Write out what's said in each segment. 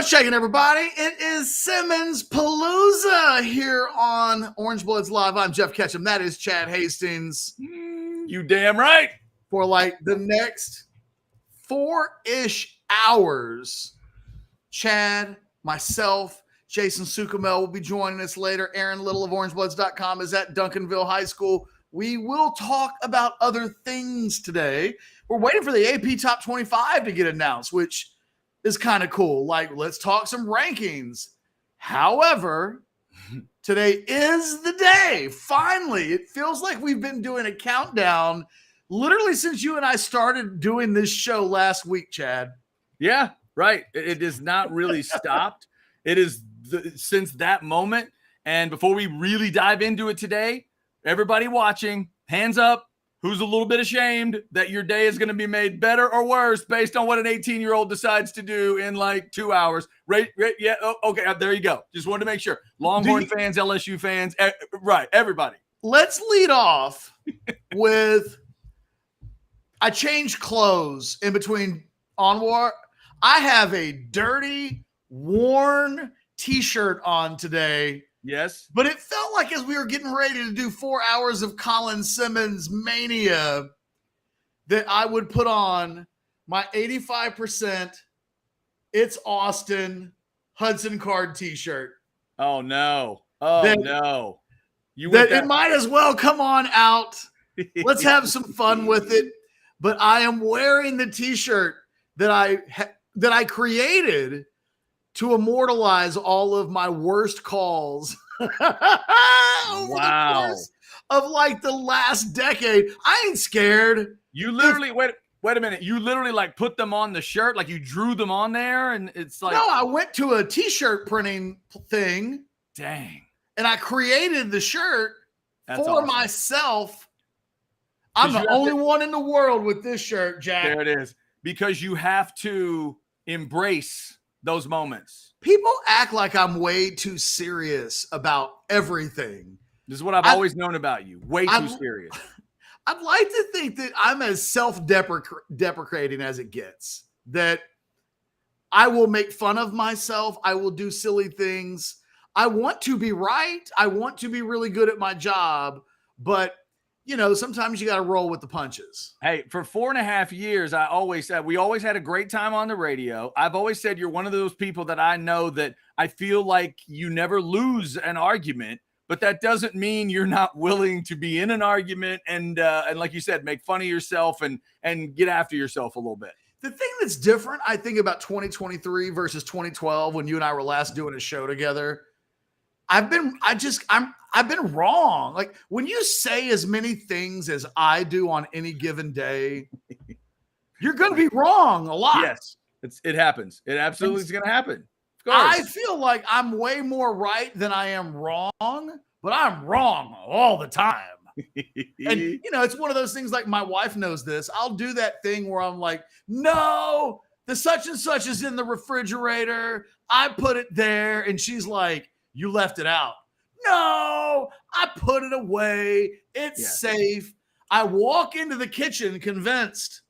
What's shaking, everybody? It is Simmons Palooza here on Orangebloods Live. I'm Jeff Ketchum. That is Chad Hastings. You damn right. For like the next 4-ish hours, Chad, myself, Jason Sukamel will be joining us later. Aaron Little of Orangebloods.com is at Duncanville High School. We will talk about other things today. We're waiting for the AP Top 25 to get announced, which is kind of cool. Like, let's talk some rankings. However, today is the day. Finally, it feels like we've been doing a countdown literally since you and I started doing this show last week, Chad. Yeah, right. It has not really stopped. It is since that moment. And before we really dive into it today, everybody watching, hands up. Who's a little bit ashamed that your day is going to be made better or worse based on what an 18-year-old decides to do in like 2 hours? Right? Yeah. Oh, okay. There you go. Just wanted to make sure. Longhorn fans, LSU fans, right? Everybody. Let's lead off with I changed clothes in between onward. I have a dirty, worn T-shirt on today. Yes. But it felt like as we were getting ready to do 4 hours of Colin Simmons mania that I would put on my 85% It's Austin Hudson Card T-shirt. Oh, no. Oh, no. It might as well come on out. Let's have some fun with it. But I am wearing the T-shirt that I created to immortalize all of my worst calls over the course of like the last decade. I ain't scared. You literally wait a minute. You literally like put them on the shirt, like you drew them on there, and it's like no. I went to a T-shirt printing thing. Dang. And I created the shirt for myself. I'm the only one in the world with this shirt, Jack. There it is. Because you have to embrace those moments. People act like I'm way too serious about everything. This is what I've always known about you. Way too serious. I'd like to think that I'm as self-deprecating as it gets. That I will make fun of myself. I will do silly things. I want to be right. I want to be really good at my job. But, you know, sometimes you got to roll with the punches. Hey, for 4.5 years, I always said we always had a great time on the radio. I've always said you're one of those people that I know that I feel like you never lose an argument, but that doesn't mean you're not willing to be in an argument and like you said, make fun of yourself and get after yourself a little bit. The thing that's different, I think, about 2023 versus 2012 when you and I were last doing a show together, I've been wrong. Like when you say as many things as I do on any given day, you're going to be wrong a lot. Yes, it happens. It absolutely is going to happen. Of course. I feel like I'm way more right than I am wrong, but I'm wrong all the time. And, you know, it's one of those things like my wife knows this. I'll do that thing where I'm like, no, the such and such is in the refrigerator. I put it there. And she's like, you left it out. No, I put it away. It's safe. I walk into the kitchen convinced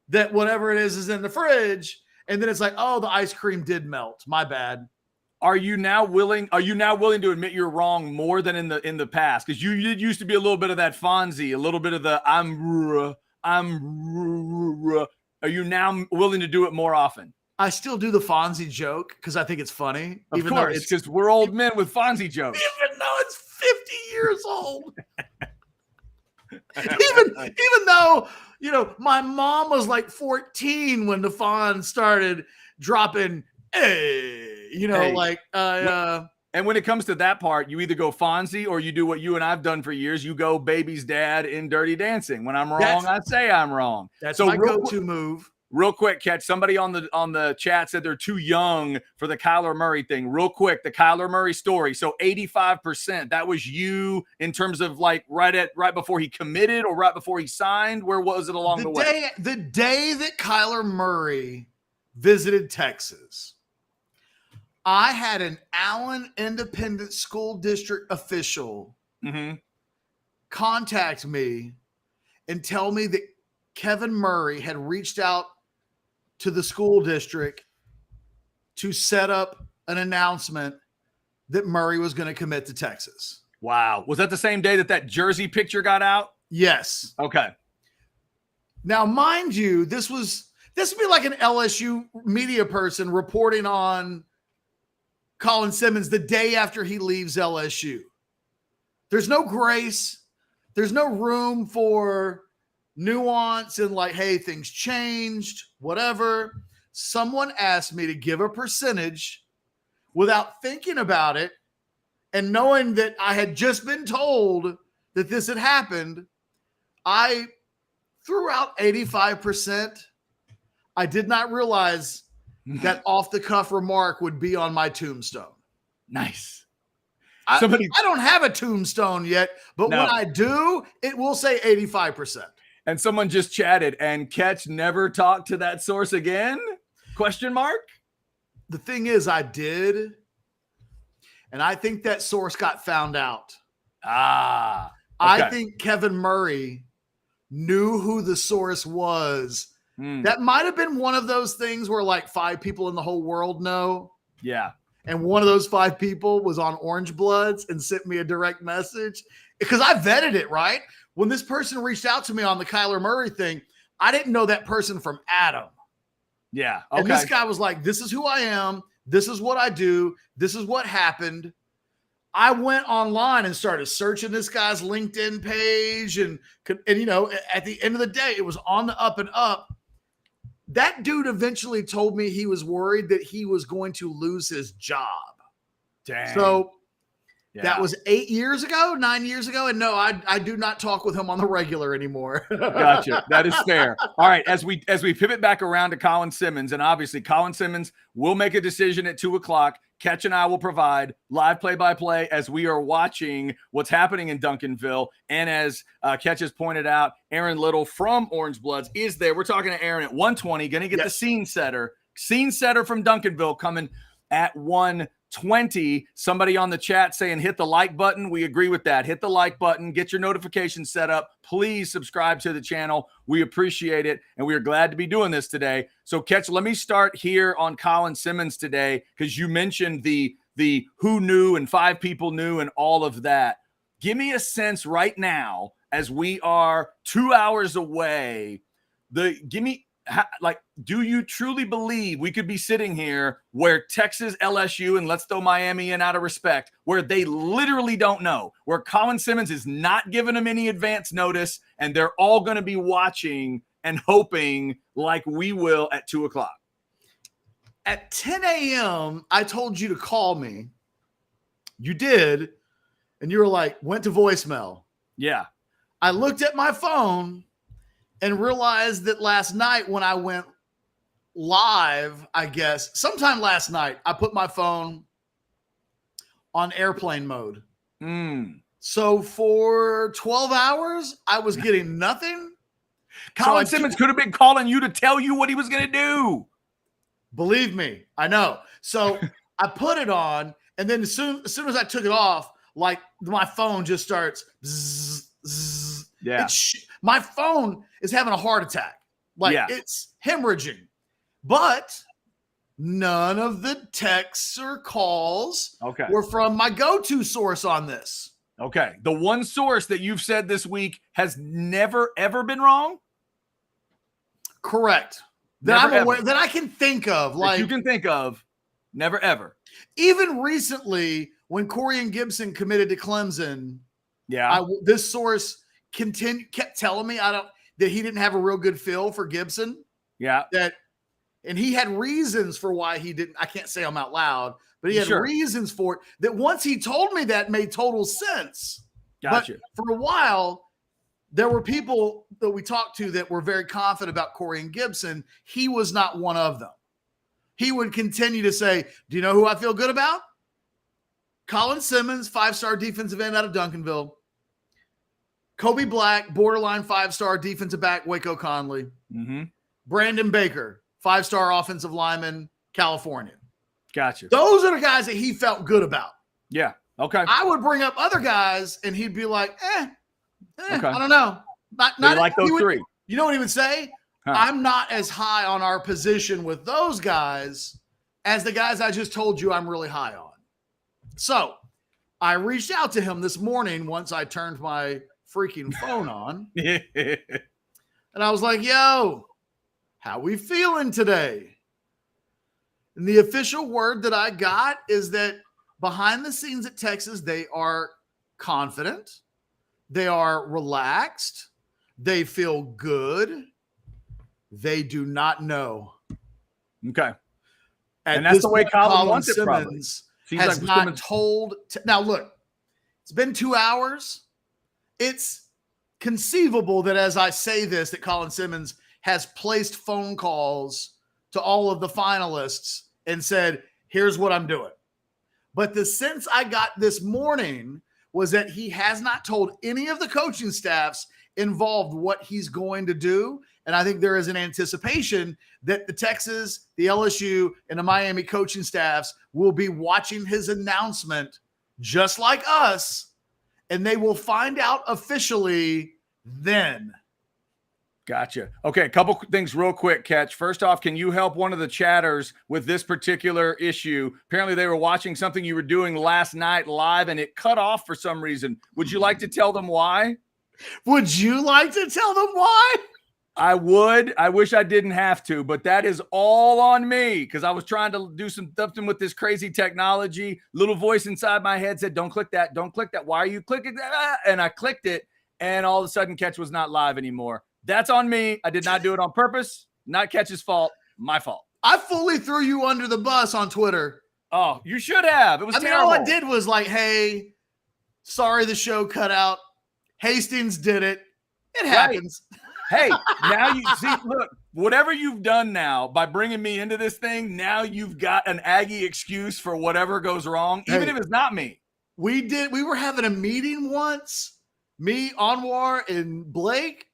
that whatever it is in the fridge. And then it's like, oh, the ice cream did melt. My bad. Are you now willing to admit you're wrong more than in the past? Because you did used to be a little bit of that Fonzie, a little bit of the Are you now willing to do it more often? I still do the Fonzie joke because I think it's funny. Of course, because we're old men with Fonzie jokes. Even though it's 50 years old. even though, you know, my mom was like 14 when the Fonz started dropping, hey, you know, like. And when it comes to that part, you either go Fonzie or you do what you and I've done for years. You go Baby's dad in Dirty Dancing. When I'm wrong, I say I'm wrong. That's my go-to move. Real quick, Ketch, somebody on the chat said they're too young for the Kyler Murray thing. Real quick, the Kyler Murray story. So 85%, that was you in terms of like right before he committed or right before he signed? Where was it along the way? The day that Kyler Murray visited Texas, I had an Allen Independent School District official contact me and tell me that Kevin Murray had reached out to the school district to set up an announcement that Murray was going to commit to Texas. Wow. Was that the same day that jersey picture got out? Yes. Okay. Now, mind you, this would be like an LSU media person reporting on Colin Simmons the day after he leaves LSU. There's no grace. There's no room for nuance and like, hey, things changed, whatever. Someone asked me to give a percentage without thinking about it and knowing that I had just been told that this had happened. I threw out 85%. I did not realize that off-the-cuff remark would be on my tombstone. Nice. I don't have a tombstone yet, but when I do, it will say 85%. And someone just chatted, and Ketch never talked to that source again? Question mark? The thing is, I did, and I think that source got found out. Okay. I think Kevin Murray knew who the source was. That might have been one of those things where like 5 people in the whole world know. Yeah. And one of those 5 people was on Orangebloods and sent me a direct message because I vetted it, right? When this person reached out to me on the Kyler Murray thing, I didn't know that person from Adam. Yeah. Okay. And this guy was like, this is who I am. This is what I do. This is what happened. I went online and started searching this guy's LinkedIn page. And you know, at the end of the day, it was on the up and up. That dude eventually told me he was worried that he was going to lose his job. Dang. So that was 9 years ago. And no, I do not talk with him on the regular anymore. Gotcha. That is fair. All right. As we pivot back around to Colin Simmons, and obviously Colin Simmons will make a decision at 2:00. Ketch and I will provide live play-by-play as we are watching what's happening in Duncanville. And as Ketch has pointed out, Aaron Little from Orangebloods is there. We're talking to Aaron at 1:20. Going to get the scene setter from Duncanville coming at 1:20. Somebody on the chat saying hit the like button. We agree with that. Hit the like button. Get your notifications set up. Please subscribe to the channel. We appreciate it, and we are glad to be doing this today. So, Ketch, let me start here on Colin Simmons today because you mentioned the who knew and 5 people knew and all of that. Give me a sense right now as we are 2 hours away. Do you truly believe we could be sitting here where Texas, LSU, and let's throw Miami in out of respect, where they literally don't know, where Colin Simmons is not giving them any advance notice, and they're all going to be watching and hoping like we will at 2:00? At 10 a.m., I told you to call me. You did, and you were like, went to voicemail. Yeah. I looked at my phone and realized that last night when I went live, I guess, sometime last night, I put my phone on airplane mode. So for 12 hours, I was getting nothing. Colin Simmons could have been calling you to tell you what he was going to do. Believe me, I know. So I put it on, and then as soon as I took it off, like my phone just starts zzz, zzz. Yeah. My phone is having a heart attack. Like it's hemorrhaging. But none of the texts or calls were from my go-to source on this. Okay. The one source that you've said this week has never, ever been wrong? Correct. That I'm aware, that I can think of. Like you can think of. Never, ever. Even recently, when Corian Gibson committed to Clemson, this source kept telling me that he didn't have a real good feel for Gibson. Yeah. And he had reasons for why he didn't. I can't say them out loud, but he had reasons for it that once he told me that made total sense. Gotcha. But for a while, there were people that we talked to that were very confident about Corian Gibson. He was not one of them. He would continue to say, do you know who I feel good about? Colin Simmons, 5-star defensive end out of Duncanville. Kobe Black, borderline 5-star defensive back, Waco Conley. Mm-hmm. Brandon Baker, 5-star offensive lineman, California. Gotcha. Those are the guys that he felt good about. Yeah. Okay. I would bring up other guys, and he'd be like, I don't know. Not like those 3. You know what he would say? I'm not as high on our position with those guys as the guys I just told you I'm really high on. So I reached out to him this morning once I turned my freaking phone on. And I was like, yo, how we feeling today? And the official word that I got is that behind the scenes at Texas, they are confident. They are relaxed. They feel good. They do not know. Okay. And that's the way Colin wants it, Simmons has not told. Now, look, it's been 2 hours. It's conceivable that as I say this, that Colin Simmons has placed phone calls to all of the finalists and said, here's what I'm doing. But the sense I got this morning was that he has not told any of the coaching staffs involved what he's going to do. And I think there is an anticipation that the Texas, the LSU, and the Miami coaching staffs will be watching his announcement just like us, and they will find out officially then. Gotcha. Okay, a couple things real quick, Ketch. First off, can you help one of the chatters with this particular issue? Apparently they were watching something you were doing last night live, and it cut off for some reason. Would you like to tell them why? Would you like to tell them why? I would. I wish I didn't have to, but that is all on me because I was trying to do something with this crazy technology. Little voice inside my head said, don't click that. Don't click that. Why are you clicking that? And I clicked it, and all of a sudden Ketch was not live anymore. That's on me. I did not do it on purpose. Not Ketch's fault. My fault. I fully threw you under the bus on Twitter. Oh, you should have. It was terrible. All I did was like, hey, sorry the show cut out. Hastings did it. It happens. Right. Hey, now you see, look, whatever you've done now by bringing me into this thing, now you've got an Aggie excuse for whatever goes wrong, even if it's not me. We were having a meeting once, me, Anwar, and Blake,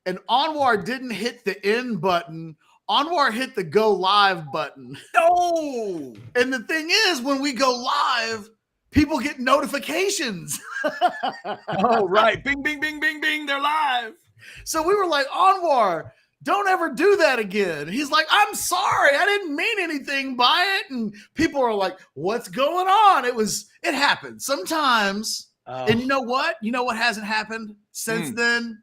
and Anwar didn't hit the end button. Anwar hit the go live button. No. And the thing is, when we go live, people get notifications. Oh, right. Bing, bing, bing, bing, bing. They're live. So we were like, Anwar, don't ever do that again. He's like, I'm sorry. I didn't mean anything by it. And people are like, what's going on? It happened sometimes. Oh. And you know what? You know what hasn't happened since then?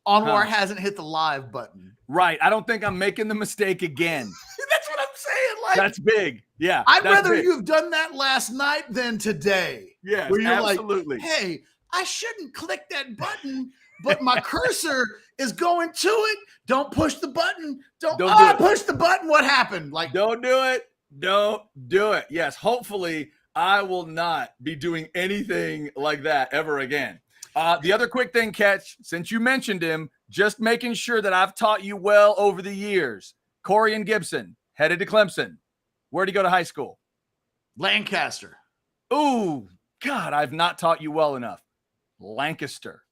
Anwar hasn't hit the live button. Right. I don't think I'm making the mistake again. That's what I'm saying. Like, that's big. Yeah. I'd rather you've done that last night than today. Yeah, where you're absolutely. Like, hey, I shouldn't click that button, but my cursor is going to it. Don't push the button. Don't push the button. What happened? Like, don't do it. Don't do it. Yes. Hopefully I will not be doing anything like that ever again. The other quick thing, Ketch, since you mentioned him, just making sure that I've taught you well over the years. Corian Gibson, headed to Clemson. Where'd he go to high school? Lancaster. Ooh, God, I've not taught you well enough. Lancaster.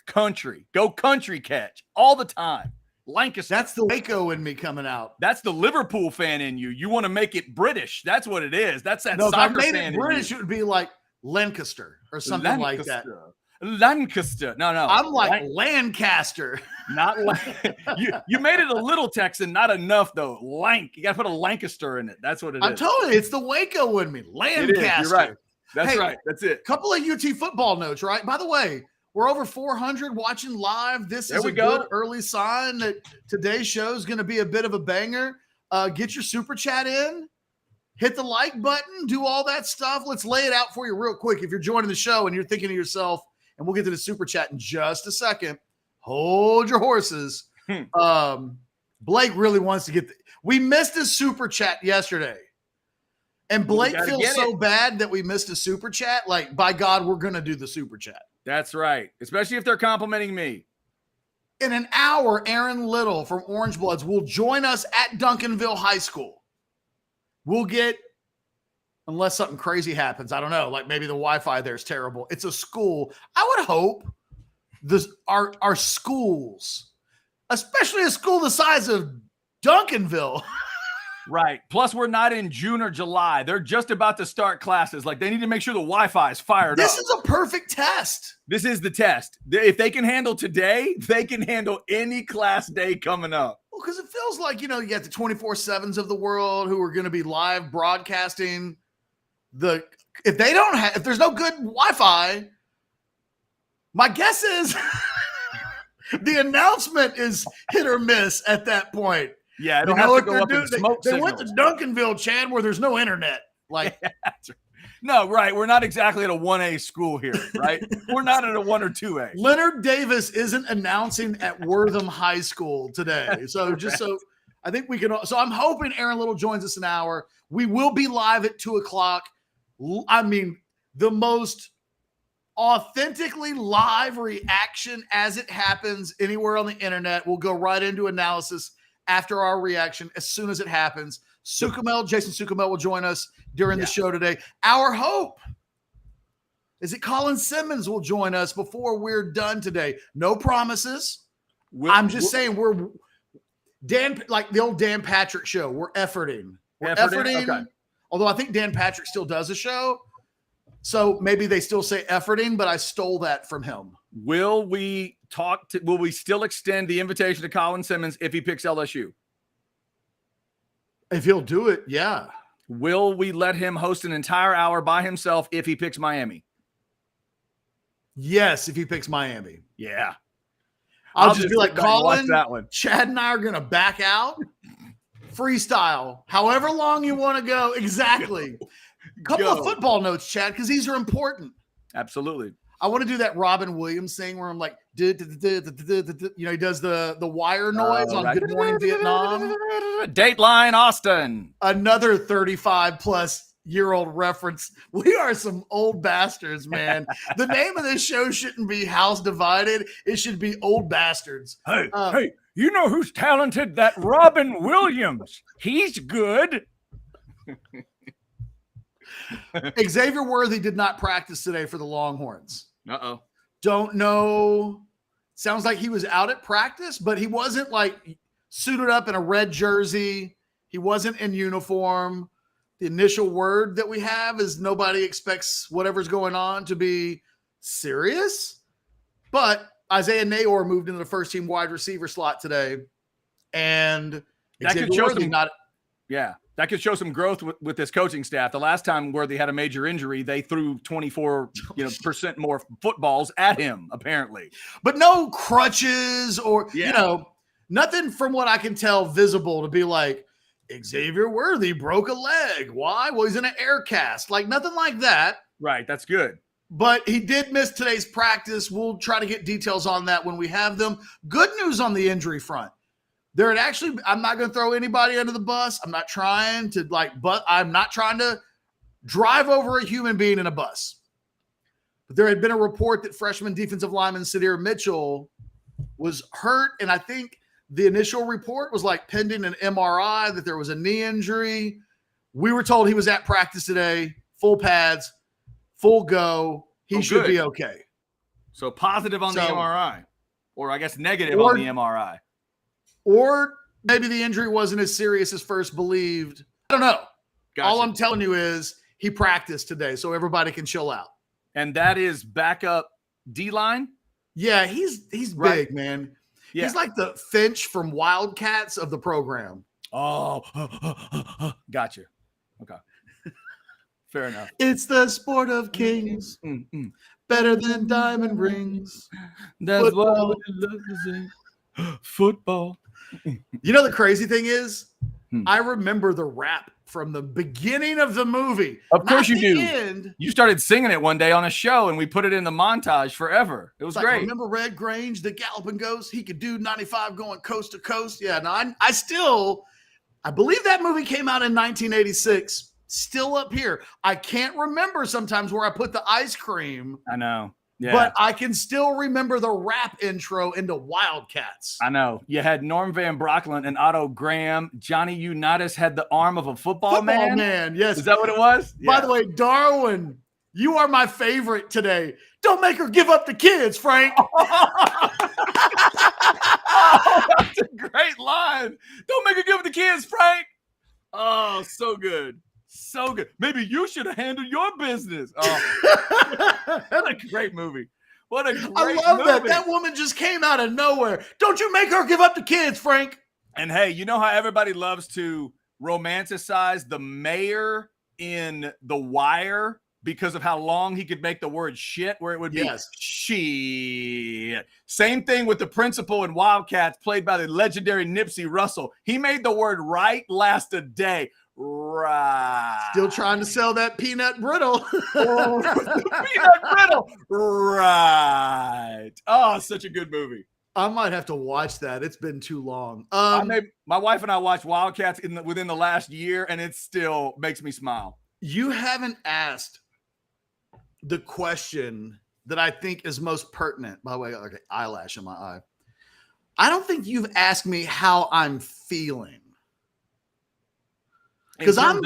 Country. Go country, Ketch. All the time. Lancaster. That's the Waco in me coming out. That's the Liverpool fan in you. You want to make it British. That's what it is. That's that soccer fan. If I made it British, it would be like Lancaster or something like that. Lancaster. No. I'm like Lancaster. Not you made it a little Texan, not enough though. You got to put a Lancaster in it. That's what it is. I'm telling you, it's the Waco in me. Lancaster. You're right. That's right. That's it. Couple of UT football notes, right? By the way, we're over 400 watching live. This is a good early sign that today's show is going to be a bit of a banger. Get your super chat in. Hit the like button. Do all that stuff. Let's lay it out for you real quick. If you're joining the show and you're thinking to yourself, and we'll get to the super chat in just a second. Hold your horses. Blake really wants to get we missed a super chat yesterday. And Blake feels so bad that we missed a super chat. Like, by God, we're going to do the super chat. That's right. Especially if they're complimenting me. In an hour, Aaron Little from Orangebloods will join us at Duncanville High School. We'll get, unless something crazy happens, I don't know, like maybe the Wi-Fi there is terrible. It's a school. I would hope our schools, especially a school the size of Duncanville. Right. Plus, we're not in June or July. They're just about to start classes. Like, they need to make sure the Wi-Fi is fired up. This is a perfect test. This is the test. If they can handle today, they can handle any class day coming up. Well, because it feels like, you got the 24/7s of the world who are going to be live broadcasting if there's no good Wi-Fi, my guess is the announcement is hit or miss at that point. Yeah, it'll have to go up in smoke They went to Duncanville, Chad, where there's no internet. Like, no, right. We're not exactly at a 1A school here, right? We're not at a 1 or 2A. Leonard Davis isn't announcing at Wortham High School today. So I think we can. So I'm hoping Aaron Little joins us an hour. We will be live at 2:00. I mean, the most authentically live reaction as it happens anywhere on the internet. We'll go right into analysis after our reaction as soon as it happens. Jason Sukamel will join us during the show today. Our hope is that Colin Simmons will join us before we're done today. No promises. I'm just saying we're like the old Dan Patrick show. We're efforting. We're efforting. Okay. Although I think Dan Patrick still does a show. So maybe they still say efforting, but I stole that from him. Will we still extend the invitation to Colin Simmons if he picks LSU? If he'll do it, yeah. Will we let him host an entire hour by himself if he picks Miami? Yes, if he picks Miami. Yeah. I'll just be like, Colin, that one. Chad and I are going to back out. Freestyle. However long you want to go. Exactly. Couple of football notes, Chad, because these are important. Absolutely. I want to do that Robin Williams thing where I'm like, he does the wire noise on Good Morning Vietnam. Dateline Austin. Another 35-plus-year-old reference. We are some old bastards, man. The name of this show shouldn't be House Divided. It should be Old Bastards. Hey, you know who's talented? That Robin Williams. He's good. Xavier Worthy did not practice today for the Longhorns. Uh-oh. Don't know. Sounds like he was out at practice, but he wasn't like suited up in a red jersey. He wasn't in uniform. The initial word that we have is nobody expects whatever's going on to be serious. But Isaiah Nayor moved into the first-team wide receiver slot today. And that could show that could show some growth with this coaching staff. The last time Worthy had a major injury, they threw 24% more footballs at him, apparently. But no crutches or, nothing from what I can tell visible to be like, Xavier Worthy broke a leg. Why? Well, he's in an air cast. Like, nothing like that. Right, that's good. But he did miss today's practice. We'll try to get details on that when we have them. Good news on the injury front. I'm not going to throw anybody under the bus. I'm not trying to I'm not trying to drive over a human being in a bus. But there had been a report that freshman defensive lineman Sadir Mitchell was hurt. And I think the initial report was like pending an MRI, that there was a knee injury. We were told he was at practice today, full pads, full go. He should be okay. So positive on the MRI, or I guess negative on the MRI. Or maybe the injury wasn't as serious as first believed. I don't know. Gotcha. All I'm telling you is he practiced today, so everybody can chill out. And that is backup D-line? Yeah, he's big, man. Yeah. He's like the Finch from Wildcats of the program. Oh, gotcha. Okay. Fair enough. It's the sport of kings. Better than diamond rings. That's what we love to sing. Football. You know, the crazy thing is, I remember the rap from the beginning of the movie. Of course you do. You started singing it one day on a show, and we put it in the montage forever. It was great. Remember Red Grange, the Galloping Ghost? He could do 95 going coast to coast. Yeah, no, I believe that movie came out in 1986. Still up here. I can't remember sometimes where I put the ice cream. I know. Yeah. But I can still remember the rap intro into Wildcats. I know. You had Norm Van Brocklin and Otto Graham. Johnny Unitas had the arm of a football man. Yes. Is that what it was? By the way, Darwin, you are my favorite today. Don't make her give up the kids, Frank. Oh, that's a great line. Don't make her give up the kids, Frank. Oh, so good. So good. Maybe you should have handled your business. Oh, what a great movie. What a great movie. I love that. That woman just came out of nowhere. Don't you make her give up the kids, Frank. And hey, you know how everybody loves to romanticize the mayor in The Wire because of how long he could make the word shit, where it would be shit. Same thing with the principal in Wildcats, played by the legendary Nipsey Russell. He made the word right last a day. Right. Still trying to sell that peanut brittle. Peanut brittle. Right. Oh, such a good movie. I might have to watch that. It's been too long. My wife and I watched Wildcats within the last year, and it still makes me smile. You haven't asked the question that I think is most pertinent. By the way, okay, eyelash in my eye. I don't think you've asked me how I'm feeling. Because I'm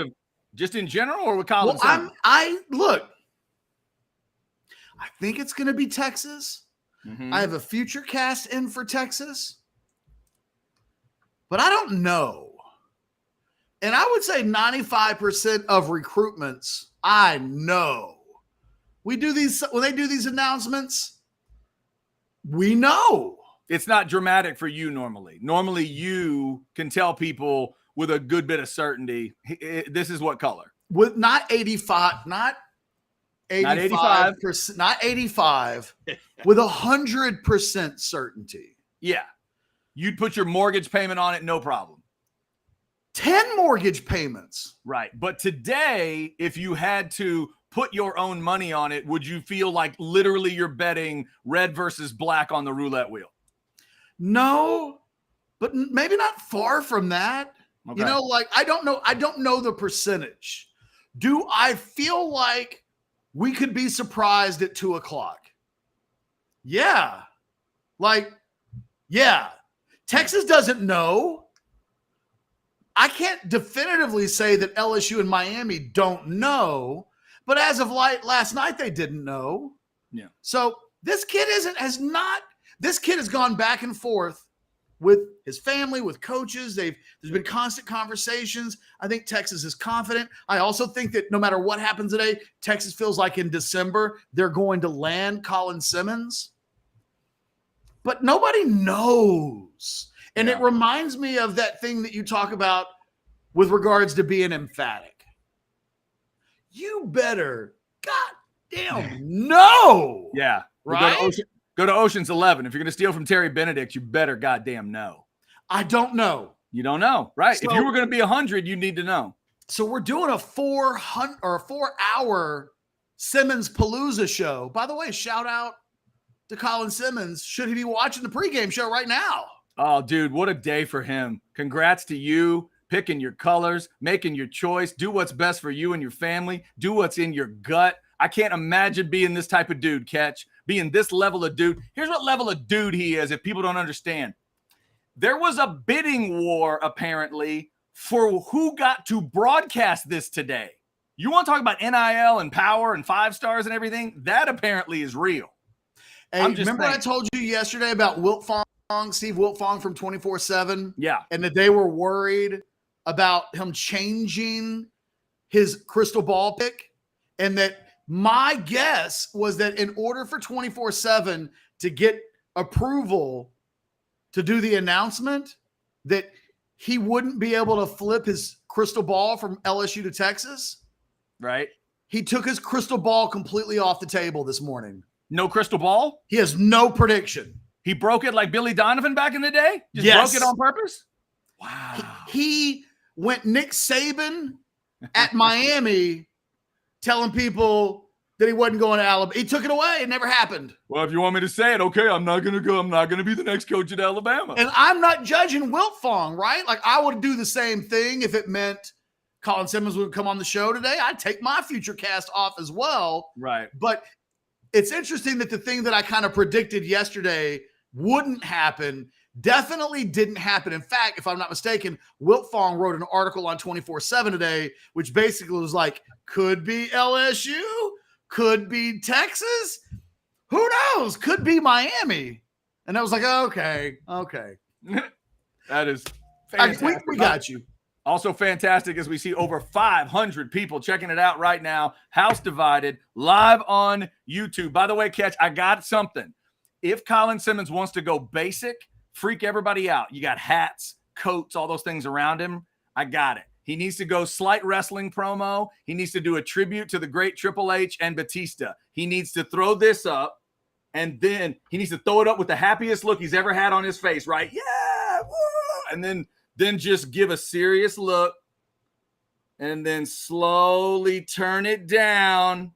just in general, or with Colin Simmons? Look, I think it's going to be Texas. Mm-hmm. I have a future cast in for Texas, but I don't know. And I would say 95% of recruitments, I know. When they do these announcements, we know. It's not dramatic for you normally. Normally you can tell people with a good bit of certainty, this is what color. With not 85, not 85%, not 85, with 100% certainty. Yeah. You'd put your mortgage payment on it, no problem. 10 mortgage payments. Right. But today, if you had to put your own money on it, would you feel like literally you're betting red versus black on the roulette wheel? No, but maybe not far from that. Okay. You know, like, I don't know the percentage. Do I feel like we could be surprised at 2:00? Yeah. Like, yeah. Texas doesn't know. I can't definitively say that LSU and Miami don't know, but as of last night, they didn't know. Yeah. So this kid this kid has gone back and forth with his family, with coaches. There's been constant conversations. I think Texas is confident. I also think that no matter what happens today, Texas feels like in December, they're going to land Colin Simmons. But nobody knows. And It reminds me of that thing that you talk about with regards to being emphatic. You better goddamn know. Yeah. Right? Go to Ocean's 11. If you're going to steal from Terry Benedict, you better goddamn know. I don't know. You don't know, right? So, if you were going to be 100, you need to know. So we're doing a 4-hour Simmons Palooza show. By the way, shout out to Colin Simmons. Should he be watching the pregame show right now? Oh, dude, what a day for him. Congrats to you, picking your colors, making your choice. Do what's best for you and your family. Do what's in your gut. I can't imagine being this type of dude, Ketch. Being this level of dude. Here's what level of dude he is if people don't understand. There was a bidding war, apparently, for who got to broadcast this today. You want to talk about NIL and power and 5 stars and everything? That apparently is real. Hey, remember what I told you yesterday about Steve Wiltfong from 24/7? Yeah. And that they were worried about him changing his crystal ball pick, and that my guess was that in order for 24/7 to get approval to do the announcement, that he wouldn't be able to flip his crystal ball from LSU to Texas. Right. He took his crystal ball completely off the table this morning. No crystal ball? He has no prediction. He broke it like Billy Donovan back in the day? Just broke it on purpose? Wow. He went Nick Saban at Miami telling people that he wasn't going to Alabama. He took it away. It never happened. Well, if you want me to say it, okay, I'm not going to go. I'm not going to be the next coach at Alabama. And I'm not judging Wiltfong, right? Like, I would do the same thing if it meant Colin Simmons would come on the show today. I'd take my future cast off as well. Right. But it's interesting that the thing that I kind of predicted yesterday wouldn't happen definitely didn't happen. In fact, if I'm not mistaken, Wiltfong wrote an article on 24/7 today, which basically was like, could be LSU, could be Texas, who knows? Could be Miami. And I was like, okay. That is fantastic. We got you. Also fantastic as we see over 500 people checking it out right now. House Divided, live on YouTube. By the way, Ketch, I got something. If Colin Simmons wants to go basic, freak everybody out. You got hats, coats, all those things around him. I got it. He needs to go slight wrestling promo. He needs to do a tribute to the great Triple H and Batista. He needs to throw this up, and then he needs to throw it up with the happiest look he's ever had on his face, right? Yeah, woo! And then just give a serious look, and then slowly turn it down,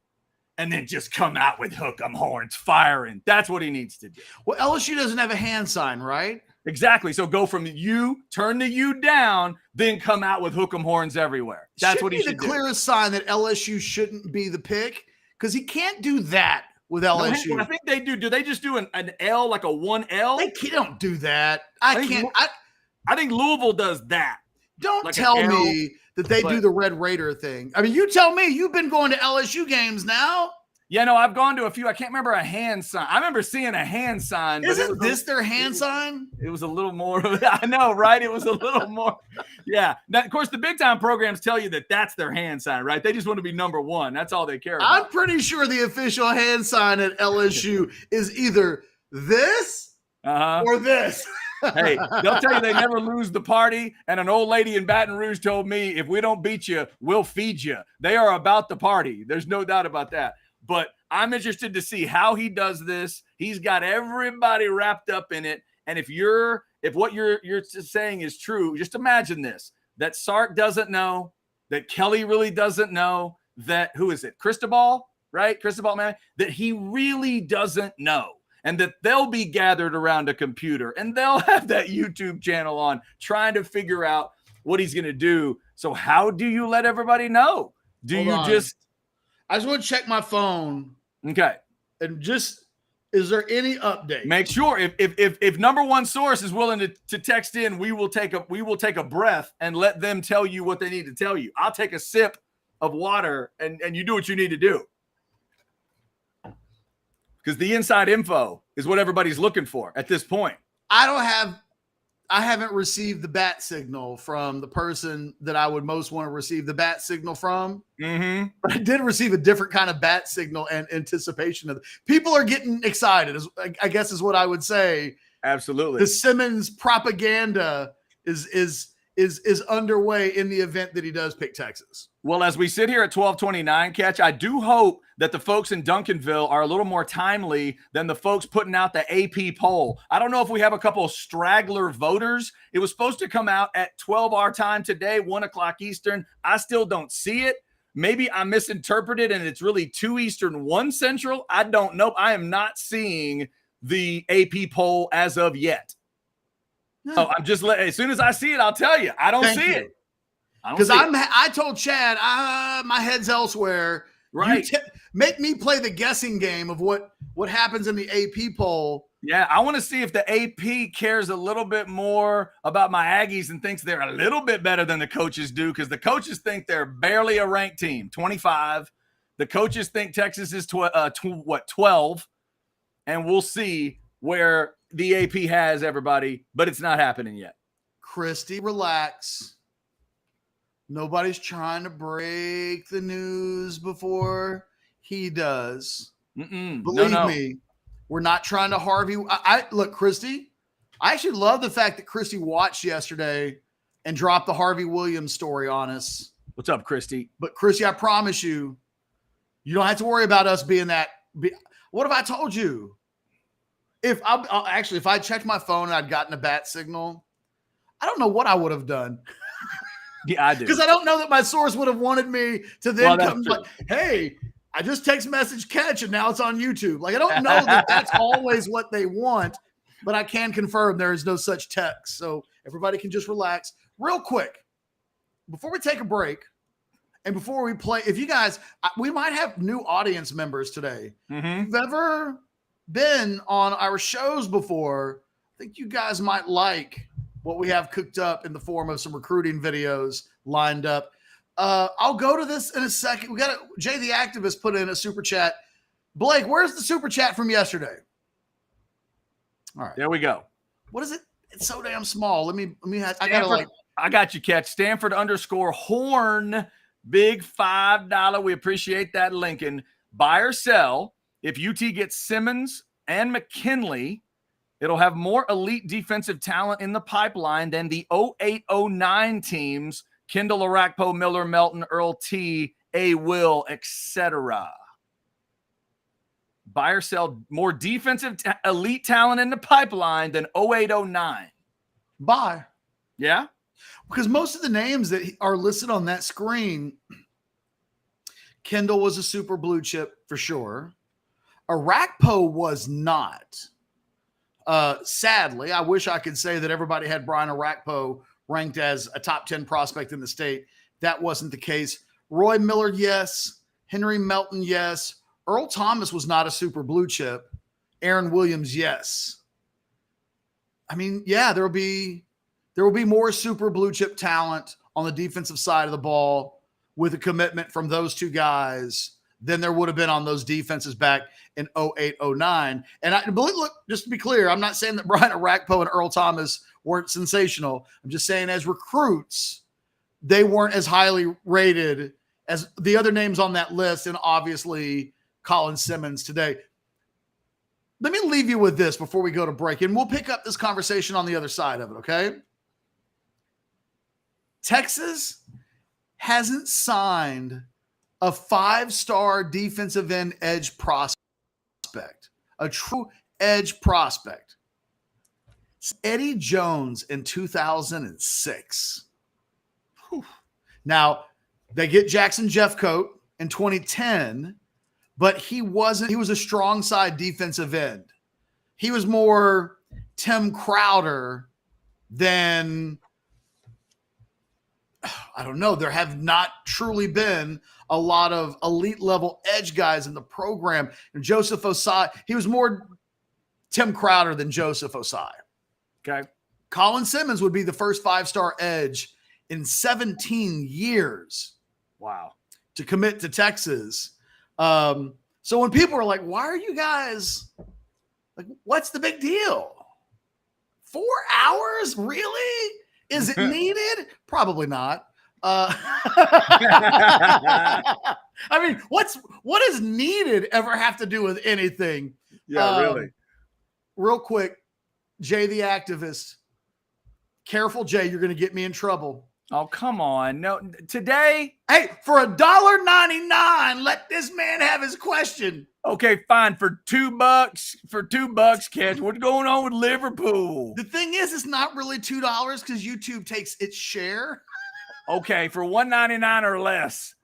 and then just come out with hook 'em horns firing. That's what he needs to do. Well, LSU doesn't have a hand sign, right? Exactly. So go from you, turn the U down, then come out with hook 'em horns everywhere. That's what he should do. The clearest sign that LSU shouldn't be the pick, because he can't do that with LSU. No, I think they do. Do they just do an L, like a 1L? They don't do that. I think Louisville does that. Don't like tell me that they do the Red Raider thing. I mean, you tell me. You've been going to LSU games now. Yeah, no, I've gone to a few. I can't remember a hand sign. I remember seeing a hand sign. Isn't this their hand sign? It was a little more. I know, right? It was a little more. Yeah. Now, of course, the big time programs tell you that that's their hand sign, right? They just want to be number one. That's all they care about. I'm pretty sure the official hand sign at LSU is either this or this. Hey, they'll tell you they never lose the party. And an old lady in Baton Rouge told me, if we don't beat you, we'll feed you. They are about the party. There's no doubt about that. But I'm interested to see how he does this. He's got everybody wrapped up in it. And if what you're saying is true, just imagine this, that Sark doesn't know, that Kelly really doesn't know, that who is it? Cristobal, right? Cristobal, man, that he really doesn't know. And that they'll be gathered around a computer and they'll have that YouTube channel on trying to figure out what he's going to do. So how do you let everybody know? I just want to check my phone. Okay. And is there any update? Make sure if number one source is willing to text in, we will take a breath and let them tell you what they need to tell you. I'll take a sip of water and you do what you need to do. Because the inside info is what everybody's looking for at this point. I haven't received the bat signal from the person that I would most want to receive the bat signal from. Mm-hmm. But I did receive a different kind of bat signal and anticipation of it. People are getting excited, I guess is what I would say. Absolutely. The Simmons propaganda is underway in the event that he does pick Texas. Well, as we sit here at 12:29, Ketch, I do hope that the folks in Duncanville are a little more timely than the folks putting out the AP poll. I don't know if we have a couple of straggler voters. It was supposed to come out at 12 our time today, 1 o'clock Eastern. I still don't see it. Maybe I misinterpreted and it's really 2 Eastern, 1 Central. I don't know. I am not seeing the AP poll as of yet. No. So I'm just as soon as I see it, I'll tell you. I don't see it. Because I told Chad, my head's elsewhere. Right. Make me play the guessing game of what happens in the AP poll. Yeah, I want to see if the AP cares a little bit more about my Aggies and thinks they're a little bit better than the coaches do, because the coaches think they're barely a ranked team, 25. The coaches think Texas is 12, and we'll see where the AP has everybody, but it's not happening yet. Christy, relax. Nobody's trying to break the news before he does. Believe me, we're not trying to Harvey. Look, Christy, I actually love the fact that Christy watched yesterday and dropped the Harvey Williams story on us. What's up, Christy? But Christy, I promise you, you don't have to worry about us being that. What have I told you? If I checked my phone and I'd gotten a bat signal, I don't know what I would have done. Yeah, I do. Because I don't know that my source would have wanted me to then come like, hey, I just text message Ketch and now it's on YouTube. Like, I don't know that that's always what they want, but I can confirm there is no such text. So everybody can just relax. Real quick, before we take a break and before we play, if you guys, we might have new audience members today. Mm-hmm. If you've ever been on our shows before, I think you guys might like what we have cooked up in the form of some recruiting videos lined up. I'll go to this in a second. We got Jay the Activist put in a super chat. Blake, where's the super chat from yesterday? All right. There we go. What is it? It's so damn small. I got you, Ketch. Stanford _Horn. Big $5. We appreciate that, Lincoln. Buy or sell. If UT gets Simmons and McKinley, It'll have more elite defensive talent in the pipeline than the 0809 teams, Kendall, Arakpo, Miller, Melton, Earl T, A. Will, etc. Buy or sell more defensive elite talent in the pipeline than 0809. Buy. Yeah? Because most of the names that are listed on that screen, Kendall was a super blue chip for sure. Arakpo was not. Sadly, I wish I could say that everybody had Brian Arakpo ranked as a top 10 prospect in the state. That wasn't the case. Roy Miller, yes. Henry Melton, yes. Earl Thomas was not a super blue chip. Aaron Williams, yes. I mean, yeah, there will be more super blue chip talent on the defensive side of the ball with a commitment from those two guys than there would have been on those defenses back in 0809. And I believe, look, just to be clear, I'm not saying that Brian Arakpo and Earl Thomas weren't sensational. I'm just saying as recruits, they weren't as highly rated as the other names on that list, and obviously Colin Simmons today. Let me leave you with this before we go to break, and we'll pick up this conversation on the other side of it, okay? Texas hasn't signed a 5-star defensive end edge prospect, a true edge prospect. It's Eddie Jones in 2006. Whew. Now, they get Jackson Jeffcoat in 2010, but he was a strong side defensive end. He was more Tim Crowder than, I don't know. There have not truly been a lot of elite level edge guys in the program. And Joseph Osai, he was more Tim Crowder than Joseph Osai. Okay. Colin Simmons would be the first 5-star edge in 17 years. Wow. To commit to Texas. So when people are like, why are you guys like, what's the big deal? 4 hours? Really? Is it needed? Probably not. I mean, what does needed ever have to do with anything? Yeah, really. Real quick, Jay the activist. Careful, Jay, you're going to get me in trouble. Oh, come on. No, today. Hey, for $1.99, let this man have his question. Okay, fine. For $2, Ketch, what's going on with Liverpool? The thing is, it's not really $2 because YouTube takes its share. Okay, for $1.99 or less.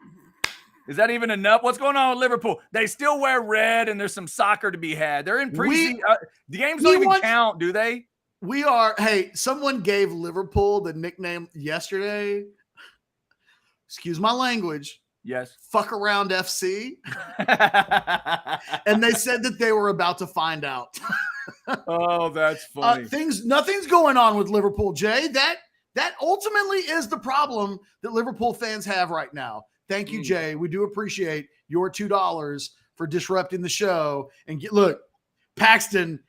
Is that even enough? What's going on with Liverpool? They still wear red, and there's some soccer to be had. They're in preseason. The games don't even count, do they? We are. Hey, someone gave Liverpool the nickname yesterday. Excuse my language. Yes. Fuck around FC. And they said that they were about to find out. Oh, that's funny. Nothing's going on with Liverpool, Jay. That ultimately is the problem that Liverpool fans have right now. Thank you, Jay. We do appreciate your $2 for disrupting the show. And look, Paxton.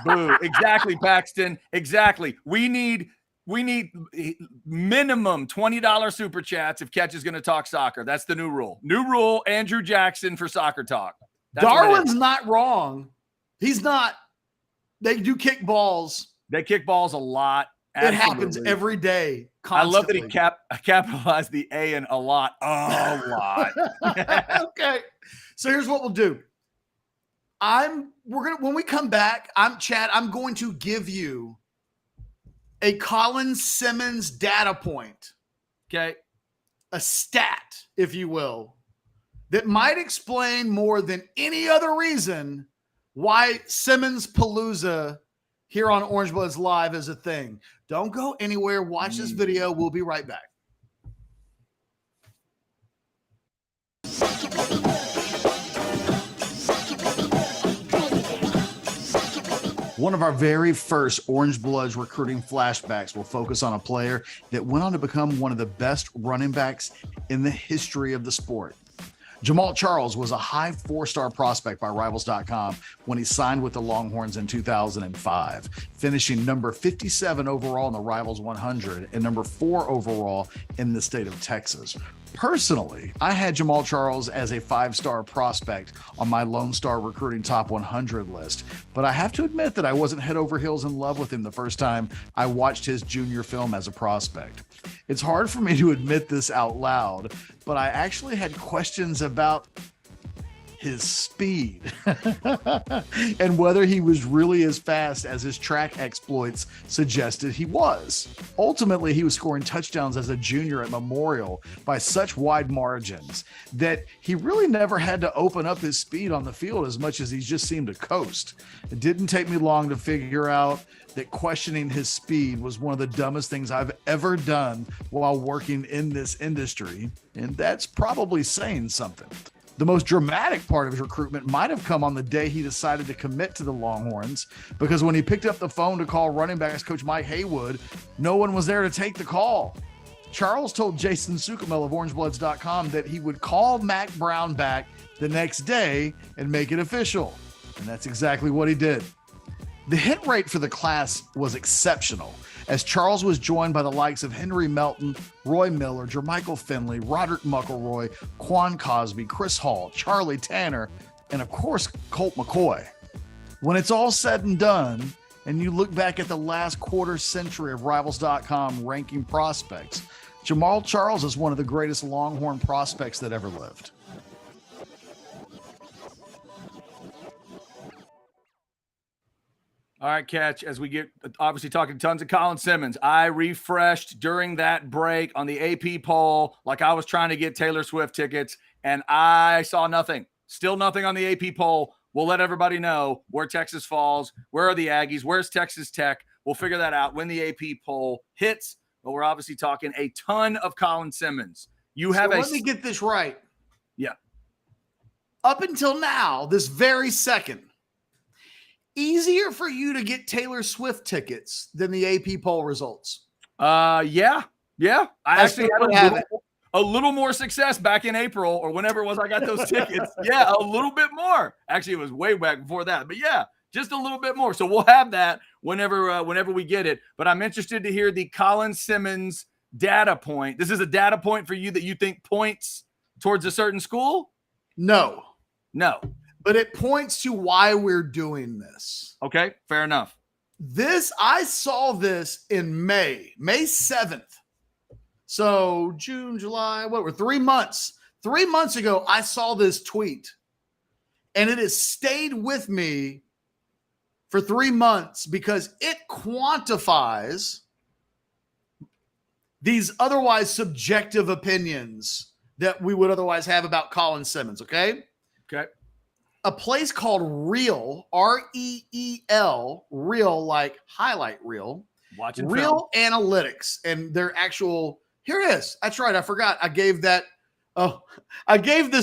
Boo. Exactly, Paxton. Exactly. We need minimum $20 super chats if Ketch is going to talk soccer. That's the new rule. New rule, Andrew Jackson for soccer talk. That's Darwin's not wrong. He's not. They do kick balls. They kick balls a lot. Absolutely. It happens every day. Constantly. I love that he capitalized the A in a lot. A lot. Okay. So here's what we'll do. When we come back, Chad, I'm going to give you a Colin Simmons data point. Okay. A stat, if you will, that might explain more than any other reason why Simmons Palooza here on Orangebloods Live is a thing. Don't go anywhere. Watch this video. We'll be right back. One of our very first Orangebloods recruiting flashbacks will focus on a player that went on to become one of the best running backs in the history of the sport. Jamal Charles was a high 4-star prospect by Rivals.com when he signed with the Longhorns in 2005, finishing number 57 overall in the Rivals 100 and number 4 overall in the state of Texas. Personally, I had Jamal Charles as a 5-star prospect on my Lone Star Recruiting Top 100 list, but I have to admit that I wasn't head over heels in love with him the first time I watched his junior film as a prospect. It's hard for me to admit this out loud, but I actually had questions about his speed and whether he was really as fast as his track exploits suggested he was. Ultimately, he was scoring touchdowns as a junior at Memorial by such wide margins that he really never had to open up his speed on the field as much as he just seemed to coast. It didn't take me long to figure out that questioning his speed was one of the dumbest things I've ever done while working in this industry, and that's probably saying something. The most dramatic part of his recruitment might have come on the day he decided to commit to the Longhorns, because when he picked up the phone to call running backs coach Mike Haywood, no one was there to take the call. Charles told Jason Sukamel of Orangebloods.com that he would call Mac Brown back the next day and make it official. And that's exactly what he did. The hit rate for the class was exceptional, as Charles was joined by the likes of Henry Melton, Roy Miller, Jermichael Finley, Roderick Muckleroy, Quan Cosby, Chris Hall, Charlie Tanner, and of course, Colt McCoy. When it's all said and done, and you look back at the last quarter century of Rivals.com ranking prospects, Jamal Charles is one of the greatest Longhorn prospects that ever lived. All right, Ketch, as we get obviously talking tons of Colin Simmons, I refreshed during that break on the AP poll like I was trying to get Taylor Swift tickets, and I saw nothing. Still nothing on the AP poll. We'll let everybody know where Texas falls, where are the Aggies, where's Texas Tech. We'll figure that out when the AP poll hits, but we're obviously talking a ton of Colin Simmons. Let me get this right. Yeah. Up until now, this very second, easier for you to get Taylor Swift tickets than the AP poll results. Yeah. I actually had a a little more success back in April or whenever it was I got those tickets. Yeah, a little bit more. Actually, it was way back before that. But yeah, just a little bit more. So we'll have that whenever we get it. But I'm interested to hear the Colin Simmons data point. This is a data point for you that you think points towards a certain school? No. But it points to why we're doing this. Okay, fair enough. I saw this in May 7th. So June, July, we're 3 months. 3 months ago, I saw this tweet, and it has stayed with me for 3 months because it quantifies these otherwise subjective opinions that we would otherwise have about Colin Simmons. Okay. A place called Reel, REEL, Reel, like highlight reel, watching Real Analytics, and their actual, here it is. That's right. I forgot. I gave this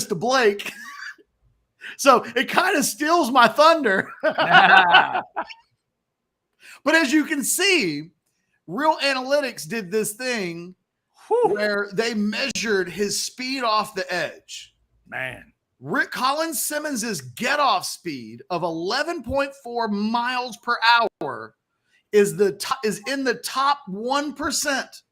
to Blake. So it kind of steals my thunder. But as you can see, Real Analytics did this thing where they measured his speed off the edge. Man. Colin Simmons' get-off speed of 11.4 miles per hour is in the top 1%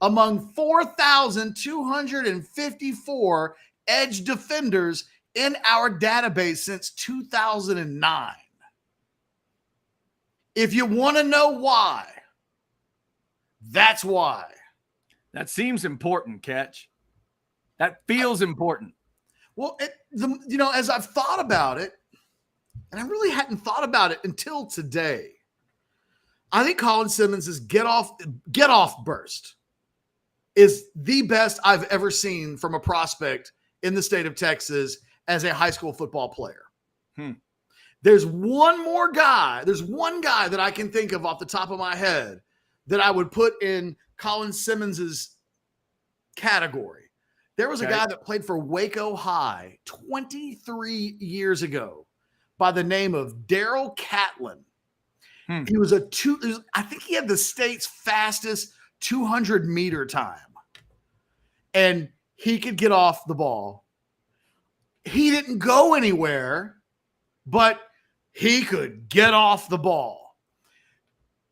among 4,254 edge defenders in our database since 2009. If you want to know why, that's why. That seems important, Ketch. That feels important. Well, as I've thought about it, and I really hadn't thought about it until today, I think Colin Simmons' get off burst is the best I've ever seen from a prospect in the state of Texas as a high school football player. There's one guy that I can think of off the top of my head that I would put in Colin Simmons' category. There was a guy that played for Waco High 23 years ago by the name of Daryl Catlin. He was I think he had the state's fastest 200-meter time. And he could get off the ball. He didn't go anywhere, but he could get off the ball.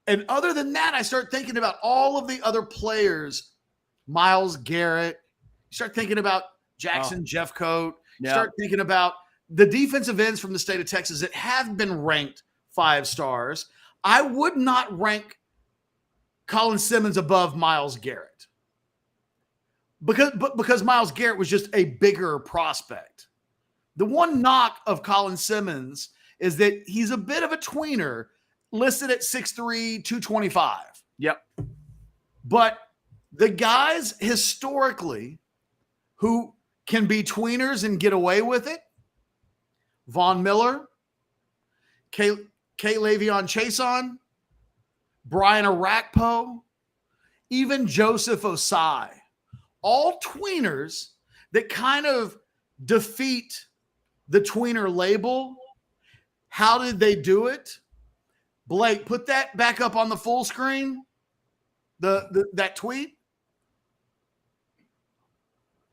And other than that, I start thinking about all of the other players, Myles Garrett, You start thinking about Jackson Jeffcoat. You Yeah. start thinking about the defensive ends from the state of Texas that have been ranked 5 stars. I would not rank Colin Simmons above Myles Garrett because Myles Garrett was just a bigger prospect. The one knock of Colin Simmons is that he's a bit of a tweener, listed at 6'3", 225. Yep. But the guys historically who can be tweeners and get away with it, Von Miller, K'Lavon Chason, Brian Arakpo, even Joseph Osai, all tweeners that kind of defeat the tweener label. How did they do it? Blake, put that back up on the full screen. That tweet.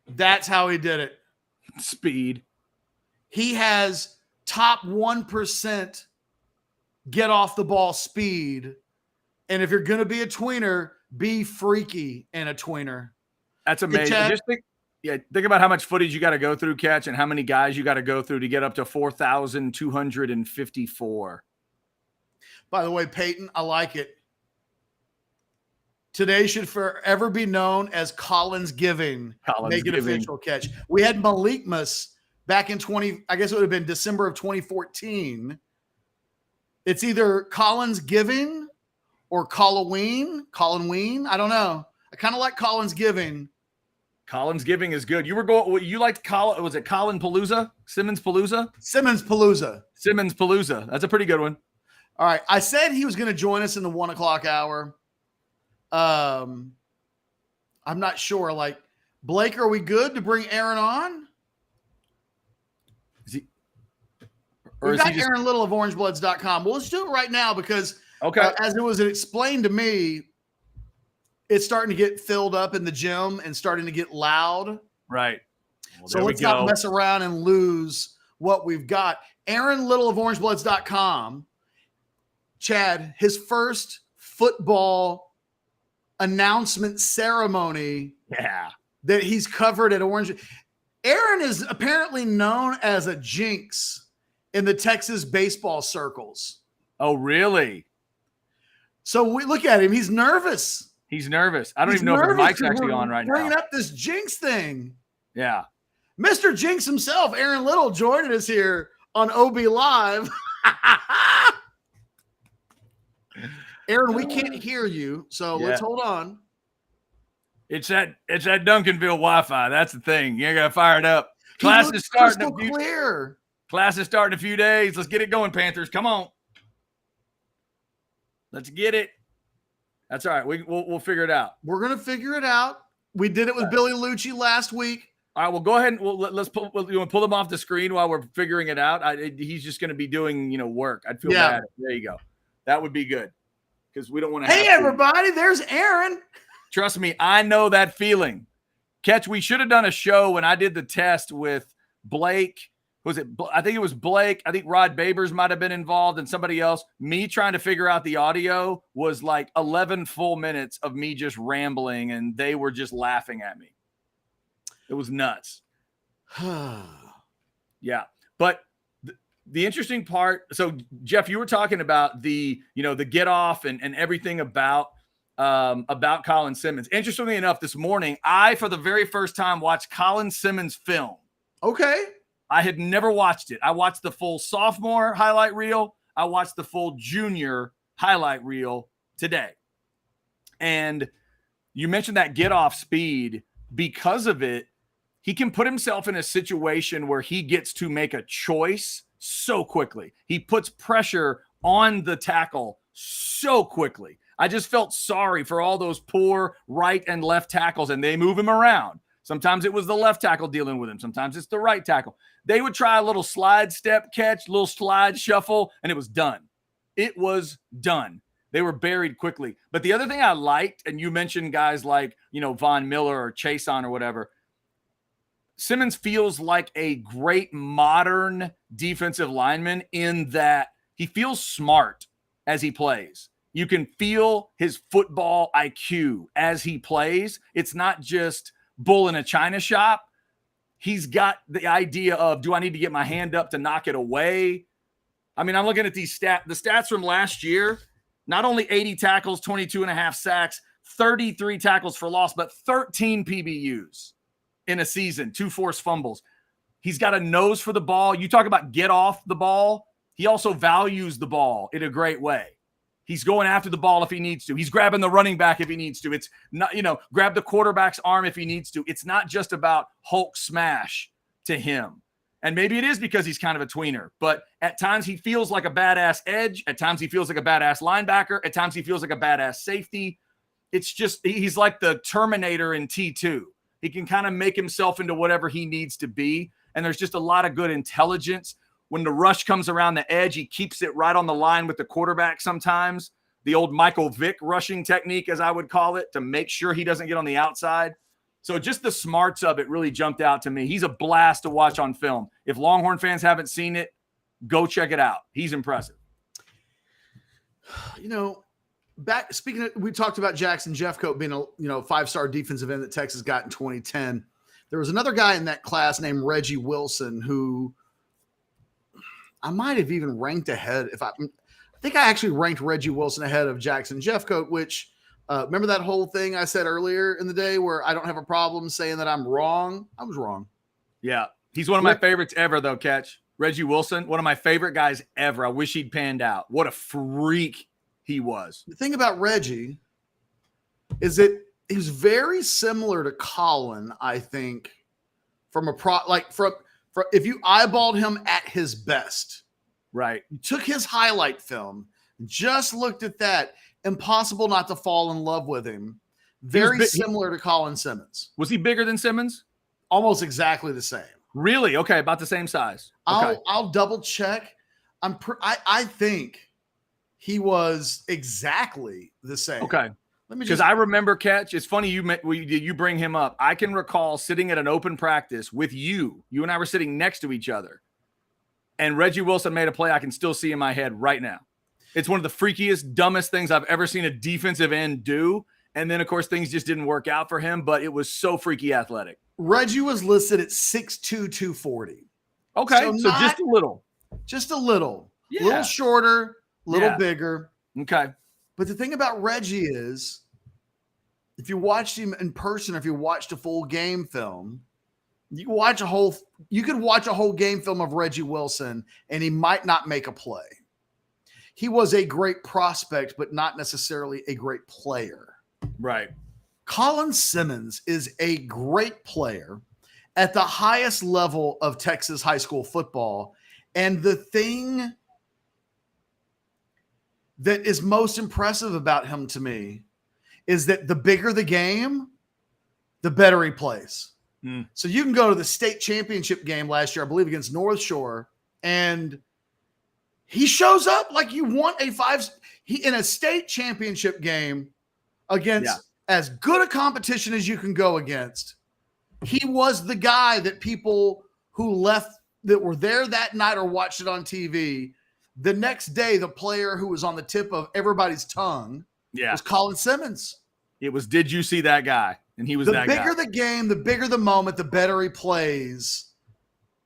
That's how he did it. Speed. He has top 1% get off the ball speed. And if you're going to be a tweener, be freaky in a tweener. That's amazing. Just think about how much footage you got to go through, Ketch, and how many guys you got to go through to get up to 4,254. By the way, Peyton, I like it. Today should forever be known as Colin's Giving. Make it official, Ketch. We had Malikmas back in I guess it would have been December of 2014. It's either Colin's Giving or Colin Ween. I don't know. I kind of like Colin's Giving. Colin's Giving is good. You liked Colin, was it Colin Palooza? Simmons Palooza? Simmons Palooza. That's a pretty good one. All right. I said he was going to join us in the 1 o'clock hour. I'm not sure. Like, Blake, are we good to bring Aaron on? We've got Aaron Little of Orangebloods.com. Well, let's do it right now because as it was explained to me, it's starting to get filled up in the gym and starting to get loud. Right. Well, so let's not mess around and lose what we've got. Aaron Little of Orangebloods.com. Chad, his first football announcement ceremony that he's covered at Orange. Aaron is apparently known as a jinx in the Texas baseball circles. Oh, really? So we look at him. He's nervous. I don't even know if the mic's actually on right now. Bringing up this jinx thing. Yeah. Mr. Jinx himself, Aaron Little, joining us here on OB Live. Aaron, we can't hear you, so let's hold on. It's that Duncanville Wi-Fi. That's the thing. You got to fire it up. Class is starting in a few days. Let's get it going, Panthers. Come on. Let's get it. That's all right. We'll figure it out. We're gonna figure it out. We did it with Billy Lucci last week. All right. Well, go ahead and let's pull them off the screen while we're figuring it out. He's just going to be doing work. I'd feel bad. There you go. That would be good because we don't want to. Hey, everybody! There's Aaron. Trust me, I know that feeling. Ketch, we should have done a show when I did the test with Blake. Was it? I think it was Blake. I think Rod Babers might have been involved and somebody else. Me trying to figure out the audio was like 11 full minutes of me just rambling, and they were just laughing at me. It was nuts. Yeah. But the interesting part, so Jeff, you were talking about the get off and everything about Colin Simmons. Interestingly enough, this morning, I, for the very first time, watched Colin Simmons film. Okay. I had never watched it. I watched the full sophomore highlight reel. I watched the full junior highlight reel today. And you mentioned that get off speed. Because of it, he can put himself in a situation where he gets to make a choice so quickly. He puts pressure on the tackle so quickly. I just felt sorry for all those poor right and left tackles, and they move him around. Sometimes it was the left tackle dealing with him. Sometimes it's the right tackle. They would try a little slide step catch, little slide shuffle, and it was done. It was done. They were buried quickly. But the other thing I liked, and you mentioned guys like, Von Miller or Chason or whatever, Simmons feels like a great modern defensive lineman in that he feels smart as he plays. You can feel his football IQ as he plays. It's not just bull in a china shop. He's got the idea of, do I need to get my hand up to knock it away? I mean, I'm looking at the stats from last year. Not only 80 tackles, 22.5 sacks, 33 tackles for loss, but 13 PBUs in a season, 2 forced fumbles. He's got a nose for the ball. You talk about get off the ball. He also values the ball in a great way. He's going after the ball if he needs to. He's grabbing the running back if he needs to. It's not, grab the quarterback's arm if he needs to. It's not just about Hulk smash to him. And maybe it is because he's kind of a tweener, but at times he feels like a badass edge. At times he feels like a badass linebacker. At times he feels like a badass safety. It's just, he's like the Terminator in T2. He can kind of make himself into whatever he needs to be. And there's just a lot of good intelligence. When the rush comes around the edge, he keeps it right on the line with the quarterback sometimes. The old Michael Vick rushing technique, as I would call it, to make sure he doesn't get on the outside. So just the smarts of it really jumped out to me. He's a blast to watch on film. If Longhorn fans haven't seen it, go check it out. He's impressive. We talked about Jackson Jeffcoat being a 5-star defensive end that Texas got in 2010. There was another guy in that class named Reggie Wilson who I might have even ranked ahead. I think I actually ranked Reggie Wilson ahead of Jackson Jeffcoat, which remember that whole thing I said earlier in the day where I don't have a problem saying that I'm wrong? I was wrong. Yeah. He's one of my favorites ever, though, Ketch. Reggie Wilson, one of my favorite guys ever. I wish he'd panned out. What a freak he was. The thing about Reggie is that he was very similar to Colin, I think, from if you eyeballed him at his best. Right. You took his highlight film, just looked at that. Impossible not to fall in love with him. Very similar to Colin Simmons. Was he bigger than Simmons? Almost exactly the same. Really? Okay, about the same size. Okay. I'll double check. I think he was exactly the same. Okay. Because I remember, Ketch, it's funny you bring him up. I can recall sitting at an open practice with you. You and I were sitting next to each other. And Reggie Wilson made a play I can still see in my head right now. It's one of the freakiest, dumbest things I've ever seen a defensive end do. And then, of course, things just didn't work out for him, but it was so freaky athletic. Reggie was listed at 6'2", 240. Okay, so just a little. Just a little. Yeah. A little shorter, a little bigger. Okay. But the thing about Reggie is, if you watched him in person, if you watched a full game film, you could watch a whole game film of Reggie Wilson, and he might not make a play. He was a great prospect, but not necessarily a great player. Right. Colin Simmons is a great player at the highest level of Texas high school football. And the thing that is most impressive about him to me is that the bigger the game, the better he plays. Mm. So you can go to the state championship game last year, I believe, against North Shore, and he shows up like you want in a state championship game against as good a competition as you can go against. He was the guy that people who left that were there that night or watched it on TV. The next day, the player who was on the tip of everybody's tongue was Colin Simmons. It was, did you see that guy? And he was that guy. The bigger the game, the bigger the moment, the better he plays.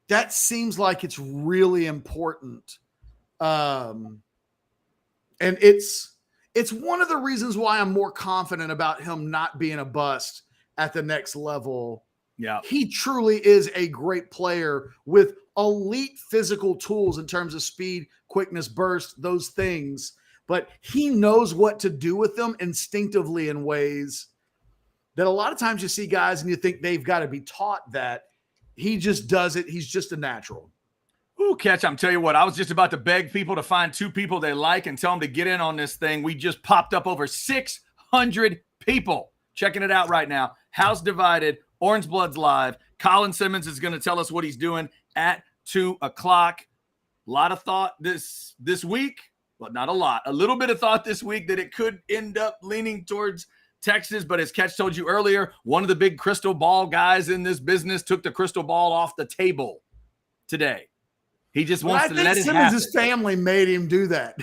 That seems like it's really important. And it's one of the reasons why I'm more confident about him not being a bust at the next level. Yeah. He truly is a great player with elite physical tools in terms of speed, quickness, burst, those things. But he knows what to do with them instinctively in ways that a lot of times you see guys and you think they've got to be taught that. He just does it. He's just a natural. Ooh, Ketch, I'm telling you what, I was just about to beg people to find 2 people they like and tell them to get in on this thing. We just popped up over 600 people checking it out right now. House divided, Orangebloods live. Colin Simmons is going to tell us what he's doing at 2:00. A lot of thought this week. Well, not a lot. A little bit of thought this week that it could end up leaning towards Texas. But as Ketch told you earlier, one of the big crystal ball guys in this business took the crystal ball off the table today. He just wants to let it happen. Simmons' family made him do that.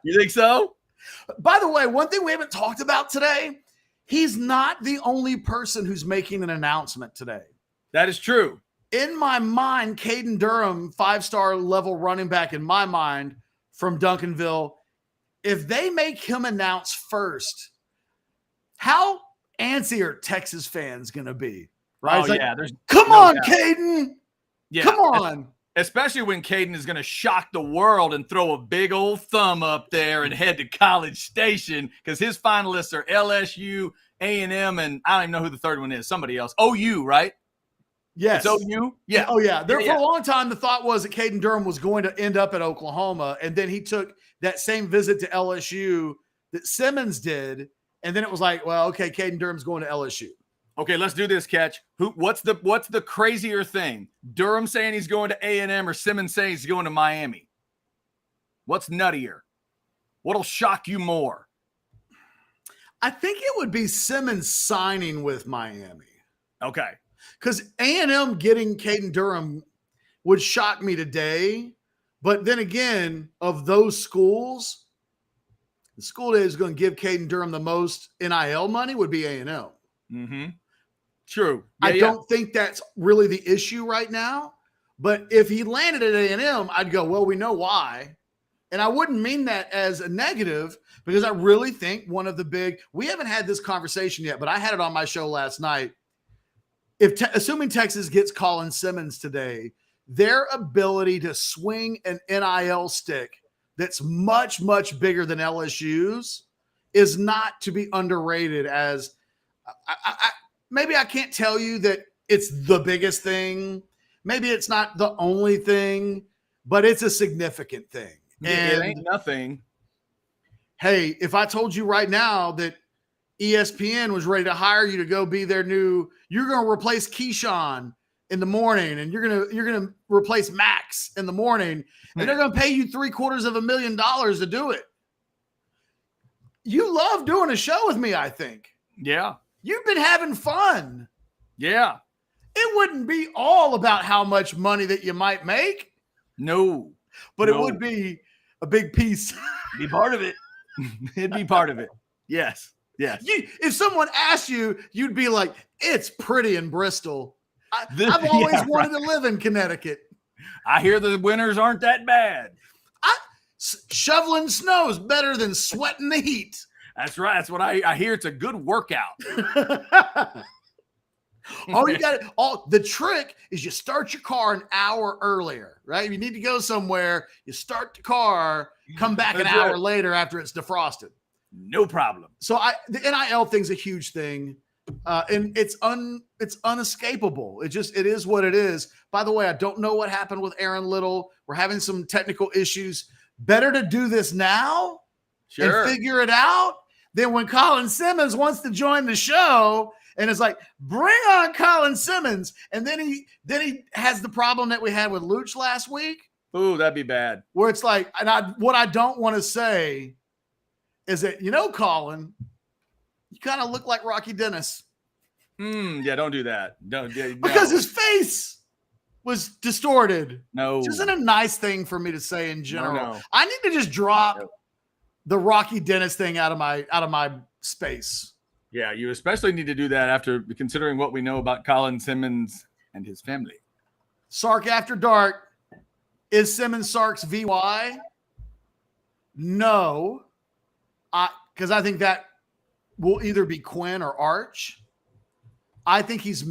You think so? By the way, one thing we haven't talked about today, he's not the only person who's making an announcement today. That is true. In my mind, Caden Durham, 5-star level running back in my mind from Duncanville, if they make him announce first, how antsy are Texas fans going to be? Right? Oh, yeah. There's come no on, doubt. Caden. Yeah. Come on. Especially when Caden is going to shock the world and throw a big old thumb up there and head to College Station because his finalists are LSU, A&M, and I don't even know who the third one is. Somebody else. OU, right? Yes. It's OU? Yeah. Oh, yeah. For a long time, the thought was that Caden Durham was going to end up at Oklahoma, and then he took that same visit to LSU that Simmons did, and then it was like, well, okay, Caden Durham's going to LSU. Okay, let's do this, Ketch. What's the crazier thing? Durham saying he's going to A&M or Simmons saying he's going to Miami? What's nuttier? What'll shock you more? I think it would be Simmons signing with Miami. Okay. Because A&M getting Caden Durham would shock me today. But then again, of those schools, the school that is going to give Caden Durham the most NIL money would be A&M. Mm-hmm. True. I don't think that's really the issue right now. But if he landed at A&M, I'd go, well, we know why. And I wouldn't mean that as a negative because I really think one of the big – we haven't had this conversation yet, but I had it on my show last night. Assuming Texas gets Colin Simmons today, their ability to swing an NIL stick that's much, much bigger than LSU's is not to be underrated as maybe I can't tell you that it's the biggest thing. Maybe it's not the only thing, but it's a significant thing. And it ain't nothing. Hey, if I told you right now that ESPN was ready to hire you to go be their new, you're going to replace Keyshawn in the morning, and you're going to replace Max in the morning, and they're going to pay you $750,000 to do it. You love doing a show with me, I think. Yeah. You've been having fun. Yeah. It wouldn't be all about how much money that you might make. No. But it would be a big piece. Be part of it. It'd be part of it. Yes. Yes. If someone asked you, you'd be like, it's pretty in Bristol. I've always wanted to live in Connecticut. I hear the winters aren't that bad. Shoveling snow is better than sweating the heat. That's right. That's what I hear. It's a good workout. All you got the trick is you start your car an hour earlier, right? If you need to go somewhere, you start the car, come back an hour later after it's defrosted. No problem. So the NIL thing's a huge thing. And it's unescapable. It is what it is. By the way, I don't know what happened with Aaron Little. We're having some technical issues. Better to do this now and figure it out than when Colin Simmons wants to join the show and it's like, bring on Colin Simmons. And then he has the problem that we had with Luch last week. Ooh, that'd be bad. Where it's like, what I don't want to say is that, Colin, you kind of look like Rocky Dennis. Yeah, don't do that. Because his face was distorted. No. Which isn't a nice thing for me to say in general. No. I need to just drop the Rocky Dennis thing out of my space. Yeah, you especially need to do that after considering what we know about Colin Simmons and his family. Sark After Dark. Is Simmons Sark's VY? No. Because I think that will either be Quinn or Arch. I think he's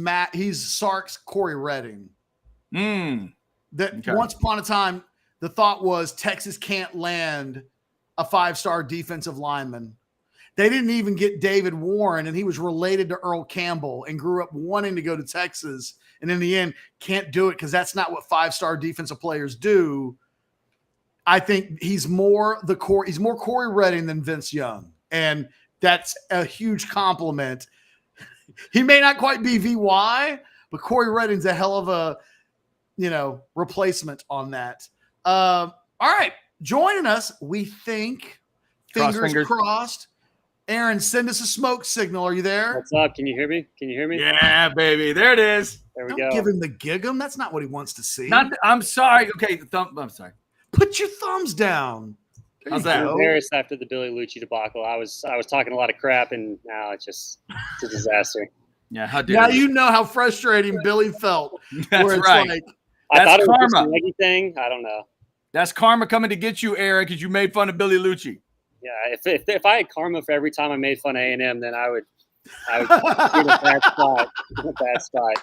Sark's Corey Redding. Once upon a time, the thought was Texas can't land a 5-star defensive lineman. They didn't even get David Warren, and he was related to Earl Campbell and grew up wanting to go to Texas. And in the end, can't do it because that's not what 5-star defensive players do. I think he's more Corey Redding than Vince Young. And that's a huge compliment. He may not quite be VY, but Corey Redding's a hell of a, replacement on that. All right. Joining us, we think, fingers crossed. Aaron, send us a smoke signal. Are you there? What's up? Can you hear me? Yeah, baby. There it is. There we Don't go. give him the gig 'em. That's not what he wants to see. I'm sorry. Okay, I'm sorry. Put your thumbs down. How's I'm that? embarrassed after the Billy Lucci debacle. I was talking a lot of crap, and now it's a disaster. Yeah, how dare Now you? you know how frustrating Billy felt. That's where it's right. like, I That's thought it was just karma. a leggy thing. I don't know. That's karma coming to get you, Aaron, because you made fun of Billy Lucci. Yeah, if I had karma for every time I made fun of A&M, then I would be in a bad spot. In a bad spot.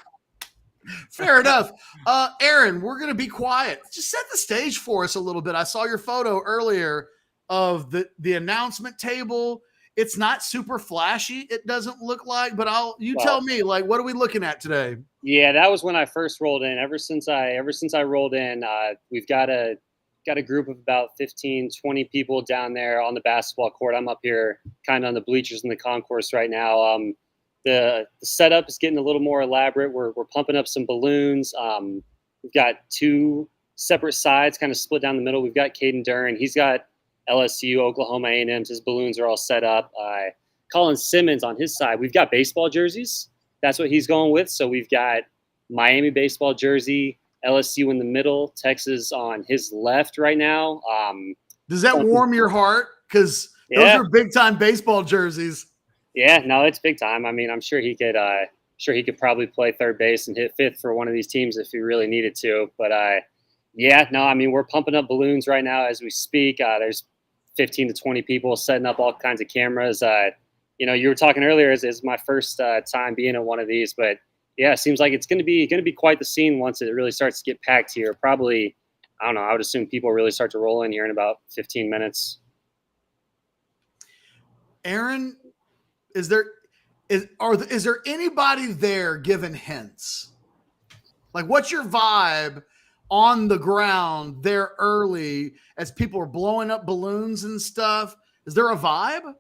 fair enough. Aaron, we're going to be quiet. Just set the stage for us a little bit. I saw your photo earlier of the announcement table. It's not super flashy. It doesn't look like, but tell me, like, what are we looking at today? Yeah, that was when I first rolled in. Ever since I rolled in, we've got a group of about 15, 20 people down there on the basketball court. I'm up here kind of on the bleachers in the concourse right now. The setup is getting a little more elaborate. We're pumping up some balloons. We've got two separate sides kind of split down the middle. We've got Caden Duran. He's got LSU, Oklahoma A&M's. His balloons are all set up. Colin Simmons on his side. We've got baseball jerseys. That's what he's going with. So we've got Miami baseball jersey, LSU in the middle, Texas on his left right now. Does that warm your heart? Because those are big time baseball jerseys. Yeah, no, it's big time. I mean, I'm sure he could probably play third base and hit fifth for one of these teams if he really needed to. But yeah, no, I mean, we're pumping up balloons right now as we speak. There's 15 to 20 people setting up all kinds of cameras. You were talking earlier, is my first time being at one of these, but yeah, it seems like it's going to be quite the scene once it really starts to get packed here. Probably, I don't know, I would assume people really start to roll in here in about 15 minutes. Aaron, is there anybody there giving hints? Like, what's your vibe on the ground there early as people are blowing up balloons and stuff? Is there a vibe?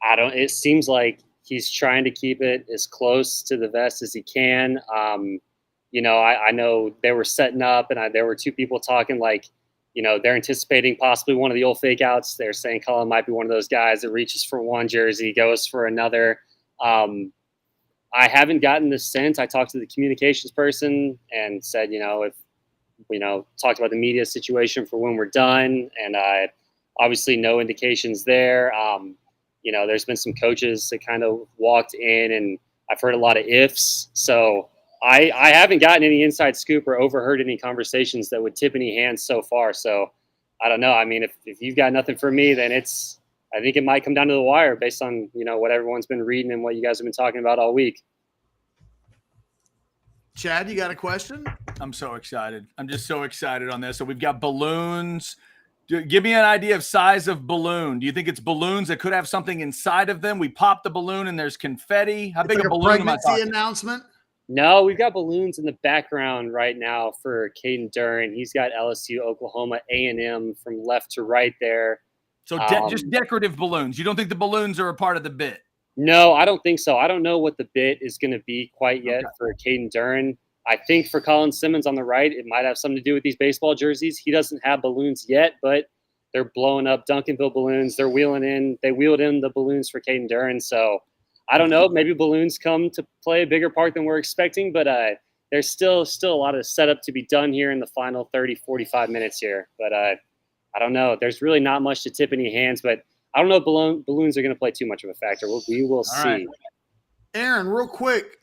It seems like he's trying to keep it as close to the vest as he can. I know they were setting up and there were two people talking like, they're anticipating possibly one of the old fake outs. They're saying Colin might be one of those guys that reaches for one jersey, goes for another. I haven't gotten the sense. I talked to the communications person and said, if talked about the media situation for when we're done. And obviously no indications there. There's been some coaches that kind of walked in and I've heard a lot of ifs. So I haven't gotten any inside scoop or overheard any conversations that would tip any hands so far. So I don't know. I mean, if you've got nothing for me, then I think it might come down to the wire based on, what everyone's been reading and what you guys have been talking about all week. Chad, you got a question? I'm so excited. I'm just so excited on this. So we've got balloons. Give me an idea of size of balloon. Do you think it's balloons that could have something inside of them? We pop the balloon and there's confetti. How big like a balloon am I pregnancy talking? announcement? No, we've got balloons in the background right now for Caden Duran. He's got LSU, Oklahoma, A&M from left to right there. So just decorative balloons. You don't think the balloons are a part of the bit? No, I don't think so. I don't know what the bit is going to be quite yet for Caden Duran. I think for Colin Simmons on the right, it might have something to do with these baseball jerseys. He doesn't have balloons yet, but they're blowing up Duncanville balloons. They wheeled in the balloons for Caden Duran. So I don't know. Maybe balloons come to play a bigger part than we're expecting, but there's still a lot of setup to be done here in the final 30, 45 minutes here. But I don't know. There's really not much to tip any hands, but I don't know if balloons are going to play too much of a factor. We will see. Right. Aaron, real quick,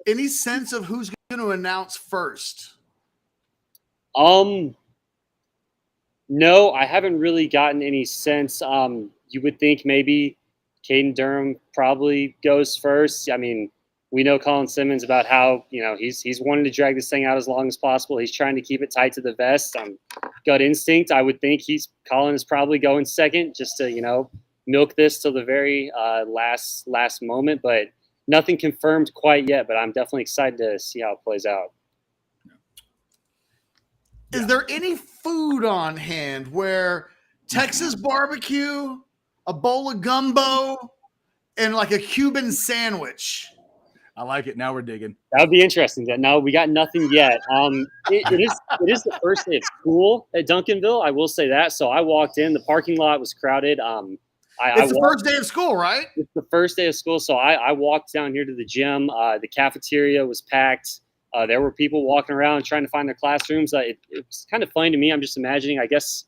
any sense of who's going to announce first? No, I haven't really gotten any sense. You would think maybe Caden Durham probably goes first. I mean, we know Colin Simmons about how, he's wanting to drag this thing out as long as possible. He's trying to keep it tight to the vest. Gut instinct, I would think Colin is probably going second just to, milk this till the very last moment. But nothing confirmed quite yet, but I'm definitely excited to see how it plays out. Is there any food on hand where Texas barbecue, a bowl of gumbo, and like a Cuban sandwich? I like it. Now we're digging. That would be interesting. No, we got nothing yet. It is the first day of school at Duncanville. I will say that. So I walked in. The parking lot was crowded. It's the first day of school, right? It's the first day of school. So I walked down here to the gym. The cafeteria was packed. There were people walking around trying to find their classrooms. It was kind of funny to me. I'm just imagining, I guess,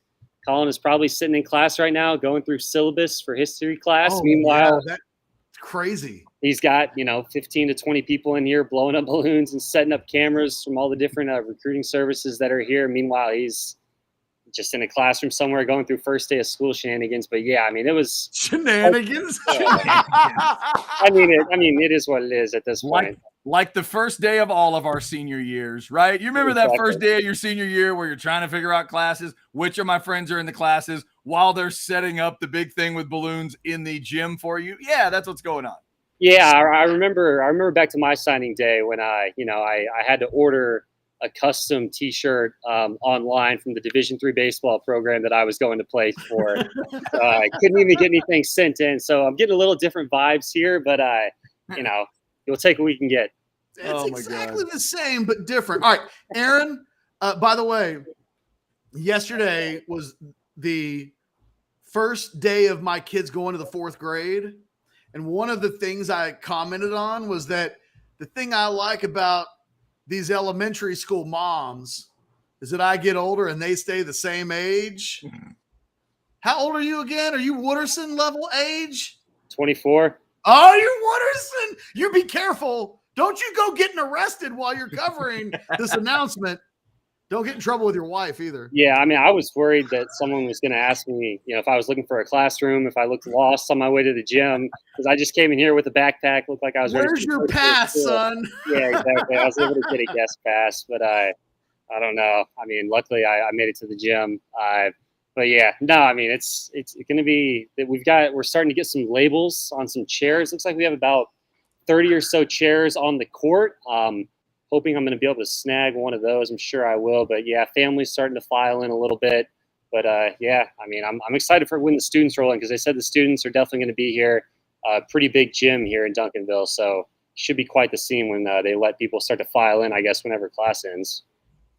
Colin is probably sitting in class right now going through syllabus for history class. Oh, Meanwhile, yeah, that's crazy. he's got, 15 to 20 people in here blowing up balloons and setting up cameras from all the different recruiting services that are here. Meanwhile, he's just in a classroom somewhere going through first day of school shenanigans. But yeah, I mean, it was Shenanigans. I mean, it is what it is at this point. Like the first day of all of our senior years, right? You remember that first day of your senior year where you're trying to figure out classes, which of my friends are in the classes while they're setting up the big thing with balloons in the gym for you? Yeah, that's what's going on. Yeah, I remember back to my signing day when I had to order a custom T-shirt online from the Division III baseball program that I was going to play for. I couldn't even get anything sent in, so I'm getting a little different vibes here. But you'll take what we can get. It's exactly the same but different. All right, Aaron. By the way, yesterday was the first day of my kids going to the 4th grade, and one of the things I commented on was that the thing I like about these elementary school moms is that I get older and they stay the same age. How old are you again? Are you Wooderson level age? 24. Oh, you're Wooderson. You be careful. Don't you go getting arrested while you're covering this announcement. Don't get in trouble with your wife either. Yeah, I mean, I was worried that someone was going to ask me, if I was looking for a classroom, if I looked lost on my way to the gym, because I just came in here with a backpack, looked like I was. Where's your pass, son? Yeah, exactly. I was able to get a guest pass, but I don't know. I mean, luckily I made it to the gym. But yeah, no, I mean, it's going to be that we're starting to get some labels on some chairs. Looks like we have about 30 or so chairs on the court. Hoping I'm going to be able to snag one of those. I'm sure I will. But yeah, family's starting to file in a little bit. But yeah, I mean, I'm excited for when the students roll in, because they said the students are definitely going to be here. Pretty big gym here in Duncanville, so should be quite the scene when they let people start to file in, I guess, whenever class ends.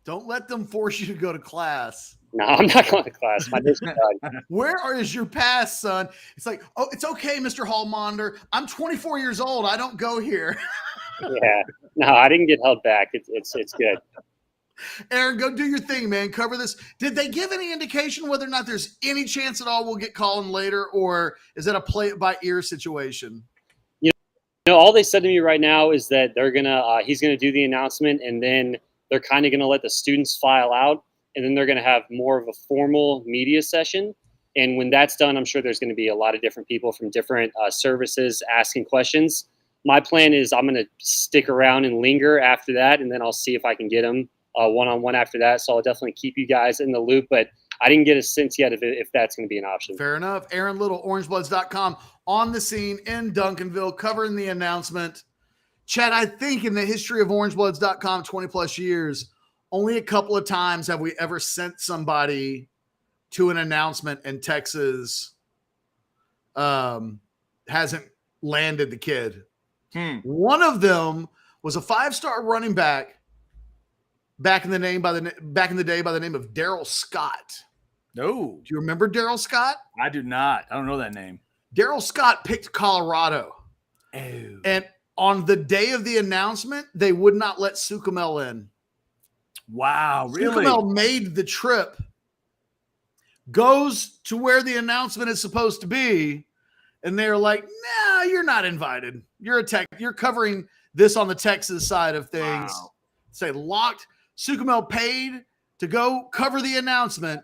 Don't let them force you to go to class. No, I'm not going to class. My day's done. Where is your pass, son? It's like, oh, it's okay, Mr. Hallmonder. I'm 24 years old. I don't go here. Yeah. No, I didn't get held back. It's good. Aaron, go do your thing, man. Cover this. Did they give any indication whether or not there's any chance at all we'll get Colin later, or is that a play it by ear situation? All they said to me right now is that he's gonna do the announcement, and then they're kind of gonna let the students file out, and then they're gonna have more of a formal media session. And when that's done, I'm sure there's gonna be a lot of different people from different services asking questions. My plan is I'm gonna stick around and linger after that, and then I'll see if I can get them one-on-one after that. So I'll definitely keep you guys in the loop, but I didn't get a sense yet if that's going to be an option. Fair enough. Aaron Little, Orangebloods.com, on the scene in Duncanville, covering the announcement. Chad, I think in the history of Orangebloods.com, 20 plus years, only a couple of times have we ever sent somebody to an announcement and Texas hasn't landed the kid. One of them was a 5-star running back back in the day by the name of Daryl Scott. No. Do you remember Daryl Scott? I do not. I don't know that name. Daryl Scott picked Colorado. Oh. And on the day of the announcement, they would not let Sukamel in. Wow, really? Sukamel made the trip, goes to where the announcement is supposed to be, and they're like, nah, you're not invited. You're covering this on the Texas side of things. Wow. Say locked. Sukamel paid to go cover the announcement,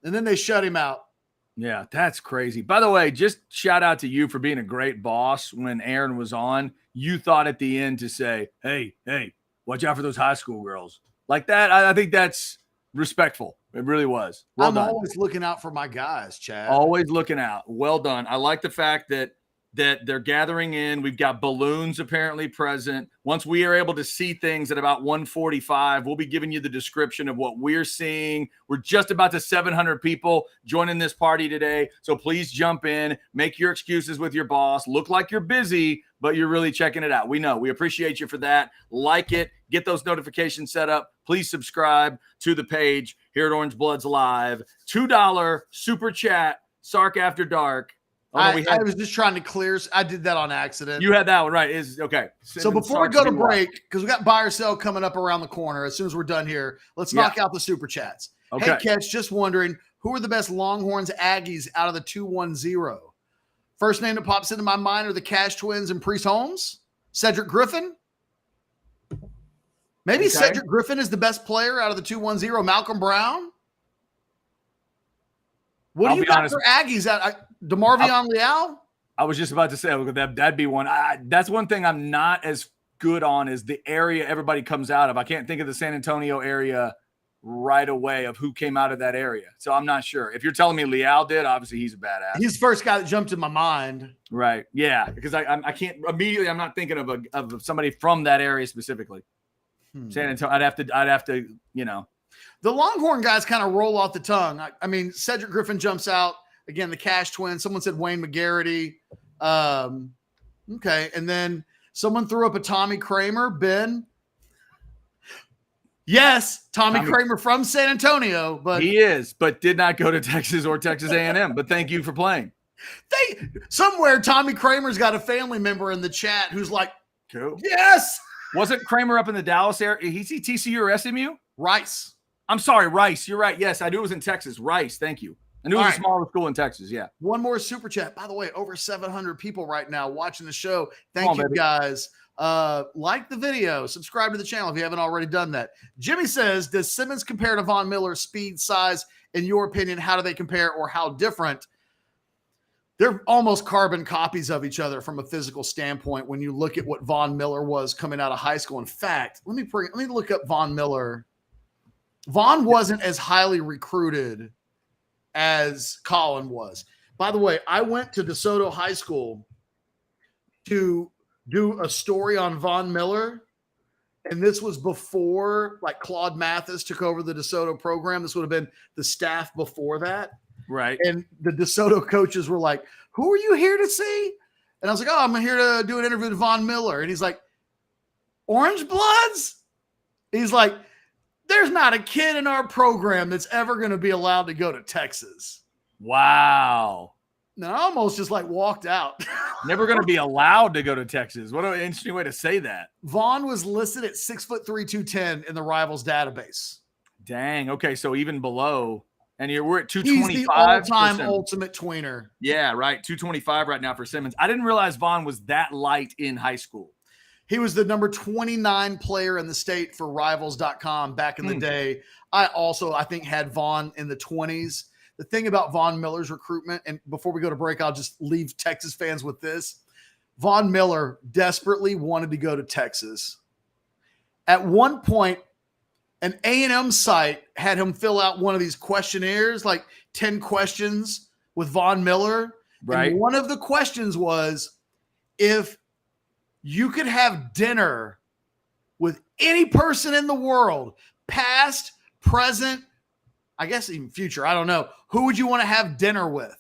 and then they shut him out. Yeah, that's crazy. By the way, just shout out to you for being a great boss when Aaron was on. You thought at the end to say, hey, watch out for those high school girls. Like that, I think that's respectful. It really was. Well I'm done. always looking out for my guys, Chad. Always looking out. Well done. I like the fact that they're gathering in. We've got balloons apparently present. Once we are able to see things at about 1:45, we'll be giving you the description of what we're seeing. We're just about to 700 people joining this party today. So please jump in, make your excuses with your boss. Look like you're busy, but you're really checking it out. We know. We appreciate you for that. Like it. Get those notifications set up. Please subscribe to the page here at Orange Bloods Live. $2 super chat, Sark After Dark. I was just trying to clear. I did that on accident. You had that one, right? Is okay. So before we go to break, because we got buy or sell coming up around the corner as soon as we're done here, let's knock out the super chats. Okay. Hey, Ketch, just wondering, Who are the best Longhorns Aggies out of the 210? First name that pops into my mind are the Cash Twins and Priest Holmes. Cedric Griffin. Maybe Okay. Cedric Griffin is the best player out of the 210. Malcolm Brown. What I'll do you be got honest. for Aggies? DeMarvion Leal? I was just about to say that'd be one. That's one thing I'm not as good on is the area everybody comes out of. I can't think of the San Antonio area right away of who came out of that area. So I'm not sure. If you're telling me Leal did, obviously he's a badass. He's the first guy that jumped in my mind. Right. Yeah. Because I can't immediately, I'm not thinking of somebody from that area specifically. San Antonio. I'd have to, The Longhorn guys kind of roll off the tongue. I mean, Cedric Griffin jumps out. Again, the Cash Twins. Someone said Wayne McGarity. Okay. And then someone threw up a Tommy Kramer. Ben. Yes, Tommy Kramer from San Antonio. But he is, but did not go to Texas or Texas A&M. But thank you for playing. Somewhere Tommy Kramer's got a family member in the chat who's like, cool. Yes. Wasn't Kramer up in the Dallas area? Is he TCU or SMU? Rice. I'm sorry, Rice. You're right. Yes, I knew it was in Texas. Rice. Thank you. I knew it was a smaller school in Texas. Yeah. One more super chat. By the way, over 700 people right now watching the show. Thank you, guys. Like the video, subscribe to the channel if you haven't already done that. Jimmy says, does Simmons compare to Von Miller's speed, size? In your opinion, how do they compare or how different? They're almost carbon copies of each other from a physical standpoint when you look at what Von Miller was coming out of high school. In fact, let me look up Von Miller. Von wasn't as highly recruited as Colin was. By the way, I went to DeSoto High School to do a story on Von Miller, and this was before like Claude Mathis took over the DeSoto program. This would have been the staff before that. Right. And the DeSoto coaches were like, who are you here to see? And I was like, oh, I'm here to do an interview with Von Miller. And he's like, Orangebloods? He's like, there's not a kid in our program that's ever going to be allowed to go to Texas. Wow. And I almost just like walked out. Never going to be allowed to go to Texas. What an interesting way to say that. Vaughn was listed at 6'3", 210 in the Rivals database. Dang. Okay. So even below, and we're at 225. He's the all-time ultimate tweener. Yeah, right. 225 right now for Simmons. I didn't realize Vaughn was that light in high school. He was the number 29 player in the state for Rivals.com back in the day. I think, had Vaughn in the 20s. The thing about Von Miller's recruitment, and before we go to break, I'll just leave Texas fans with this. Von Miller desperately wanted to go to Texas. At one point, an A&M site had him fill out one of these questionnaires, like 10 questions with Von Miller. Right. And one of the questions was, if you could have dinner with any person in the world, past, present, I guess even future, I don't know, who would you want to have dinner with?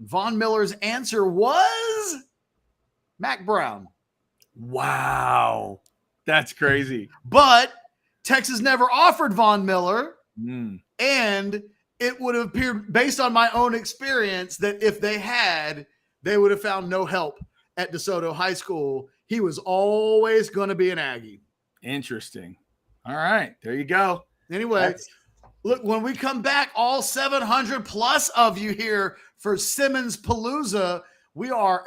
Von Miller's answer was Mac Brown. Wow. That's crazy. But Texas never offered Von Miller, and it would have appeared, based on my own experience, that if they had, they would have found no help at DeSoto High School. He was always going to be an Aggie. Interesting. All right. There you go. Anyway, look, when we come back, all 700 plus of you here for Simmons Palooza, we are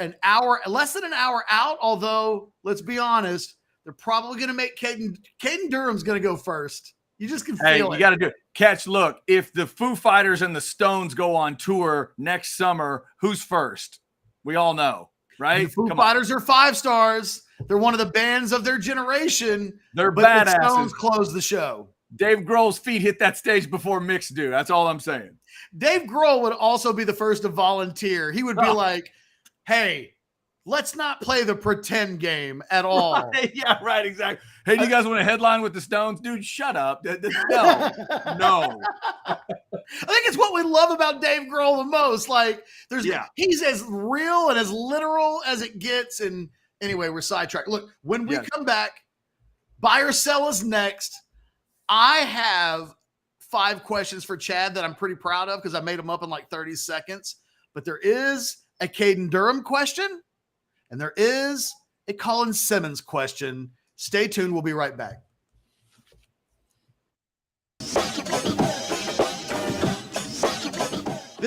less than an hour out, although, let's be honest, they're probably going to make Caden Durham's going to go first. You just can feel it. You got to do it. Catch, look, if the Foo Fighters and the Stones go on tour next summer, who's first? We all know, right? The Foo Fighters are 5 stars. They're one of the bands of their generation. They're but badasses. The Stones close the show. Dave Grohl's feet hit that stage before Mix do. That's all I'm saying. Dave Grohl would also be the first to volunteer. He would be like, hey, let's not play the pretend game at all. Right, yeah, right, exactly. Hey, do you guys want to headline with the Stones? Dude, shut up. No. I think it's what we love about Dave Grohl the most. Like, he's as real and as literal as it gets. And anyway, we're sidetracked. Look, when we come back, buy or sell is next. I have 5 questions for Chad that I'm pretty proud of because I made them up in like 30 seconds. But there is a Caden Durham question, and there is a Colin Simmons question. Stay tuned. We'll be right back.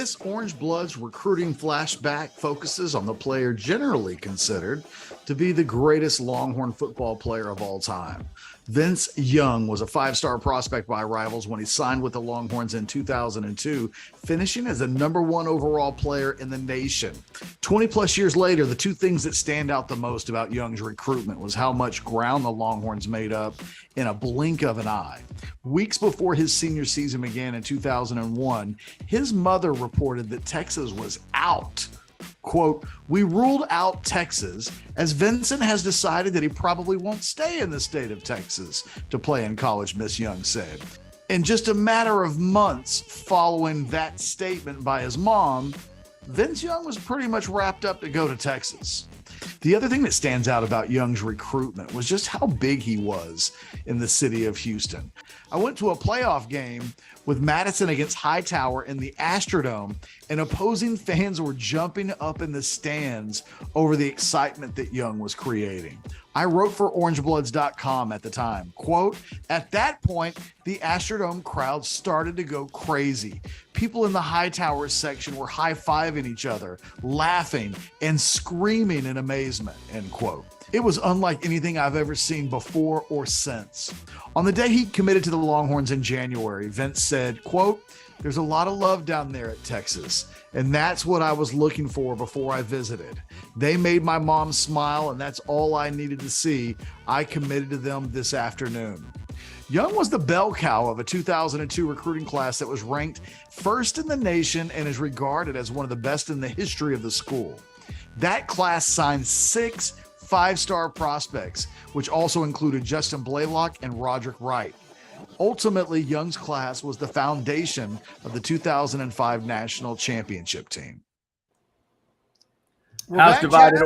This Orangebloods recruiting flashback focuses on the player generally considered to be the greatest Longhorn football player of all time. Vince Young was a 5-star prospect by rivals when he signed with the Longhorns in 2002, finishing as the #1 overall player in the nation. 20 plus years later, the two things that stand out the most about Young's recruitment was how much ground the Longhorns made up in a blink of an eye. Weeks before his senior season began in 2001, his mother reported that Texas was out. Quote, "We ruled out Texas as Vincent has decided that he probably won't stay in the state of Texas to play in college," Miss Young said. In just a matter of months following that statement by his mom, Vince Young was pretty much wrapped up to go to Texas. The other thing that stands out about Young's recruitment was just how big he was in the city of Houston. I went to a playoff game with Madison against Hightower in the Astrodome, and opposing fans were jumping up in the stands over the excitement that Young was creating. I wrote for Orangebloods.com at the time, quote, "At that point, the Astrodome crowd started to go crazy. People in the Hightower section were high-fiving each other, laughing, and screaming in amazement," end quote. It was unlike anything I've ever seen before or since. On the day he committed to the Longhorns in January, Vince said, quote, "There's a lot of love down there at Texas, and that's what I was looking for before I visited. They made my mom smile, and that's all I needed to see. I committed to them this afternoon." Young was the bell cow of a 2002 recruiting class that was ranked first in the nation and is regarded as one of the best in the history of the school. That class signed 6 5-star prospects, which also included Justin Blaylock and Roderick Wright. Ultimately, Young's class was the foundation of the 2005 national championship team. House divided.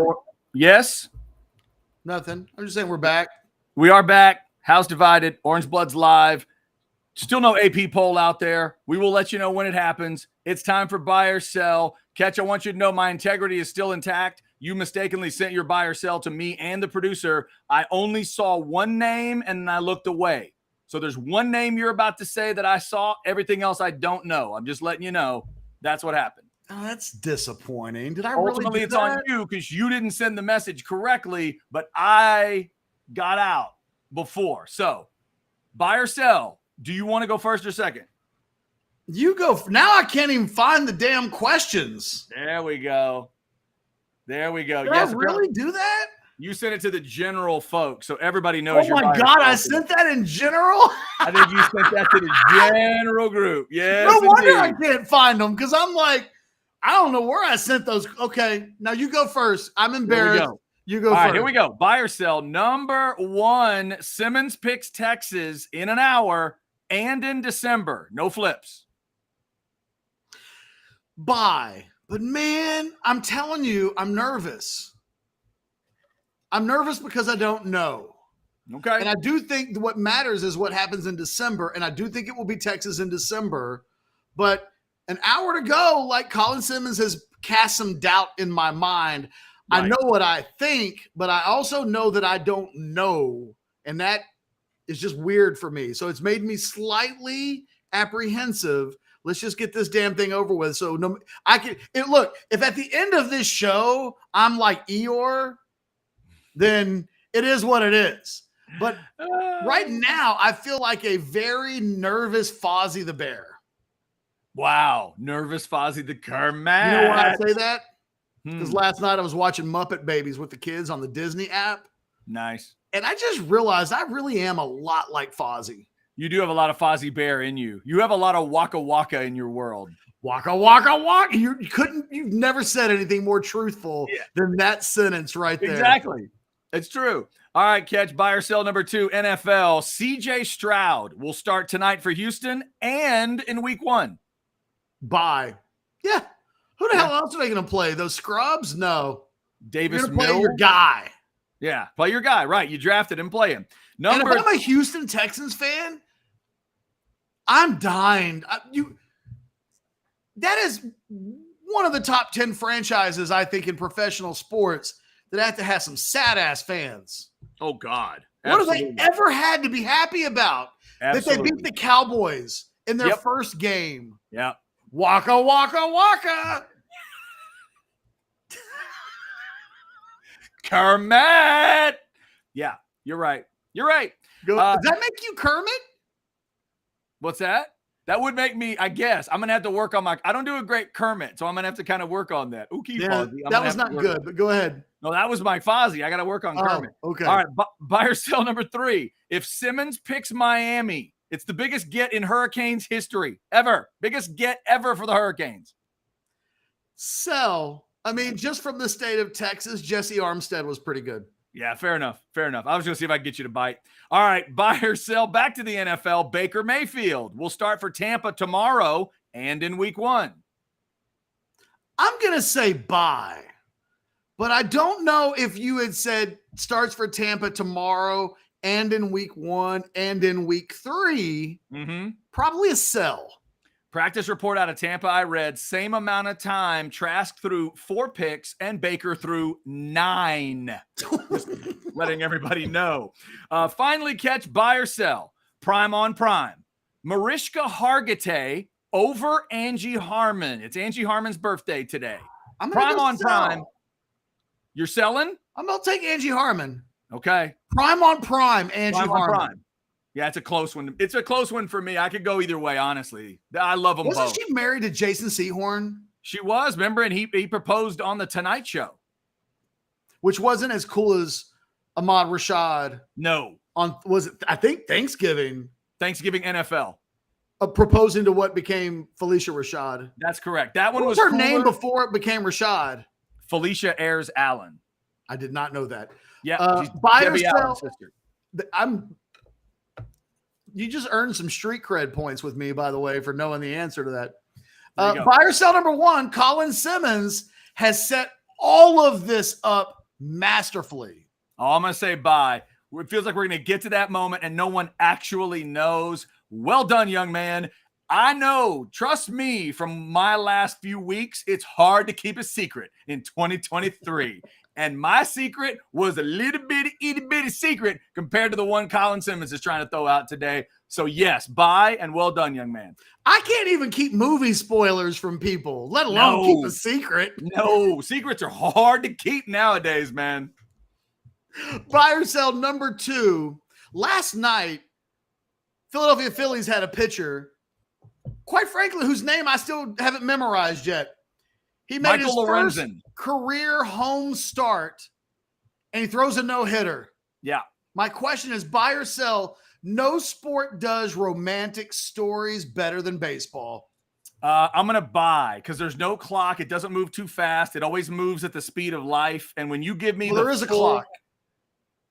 Yes. Nothing. I'm just saying we're back. We are back. House divided. Orangebloods live. Still no AP poll out there. We will let you know when it happens. It's time for buy or sell. Ketch, I want you to know my integrity is still intact. You mistakenly sent your buy or sell to me and the producer. I only saw one name and I looked away. So there's one name you're about to say that I saw. Everything else I don't know. I'm just letting you know that's what happened. Oh, that's disappointing. Did I Ultimately, really it's on you because you didn't send the message correctly, but I got out before. So buy or sell. Do you want to go first or second? You go. Now I can't even find the damn questions. There we go. There we go. Did I really do that? You sent it to the general folks, so everybody knows. Oh my God, I sent that in general? I think you sent that to the general group. Yes, no wonder indeed. I can't find them because I'm like, I don't know where I sent those. Okay, now you go first. I'm embarrassed. You go All first. right, here we go. Buy or sell. Number 1, Simmons picks Texas in an hour and in December. No flips. Buy. But man, I'm telling you, I'm nervous. I'm nervous because I don't know. Okay. And I do think what matters is what happens in December. And I do think it will be Texas in December. But an hour to go, like Colin Simmons has cast some doubt in my mind. Right. I know what I think, but I also know that I don't know. And that is just weird for me. So it's made me slightly apprehensive. Let's just get this damn thing over with. So no, I can look, if at the end of this show, I'm like Eeyore, then it is what it is. But right now, I feel like a very nervous Fozzie the Bear. Wow. Nervous Fozzie the Kermit. You know why I say that? Because last night I was watching Muppet Babies with the kids on the Disney app. Nice. And I just realized I really am a lot like Fozzie. You do have a lot of Fozzie Bear in you. You have a lot of Waka Waka in your world. Waka Waka Waka. You've never said anything more truthful than that sentence right there. Exactly. It's true. All right, Ketch, buy or sell number 2, NFL. CJ Stroud will start tonight for Houston and in week 1. Buy. Yeah. Who the hell else are they going to play? Those scrubs? No. Davis Mills. Play your guy. Yeah, play your guy. Right. You drafted him, play him. And if I'm a Houston Texans fan, I'm dying. That is one of the top 10 franchises, I think, in professional sports that have to have some sad-ass fans. Oh, God. Absolutely. What have they ever had to be happy about? Absolutely. That they beat the Cowboys in their first game. Yeah. Waka, waka, waka. Kermit. Yeah, you're right. You're right. Does that make you Kermit? What's that? That would make me, I guess. I'm going to have to work on I don't do a great Kermit, so I'm going to have to kind of work on that. Okay, Yeah, that was not good, but go ahead. No, that was Mike Fozzie. I got to work on Kermit. Okay. All right, buy or sell number 3. If Simmons picks Miami, it's the biggest get in Hurricanes history ever. Biggest get ever for the Hurricanes. Sell. I mean, just from the state of Texas, Jesse Armstead was pretty good. Yeah, fair enough. Fair enough. I was going to see if I could get you to bite. All right, buy or sell. Back to the NFL. Baker Mayfield will start for Tampa tomorrow and in week 1. I'm going to say buy, but I don't know if you had said starts for Tampa tomorrow and in week 1 and in week 3. Probably a sell. Practice report out of Tampa, I read, same amount of time, Trask threw 4 picks and Baker threw 9. Just letting everybody know. Finally, Ketch, buy or sell. Prime on prime. Mariska Hargitay over Angie Harmon. It's Angie Harmon's birthday today. Prime on prime. You're selling? I'm going to take Angie Harmon. Okay. Prime on prime, Angie Harmon. Prime. Yeah, it's a close one. It's a close one for me. I could go either way, honestly. I love them both. Wasn't she married to Jason Sehorn? She was, remember? And he proposed on the Tonight Show. Which wasn't as cool as Ahmad Rashad. No. Was it, I think, Thanksgiving NFL. Proposing to what became Felicia Rashad. That's correct. That one was her name before it became Rashad. Felicia Ayers Allen. I did not know that. Yeah. Buy or sell. You just earned some street cred points with me, by the way, for knowing the answer to that. Buy or sell number 1, Colin Simmons has set all of this up masterfully. Oh, I'm going to say buy. It feels like we're going to get to that moment and no one actually knows. Well done, young man. I know, trust me, from my last few weeks, it's hard to keep a secret in 2023. And my secret was a little bitty, itty bitty secret compared to the one Colin Simmons is trying to throw out today. So yes, buy and well done, young man. I can't even keep movie spoilers from people, let alone keep a secret. No, secrets are hard to keep nowadays, man. Buy or sell number 2. Last night, Philadelphia Phillies had a pitcher, quite frankly, whose name I still haven't memorized yet. He made his first career home start, and he throws a no-hitter. Yeah. My question is, buy or sell, no sport does romantic stories better than baseball. I'm going to buy because there's no clock. It doesn't move too fast. It always moves at the speed of life. And when you give me there is a clock.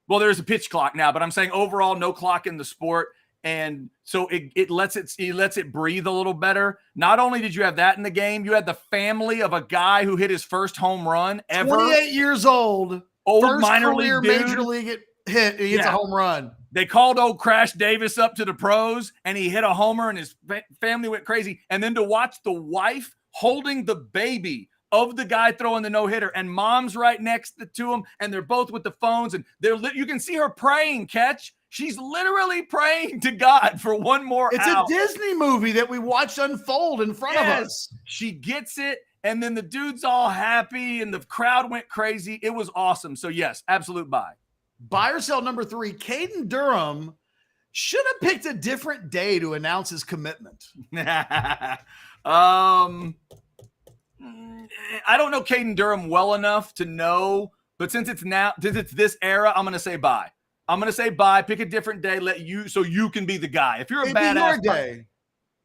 Well, there is a pitch clock now, but I'm saying overall no clock in the sport. And so it lets it breathe a little better. Not only did you have that in the game, you had the family of a guy who hit his first home run ever. 28 years old. First minor league dude. Major league hit. He hits a home run. They called old Crash Davis up to the pros, and he hit a homer, and his family went crazy. And then to watch the wife holding the baby of the guy throwing the no-hitter, and mom's right next to him, and they're both with the phones, and you can see her praying, Ketch. She's literally praying to God for one more out. It's a Disney movie that we watched unfold in front of us. She gets it, and then the dude's all happy, and the crowd went crazy. It was awesome. So, yes, absolute buy. Buy or sell number 3, Caden Durham should have picked a different day to announce his commitment. I don't know Caden Durham well enough to know, but since it's this era, I'm going to say buy. I'm going to say buy, pick a different day, so you can be the guy. If you're a badass day.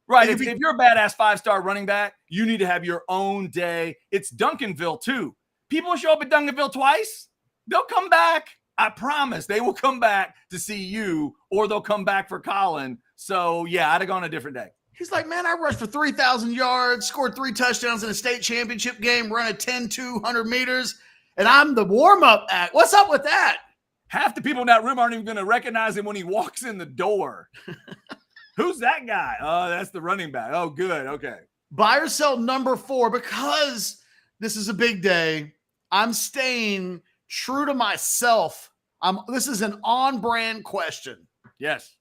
Right. If you're a badass 5-star running back, you need to have your own day. It's Duncanville too. People show up at Duncanville twice. They'll come back. I promise they will come back to see you, or they'll come back for Colin. So yeah, I'd have gone a different day. He's like, man, I rushed for 3,000 yards, scored 3 touchdowns in a state championship game, run a 10-200 meters, and I'm the warm-up act. What's up with that? Half the people in that room aren't even going to recognize him when he walks in the door. Who's that guy? Oh, that's the running back. Oh, good. Okay. Buy or sell number 4, because this is a big day. I'm staying true to myself. This is an on-brand question. Yes.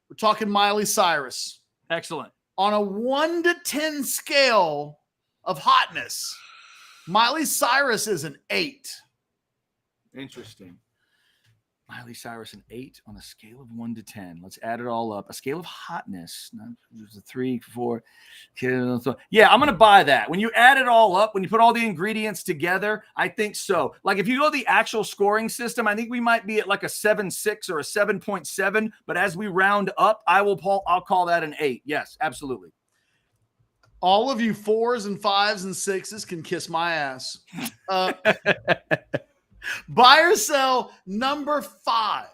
We're talking Miley Cyrus. Excellent. on a 1 to 10 scale of hotness, Miley Cyrus is an 8. Interesting. Miley Cyrus an 8 on a scale of 1 to 10. Let's add it all up. A scale of hotness. There's a 3, 4. Yeah, I'm going to buy that. When you add it all up, when you put all the ingredients together, I think so. Like if you go to the actual scoring system, I think we might be at like a 7.6 or a 7.7. But as we round up, I'll call that an 8. Yes, absolutely. All of you 4s and 5s and 6s can kiss my ass. Buy or sell number 5.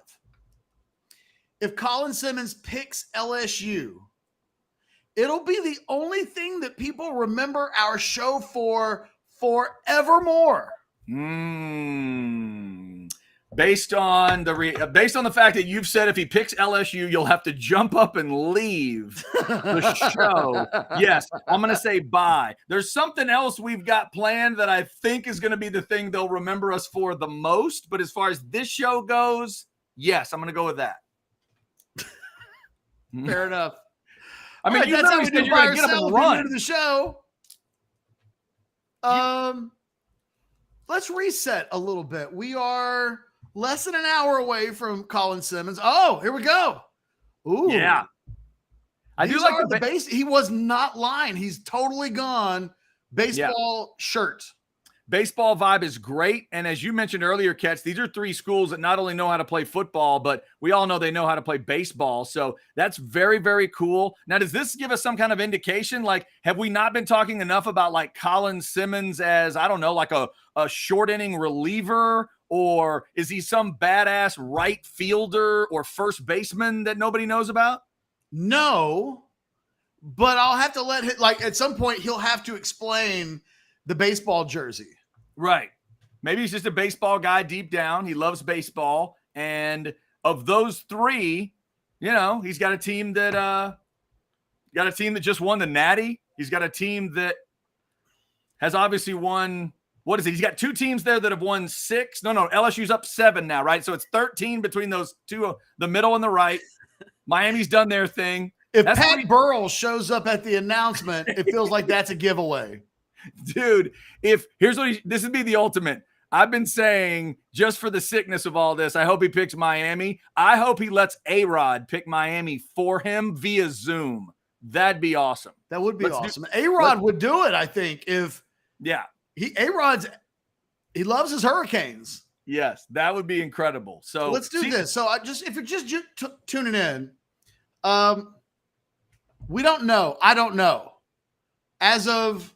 If Colin Simmons picks LSU, it'll be the only thing that people remember our show for forevermore. Based on the fact that you've said if he picks LSU, you'll have to jump up and leave the show. Yes, I'm going to say bye. There's something else we've got planned that I think is going to be the thing they'll remember us for the most. But as far as this show goes, yes, I'm going to go with that. Fair enough. I mean, you that's how we said do you're buy going to or get up sell and if you're new run. to the show. Let's reset a little bit. We are less than an hour away from Colin Simmons. Oh, here we go. Ooh. Yeah. I do like the base. He was not lying. He's totally gone. Baseball shirt. Baseball vibe is great. And as you mentioned earlier, Ketch, these are 3 schools that not only know how to play football, but we all know they know how to play baseball. So that's very, very cool. Now, does this give us some kind of indication? Like, have we not been talking enough about like Colin Simmons as, I don't know, like a short inning reliever? Or is he some badass right fielder or first baseman that nobody knows about? No, but I'll have to let him, like at some point he'll have to explain the baseball jersey. Right. Maybe he's just a baseball guy deep down. He loves baseball. And of those 3, you know, he's got a team that just won the Natty. He's got a team that has obviously won. What is it? He's got 2 teams there that have won 6. No, LSU's up 7 now, right? So it's 13 between those 2, the middle and the right. Miami's done their thing. If Pat Burrell shows up at the announcement, it feels like that's a giveaway. Dude, this would be the ultimate. I've been saying, just for the sickness of all this, I hope he picks Miami. I hope he lets A-Rod pick Miami for him via Zoom. That'd be awesome. That would be awesome. A-Rod would do it, I think, if A-Rod's he loves his Hurricanes. Yes, that would be incredible. So let's do this. So if you're just tuning in, we don't know. I don't know. As of,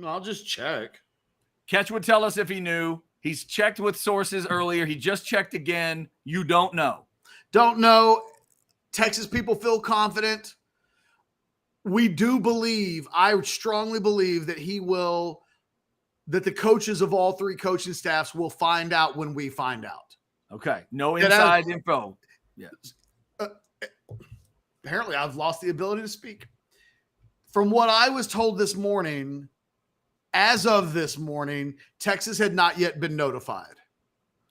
I'll just check. Ketch would tell us if he knew. He's checked with sources earlier. He just checked again. You don't know. Don't know. Texas people feel confident. We do believe, I strongly believe that that the coaches of all 3 coaching staffs will find out when we find out. Okay. No inside info. Yes. Apparently, I've lost the ability to speak. From what I was told this morning, as of this morning, Texas had not yet been notified.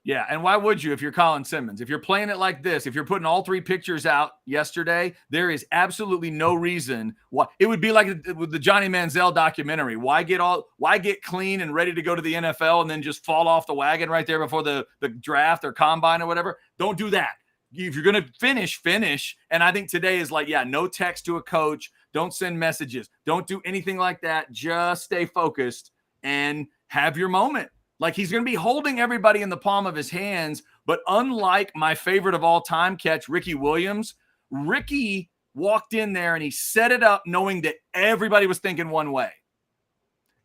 Yeah, and why would you if you're Colin Simmons? If you're playing it like this, if you're putting all 3 pictures out yesterday, there is absolutely no reason why. It would be like with the Johnny Manziel documentary. Why get clean and ready to go to the NFL and then just fall off the wagon right there before the draft or combine or whatever? Don't do that. If you're going to finish. And I think today is like, no text to a coach. Don't send messages. Don't do anything like that. Just stay focused and have your moment. Like, he's going to be holding everybody in the palm of his hands. But unlike my favorite of all time, Ketch, Ricky Williams, Ricky walked in there and he set it up knowing that everybody was thinking one way.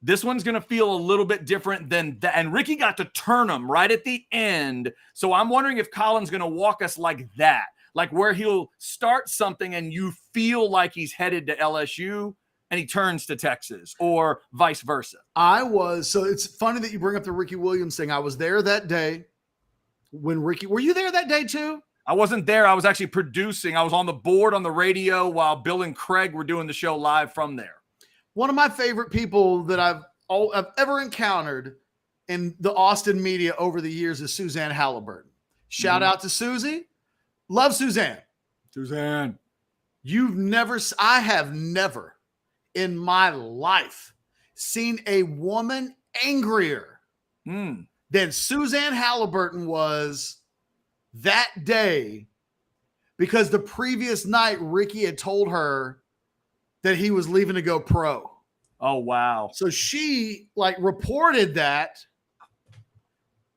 This one's going to feel a little bit different than that. And Ricky got to turn him right at the end. So I'm wondering if Colin's going to walk us like that, like where he'll start something and you feel like he's headed to LSU and he turns to Texas, or vice versa. So it's funny that you bring up the Ricky Williams thing. I was there that day when were you there that day too? I wasn't there. I was actually producing. I was on the board on the radio while Bill and Craig were doing the show live from there. One of my favorite people that I've ever encountered in the Austin media over the years is Suzanne Halliburton. Shout out to Susie. Love Suzanne. Suzanne. I have never in my life seen a woman angrier than Suzanne Halliburton was that day, because the previous night Ricky had told her that he was leaving to go pro. Oh, wow. So she reported that,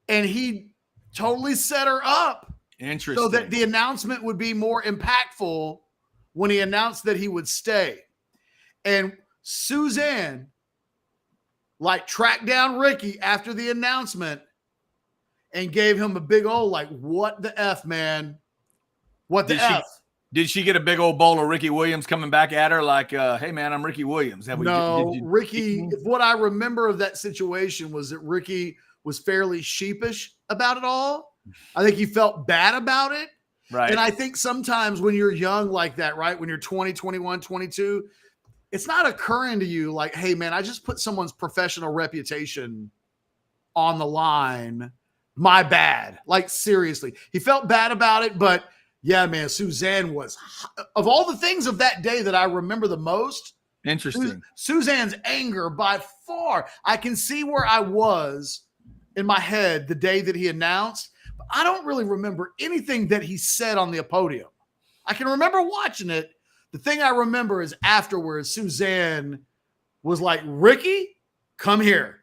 and he totally set her up. Interesting. So that the announcement would be more impactful when he announced that he would stay. And Suzanne tracked down Ricky after the announcement and gave him a big old what the F, man? What the F? Did she get a big old bowl of Ricky Williams coming back at her hey, man, I'm Ricky Williams? Ricky, what I remember of that situation was that Ricky was fairly sheepish about it all. I think he felt bad about it. Right. And I think sometimes when you're young like that, right, when you're 20, 21, 22, it's not occurring to you hey, man, I just put someone's professional reputation on the line. My bad. Seriously. He felt bad about it, but yeah, man, Suzanne was, of all the things of that day that I remember the most, interesting. Suzanne's anger by far. I can see where I was in my head the day that he announced, but I don't really remember anything that he said on the podium. I can remember watching it. The thing I remember is afterwards, Suzanne was like, Ricky, come here.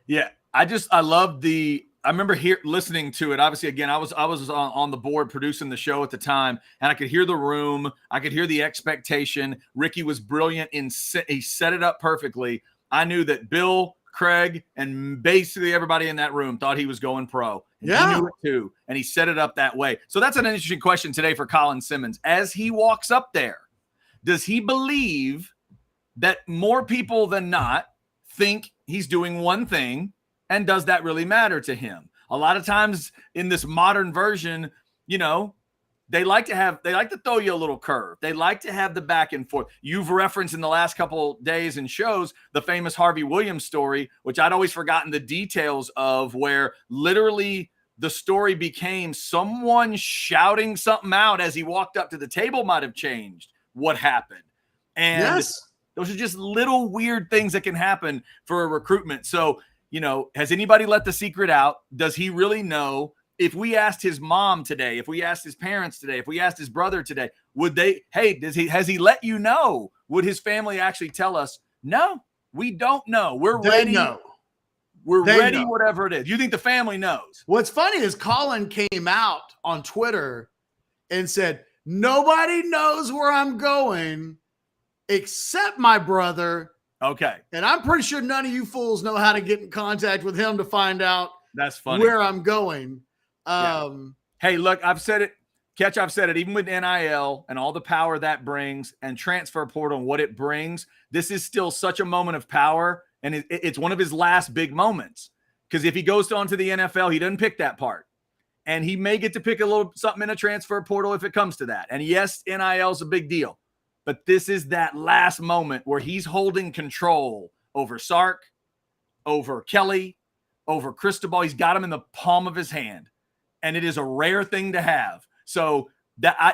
Yeah, I love I remember listening to it. Obviously, again, I was on the board producing the show at the time, and I could hear the room. I could hear the expectation. Ricky was brilliant. He set it up perfectly. I knew that Bill, Craig, and basically everybody in that room thought he was going pro. And yeah. He knew it too, and he set it up that way. So that's an interesting question today for Colin Simmons. As he walks up there, does he believe that more people than not think he's doing one thing? And does that really matter to him? A lot of times in this modern version, they like to throw you a little curve. They like to have the back and forth. You've referenced in the last couple days and shows the famous Harvey Williams story, which I'd always forgotten the details of, where literally the story became someone shouting something out as he walked up to the table might have changed what happened. And yes. Those are just little weird things that can happen for a recruitment. So, has anybody let the secret out? Does he really know? If we asked his mom today, if we asked his parents today, if we asked his brother today, would they, hey, has he let you know? Would his family actually tell us, no, we don't know. We're ready. Know. We're they ready, know. Whatever it is. You think the family knows? What's funny is Colin came out on Twitter and said, nobody knows where I'm going except my brother. Okay. And I'm pretty sure none of you fools know how to get in contact with him to find out that's funny where I'm going. Hey, look, I've said it. Ketch, I've said it. Even with NIL and all the power that brings and transfer portal and what it brings, this is still such a moment of power. And it's one of his last big moments. Because if he goes on to the NFL, he doesn't pick that part. And he may get to pick a little something in a transfer portal if it comes to that. And yes, NIL is a big deal. But this is that last moment where he's holding control over Sark, over Kelly, over Cristobal. He's got him in the palm of his hand. And it is a rare thing to have. So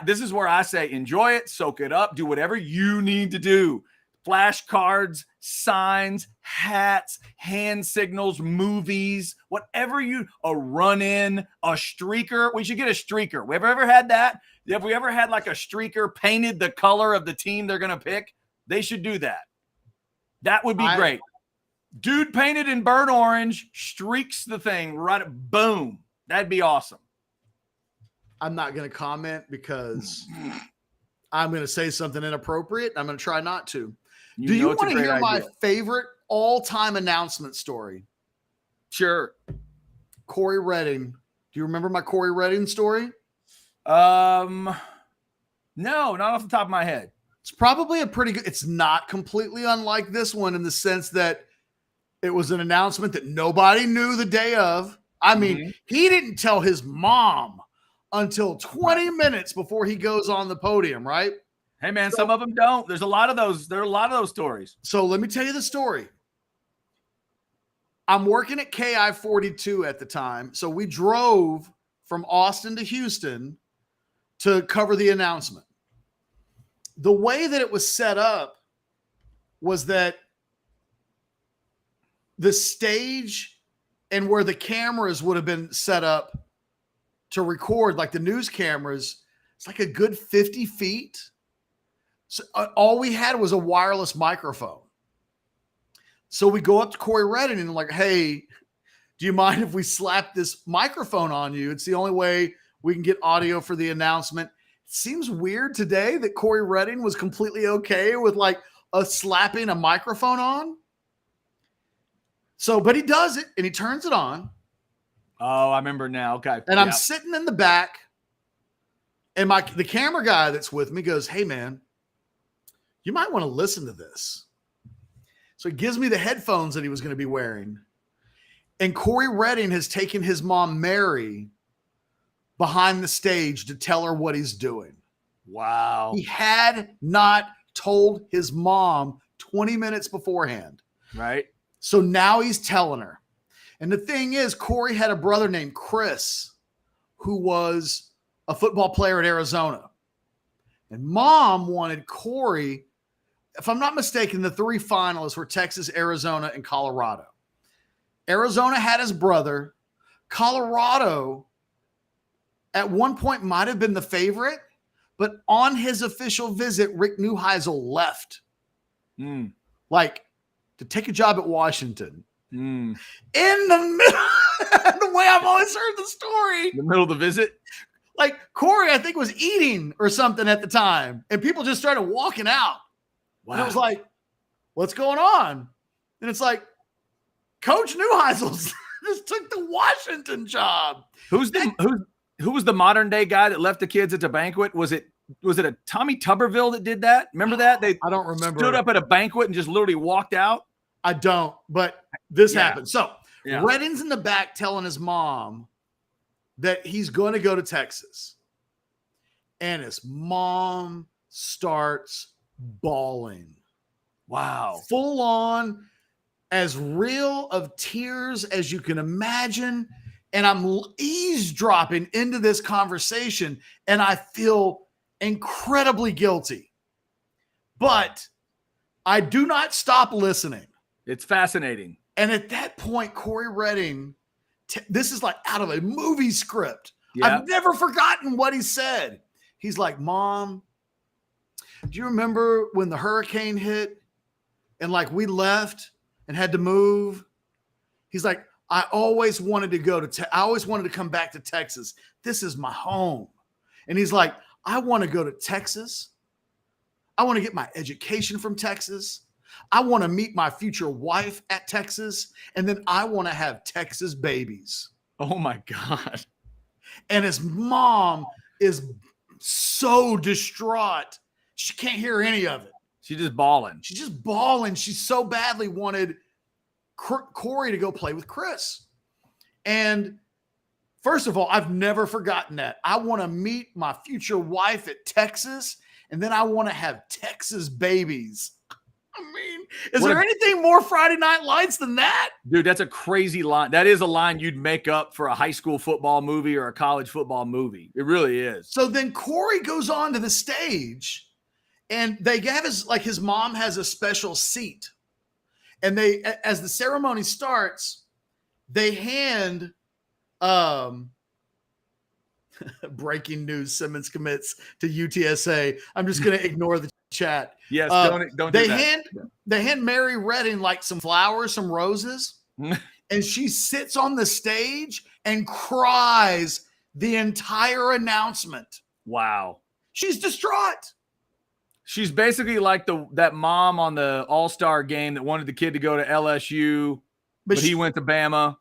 this is where I say, enjoy it, soak it up, do whatever you need to do. Flashcards, signs, hats, hand signals, movies, whatever a run-in, a streaker. We should get a streaker. Have we ever had that? Have we ever had a streaker painted the color of the team they're going to pick? They should do that. That would be great. Dude painted in burnt orange, streaks the thing, right? Boom. That'd be awesome. I'm not going to comment because I'm going to say something inappropriate. I'm going to try not to. Do you want to hear my favorite all-time announcement story? Sure. Corey Redding. Do you remember my Corey Redding story? No, not off the top of my head. It's probably it's not completely unlike this one in the sense that it was an announcement that nobody knew the day of. I mean, he didn't tell his mom until 20 minutes before he goes on the podium, right? Hey, man, some of them don't. There's a lot of those. There are a lot of those stories. So let me tell you the story. I'm working at KI 42 at the time. So we drove from Austin to Houston to cover the announcement. the way that it was set up was that the stage and where the cameras would have been set up to record, like the news cameras, it's like a good 50 feet. So all we had was a wireless microphone. So we go up to Corey Redding and like, hey, do you mind if we slap this microphone on you? It's the only way we can get audio for the announcement. It seems weird today that Corey Redding was completely okay with like slapping a microphone on. So, but he does it and he turns it on. Oh, I remember now. Okay. And I'm sitting in the back and the camera guy that's with me goes, hey man, you might want to listen to this. So he gives me the headphones that he was going to be wearing. And Corey Redding has taken his mom, Mary, behind the stage to tell her what he's doing. Wow. He had not told his mom 20 minutes beforehand. Right. So now he's telling her. And the thing is, Corey had a brother named Chris who was a football player at Arizona. And mom wanted Corey, if I'm not mistaken, the 3 finalists were Texas, Arizona, and Colorado. Arizona had his brother. Colorado at one point might have been the favorite, but on his official visit, Rick Neuheisel left. Like to take a job at Washington. In the middle, the way I've always heard the story. In the middle of the visit? Like Corey, I think, was eating or something at the time, and people just started walking out. Wow. And it was like, what's going on? And it's like, Coach Neuheisel just took the Washington job. Who was the modern day guy that left the kids at the banquet? Was it a Tommy Tuberville that did that? Remember that? I don't remember. Stood up at a banquet and just literally walked out. I don't, but this happened. So Redding's in the back telling his mom that he's going to go to Texas. And his mom starts bawling. Wow. Full on, as real of tears as you can imagine. And I'm eavesdropping into this conversation and I feel incredibly guilty. But I do not stop listening. It's fascinating. And at that point, Corey Redding, this is like out of a movie script. Yeah. I've never forgotten what he said. He's like, Mom, do you remember when the hurricane hit and like we left and had to move? He's like, I always wanted to come back to Texas. This is my home. And he's like, I want to go to Texas. I want to get my education from Texas. I want to meet my future wife at Texas. And then I want to have Texas babies. Oh my God. And his mom is so distraught. She can't hear any of it. She's just bawling. She's just bawling. She so badly wanted Corey to go play with Chris. And first of all, I've never forgotten that. I want to meet my future wife at Texas, and then I want to have Texas babies. I mean, is there anything more Friday Night Lights than that? Dude, that's a crazy line. That is a line you'd make up for a high school football movie or a college football movie. It really is. So then Corey goes on to the stage, and they have his mom has a special seat. And they, as the ceremony starts, they hand breaking news, Simmons commits to UTSA. I'm just going to ignore the chat. Yes, don't do that. They hand Mary Redding like some flowers, some roses, and she sits on the stage and cries the entire announcement. Wow. She's distraught. She's basically like that mom on the All-Star game that wanted the kid to go to LSU, but he went to Bama.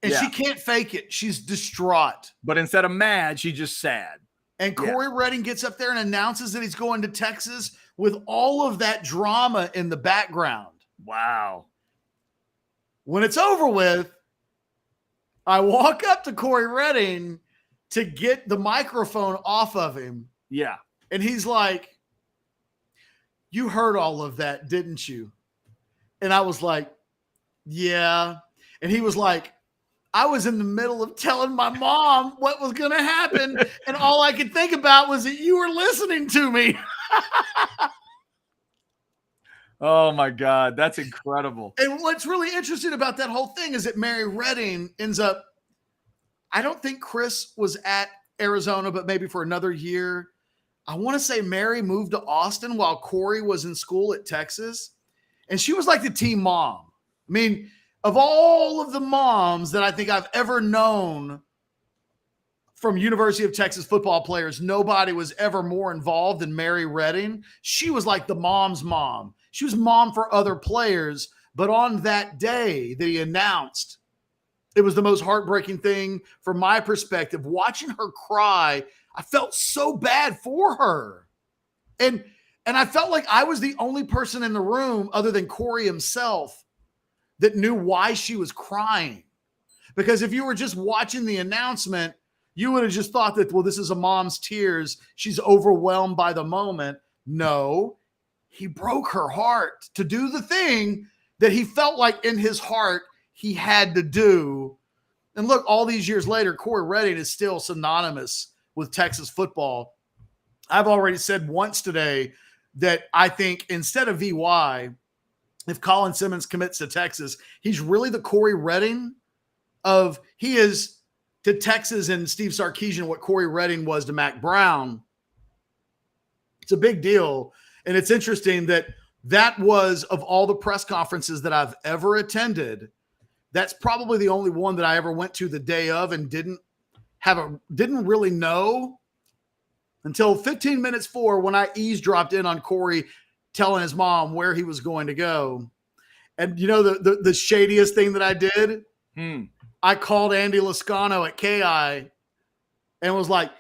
And she can't fake it. She's distraught. But instead of mad, she's just sad. And Corey Redding gets up there and announces that he's going to Texas with all of that drama in the background. Wow. When it's over with, I walk up to Corey Redding to get the microphone off of him. Yeah. And he's like, you heard all of that, didn't you? And I was like, yeah. And he was like, I was in the middle of telling my mom what was going to happen, and all I could think about was that you were listening to me. Oh my God, that's incredible. And what's really interesting about that whole thing is that Mary Redding ends up, I don't think Chris was at Arizona, but maybe for another year. I want to say Mary moved to Austin while Corey was in school at Texas. And she was like the team mom. I mean, of all of the moms that I think I've ever known from University of Texas football players, nobody was ever more involved than Mary Redding. She was like the mom's mom. She was mom for other players. But on that day that he announced, it was the most heartbreaking thing from my perspective. Watching her cry, I felt so bad for her. And I felt like I was the only person in the room other than Corey himself that knew why she was crying. Because if you were just watching the announcement, you would have just thought that, well, this is a mom's tears. She's overwhelmed by the moment. No, he broke her heart to do the thing that he felt like in his heart he had to do. And look, all these years later, Corey Redding is still synonymous with Texas football. I've already said once today that I think instead of VY, if Colin Simmons commits to Texas, he's really the Corey Redding of, he is to Texas and Steve Sarkisian what Corey Redding was to Mac Brown. It's a big deal. And it's interesting that that was, of all the press conferences that I've ever attended, that's probably the only one that I ever went to the day of and didn't really know until 15 minutes before when I eavesdropped in on Corey telling his mom where he was going to go. And you know, the shadiest thing that I did, I called Andy Lascano at KI and was like,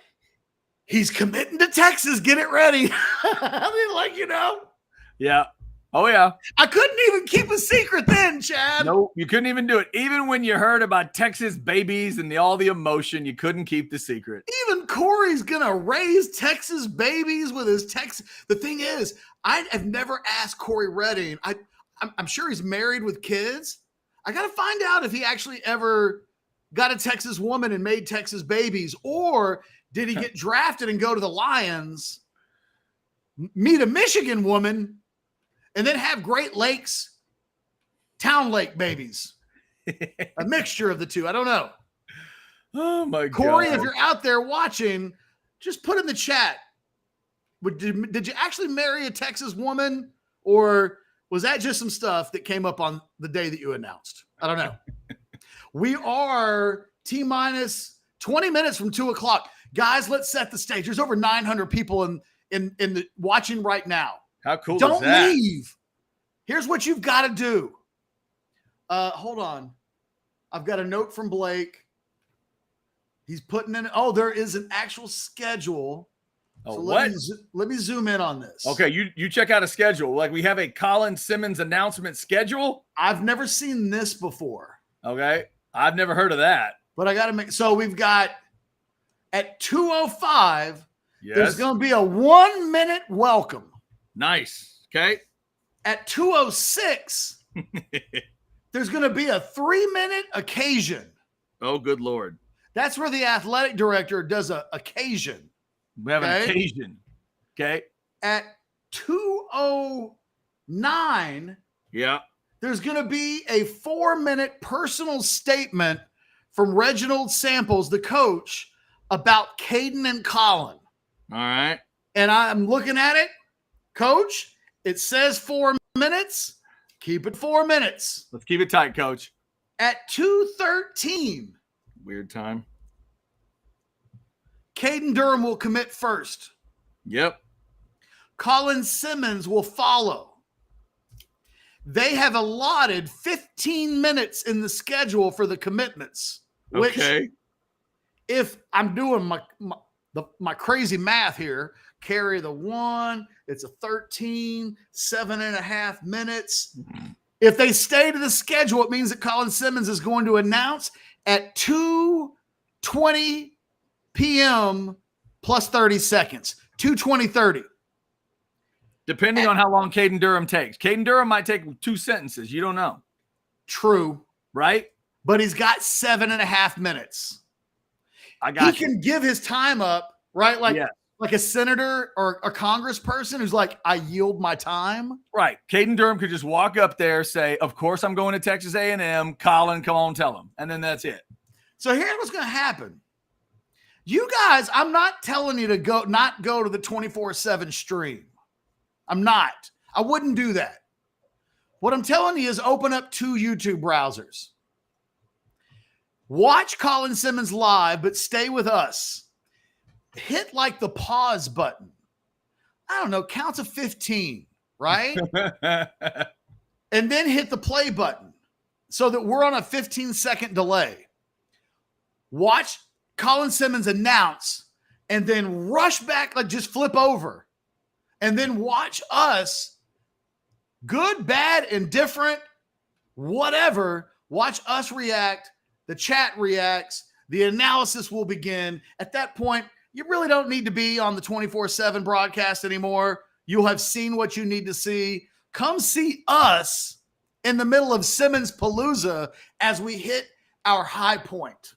he's committing to Texas. Get it ready. I mean, like, you know. Yeah. Oh, yeah. I couldn't even keep a secret then, Chad. No, you couldn't even do it. Even when you heard about Texas babies and all the emotion, you couldn't keep the secret. Even Corey's going to raise Texas babies with his Texas. The thing is, I have never asked Corey Redding. I'm sure he's married with kids. I got to find out if he actually ever got a Texas woman and made Texas babies, or did he get drafted and go to the Lions, meet a Michigan woman, and then have Great Lakes, Town Lake babies. A mixture of the two. I don't know. Oh, my God. Corey, if you're out there watching, just put in the chat. Did you actually marry a Texas woman, or was that just some stuff that came up on the day that you announced? I don't know. We are T-minus 20 minutes from 2 o'clock. Guys, let's set the stage. There's over 900 people in the watching right now. How cool Don't is that? leave. Here's what you've got to do. Hold on. I've got a note from Blake. He's putting in. Oh, there is an actual schedule. Oh, So what? let me zoom in on this. Okay, you check out a schedule. Like, we have a Colin Simmons announcement schedule. I've never seen this before. Okay, I've never heard of that. But I got to make. So we've got at 2:05. Yes. There's going to be a 1-minute welcome. Nice. Okay. At 2:06, there's going to be a 3-minute occasion. Oh, good Lord. That's where the athletic director does a occasion. We have an Okay. occasion. Okay. At 2:09, Yeah. there's going to be a 4-minute personal statement from Reginald Samples, the coach, about Caden and Colin. All right. And I'm looking at it. Coach, it says 4 minutes. Keep it 4 minutes. Let's keep it tight, Coach. At 2:13, Weird time. Caden Durham will commit first. Yep. Colin Simmons will follow. They have allotted 15 minutes in the schedule for the commitments. Which, Okay. if I'm doing my crazy math here, carry the 1, it's a 13, 7.5 minutes. If they stay to the schedule, it means that Colin Simmons is going to announce at 2:20 p.m. plus 30 seconds. 2:20:30. Depending on how long Caden Durham takes. Caden Durham might take 2 sentences. You don't know. True. Right? but he's got 7.5 minutes. I got He can give his time up, right? Like a senator or a congressperson who's like, I yield my time. Right. Caden Durham could just walk up there, say, of course I'm going to Texas A&M. Colin, come on, tell him. And then that's it. So here's what's going to happen. You guys, I'm not telling you to not go to the 24/7 stream. I'm not. I wouldn't do that. What I'm telling you is open up 2 YouTube browsers. Watch Colin Simmons live, but stay with us. Hit like the pause button. I don't know, count to 15, right? And then hit the play button so that we're on a 15-second delay. Watch Colin Simmons announce and then rush back, like just flip over. And then watch us, good, bad, indifferent, whatever, watch us react. The chat reacts. The analysis will begin. At that point, you really don't need to be on the 24/7 broadcast anymore. You'll have seen what you need to see. Come see us in the middle of Simmons Palooza as we hit our high point.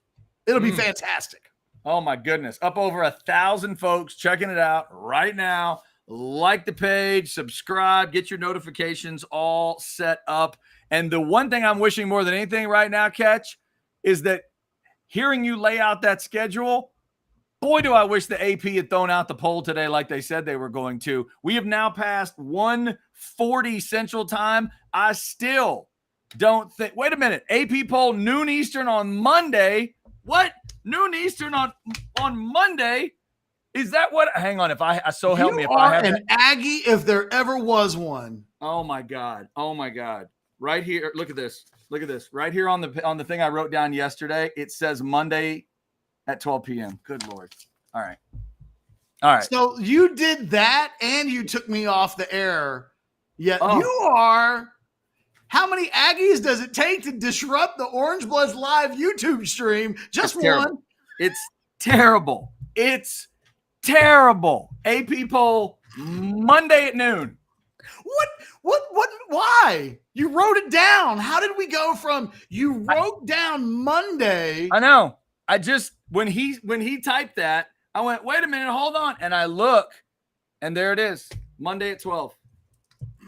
It'll be fantastic. Oh, my goodness. Up over 1,000 folks checking it out right now. Like the page, subscribe, get your notifications all set up. And the one thing I'm wishing more than anything right now, Ketch, is that hearing you lay out that schedule, boy, do I wish the AP had thrown out the poll today like they said they were going to. We have now passed 1:40 Central Time. I still don't think – wait a minute. AP poll noon Eastern on Monday. What? Noon Eastern on Monday? Is that what – hang on. If I – so help me. If I have an Aggie if there ever was one. Oh, my God. Oh, my God. Right here. Look at this. Look at this. Right here on the thing I wrote down yesterday, it says Monday at 12 p.m. Good Lord. All right. All right. So you did that and you took me off the air. Yeah, you are. How many Aggies does it take to disrupt the Orangebloods live YouTube stream? Just one. It's terrible. It's terrible. AP poll Monday at noon. What, why? You wrote it down. How did we go from you wrote down Monday? I know. I just, when he typed that, I went, wait a minute, hold on. And I look, and there it is. Monday at 12.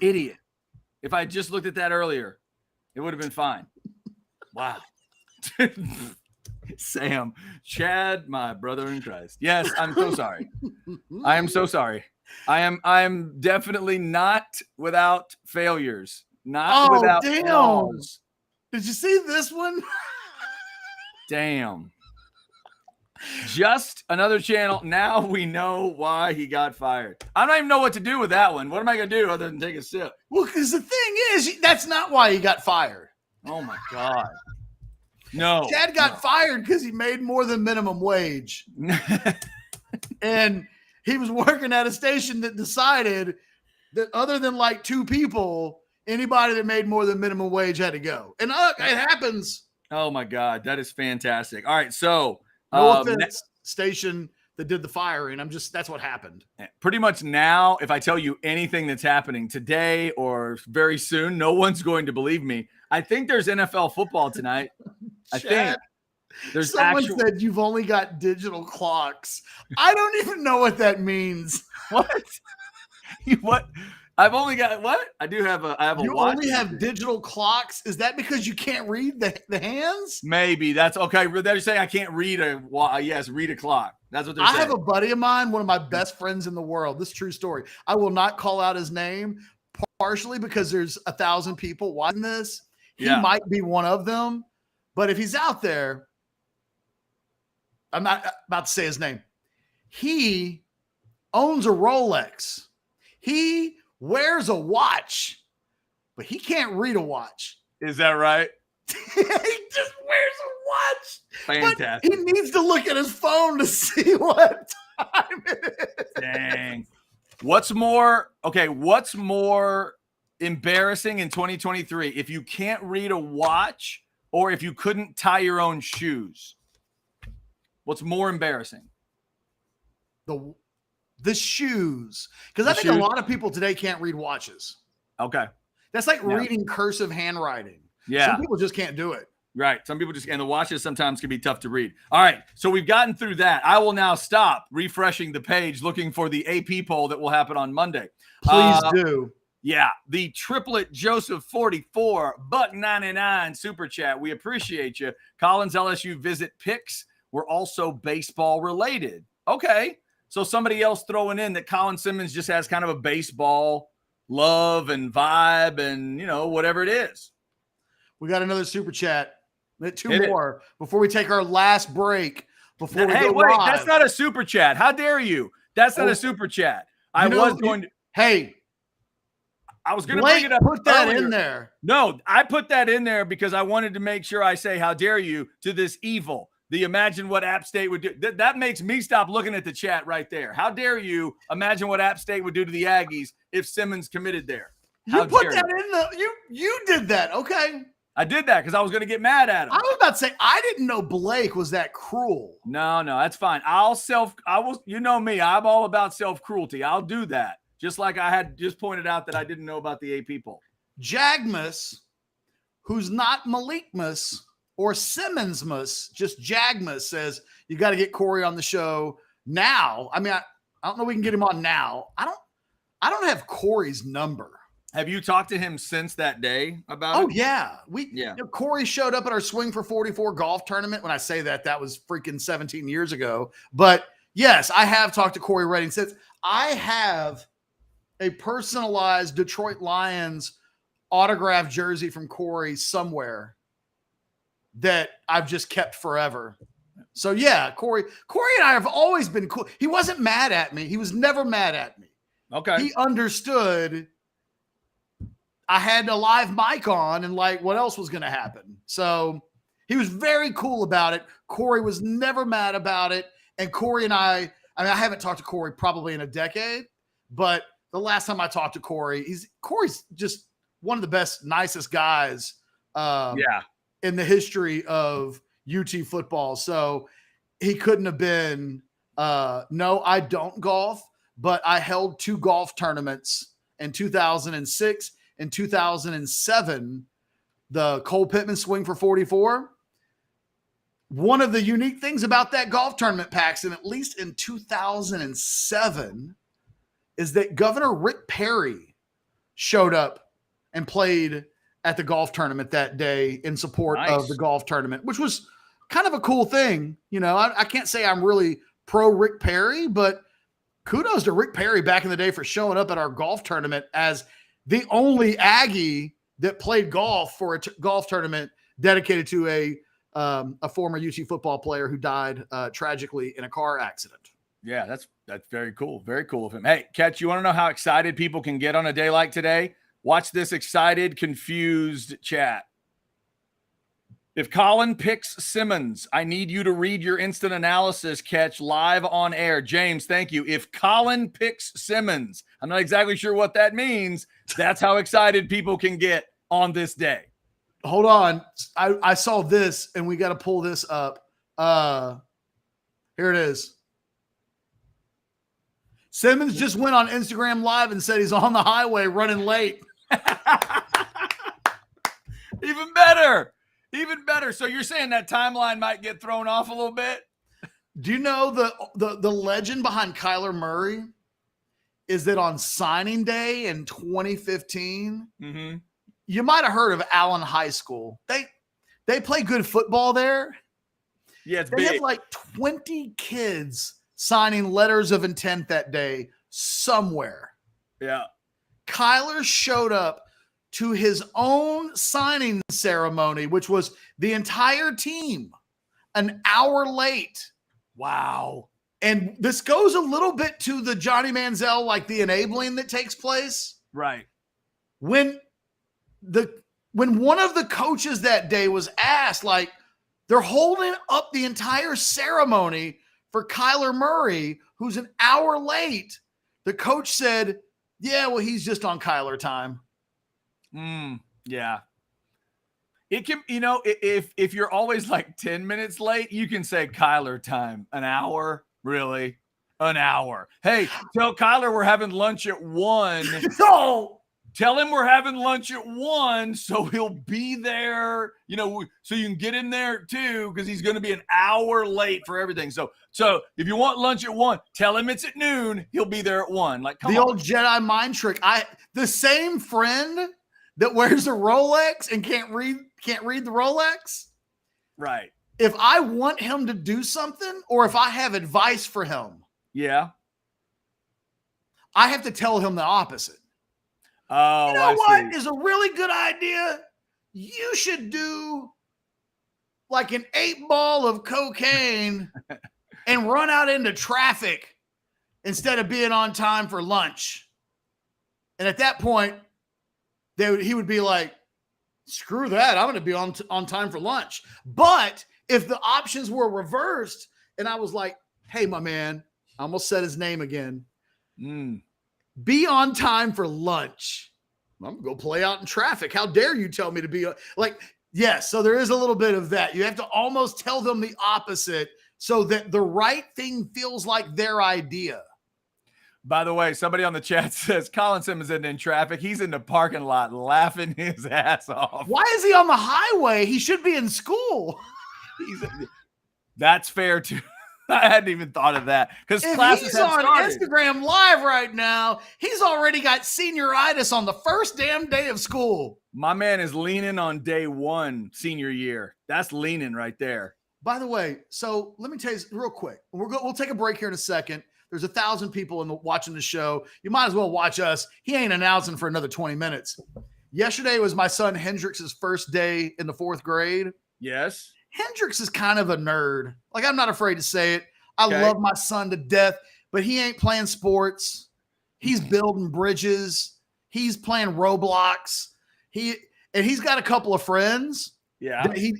Idiot. If I just looked at that earlier, it would have been fine. Wow. Sam, Chad, my brother in Christ. Yes, I'm so sorry. I am so sorry. I'm definitely not without failures. Not without flaws. Did you see this one? Damn. Just another channel. Now we know why he got fired. I don't even know what to do with that one. What am I going to do other than take a sip? Well, because the thing is, that's not why he got fired. Oh, my God. No. Chad got fired because he made more than minimum wage. And he was working at a station that decided that other than like 2 people, anybody that made more than minimum wage had to go. And it happens. Oh, my God. That is fantastic. All right. So, no offense, station that did the firing. That's what happened. Pretty much now, if I tell you anything that's happening today or very soon, no one's going to believe me. I think there's NFL football tonight. I think there's someone said you've only got digital clocks. I don't even know what that means. What? What? I've only got what? I do have a. I have a. You watch. only have digital clocks. Is that because you can't read the hands? Maybe that's okay. They're saying I can't read read a clock. That's what they're saying. I have a buddy of mine, one of my best friends in the world. This is a true story. I will not call out his name, partially because there's 1,000 people watching this. He might be one of them. But if he's out there, I'm not about to say his name. He owns a Rolex. He wears a watch, but he can't read a watch. Is that right? He just wears a watch. Fantastic. But he needs to look at his phone to see what time it is. Dang. What's more embarrassing in 2023? If you can't read a watch or if you couldn't tie your own shoes? What's more embarrassing? The shoes. Because I think a lot of people today can't read watches. Okay. That's like reading cursive handwriting. Yeah. Some people just can't do it. Right. Some people and the watches sometimes can be tough to read. All right. So we've gotten through that. I will now stop refreshing the page, looking for the AP poll that will happen on Monday. Please do. Yeah. The triplet Joseph 44, $1.99 super chat. We appreciate you. Collins LSU visit picks were also baseball related. Okay. So somebody else throwing in that Colin Simmons just has kind of a baseball love and vibe and, whatever it is. We got another super chat. Two Hit more before we take our last break. Before we hey, go wait, live. that's not a super chat. How dare you? That's not a super chat. I was going to bring it up. Put that earlier. in there. No, I put that in there because I wanted to make sure I say, how dare you to this evil. The imagine what App State would do. That makes me stop looking at the chat right there. How dare you imagine what App State would do to the Aggies if Simmons committed there? You put that in you did that. Okay. I did that because I was going to get mad at him. I was about to say, I didn't know Blake was that cruel. No, that's fine. You know me, I'm all about self-cruelty. I'll do that. Just like I had just pointed out that I didn't know about the AP poll. Jagmus, who's not Malikmus or Simmonsmus, just Jagmus, says, you got to get Corey on the show now. I mean, I don't know if we can get him on now. I don't have Corey's number. Have you talked to him since that day about it? Oh, yeah. Corey showed up at our Swing for 44 golf tournament. When I say that was freaking 17 years ago. But yes, I have talked to Corey Redding since. I have a personalized Detroit Lions autographed jersey from Corey somewhere that I've just kept forever. So yeah, Corey and I have always been cool. He wasn't mad at me. He was never mad at me. Okay. He understood I had a live mic on and what else was going to happen. So he was very cool about it. Corey was never mad about it. And Corey and I haven't talked to Corey probably in a decade, but the last time I talked to Corey's just one of the best, nicest guys in the history of UT football. So he couldn't have been, no, I don't golf, but I held 2 golf tournaments in 2006 and 2007, the Cole Pittman Swing for 44. One of the unique things about that golf tournament, Paxton, at least in 2007, is that Governor Rick Perry showed up and played at the golf tournament that day in support of the golf tournament, which was kind of a cool thing. I can't say I'm really pro Rick Perry, but kudos to Rick Perry back in the day for showing up at our golf tournament as the only Aggie that played golf for a golf tournament dedicated to a former UT football player who died tragically in a car accident. Yeah, that's very cool. Very cool of him. Hey, Ketch, you want to know how excited people can get on a day like today? Watch this excited, confused chat. If Colin picks Simmons, I need you to read your instant analysis, Ketch, live on air. James, thank you. If Colin picks Simmons, I'm not exactly sure what that means. That's how excited people can get on this day. Hold on. I saw this, and we got to pull this up. Here it is. Simmons just went on Instagram Live and said he's on the highway running late. Even better. Even better. So you're saying that timeline might get thrown off a little bit? Do you know the legend behind Kyler Murray is that on signing day in 2015, you might have heard of Allen High School. They play good football there. Yeah, it's they big. had like 20 kids signing letters of intent that day somewhere. Yeah. Kyler showed up to his own signing ceremony, which was the entire team, an hour late. Wow. And this goes a little bit to the Johnny Manziel, like the enabling that takes place. Right. When one of the coaches that day was asked, like, they're holding up the entire ceremony for Kyler Murray, who's an hour late. The coach said, yeah, well, he's just on Kyler time. Yeah. It can, if you're always like 10 minutes late, you can say Kyler time. An hour? Really? An hour. Hey, tell Kyler we're having lunch at 1. No. tell him we're having lunch at 1, so he'll be there, so you can get in there too, because he's going to be an hour late for everything. So if you want lunch at 1, tell him it's at noon. He'll be there at 1. Like, come on. Old Jedi mind trick. The same friend that wears a Rolex and can't read the Rolex. Right. If I want him to do something, or if I have advice for him, yeah, I have to tell him the opposite. Oh, you know what is a really good idea? You should do like an 8-ball of cocaine and run out into traffic instead of being on time for lunch. And at that point, he would be like, screw that. I'm going to be on time for lunch. But if the options were reversed and I was like, hey, my man, I almost said his name again. Be on time for lunch. I'm going to go play out in traffic. How dare you tell me to be yes. So there is a little bit of that. You have to almost tell them the opposite so that the right thing feels like their idea. By the way, somebody on the chat says Colin Simmons isn't in traffic. He's in the parking lot laughing his ass off. Why is he on the highway? He should be in school. That's fair too. I hadn't even thought of that, because classes he's have on started. Instagram Live right now. He's already got senioritis on the first damn day of school. My man is leaning on day 1 senior year. That's leaning right there. By the way, so let me tell you real quick. We'll take a break here in a second. There's 1,000 people watching the show. You might as well watch us. He ain't announcing for another 20 minutes. Yesterday was my son Hendrix's first day in the 4th grade. Yes. Hendrix is kind of a nerd. Like, I'm not afraid to say it. I love my son to death, but he ain't playing sports. He's building bridges. He's playing Roblox. He's got a couple of friends. Yeah. He's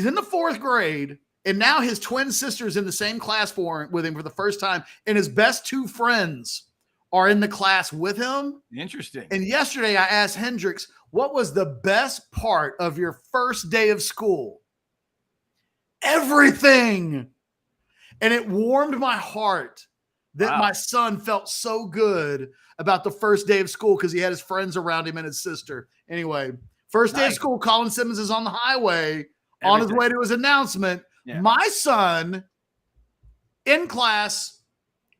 in the 4th grade, and now his twin sister's in the same class with him for the first time, and his best 2 friends are in the class with him. Interesting. And yesterday I asked Hendrix, what was the best part of your first day of school? Everything. And it warmed my heart that my son felt so good about the first day of school because he had his friends around him and his sister. Anyway, first day of school, Colin Simmons is on the highway on his way to his announcement. Yeah. My son in class,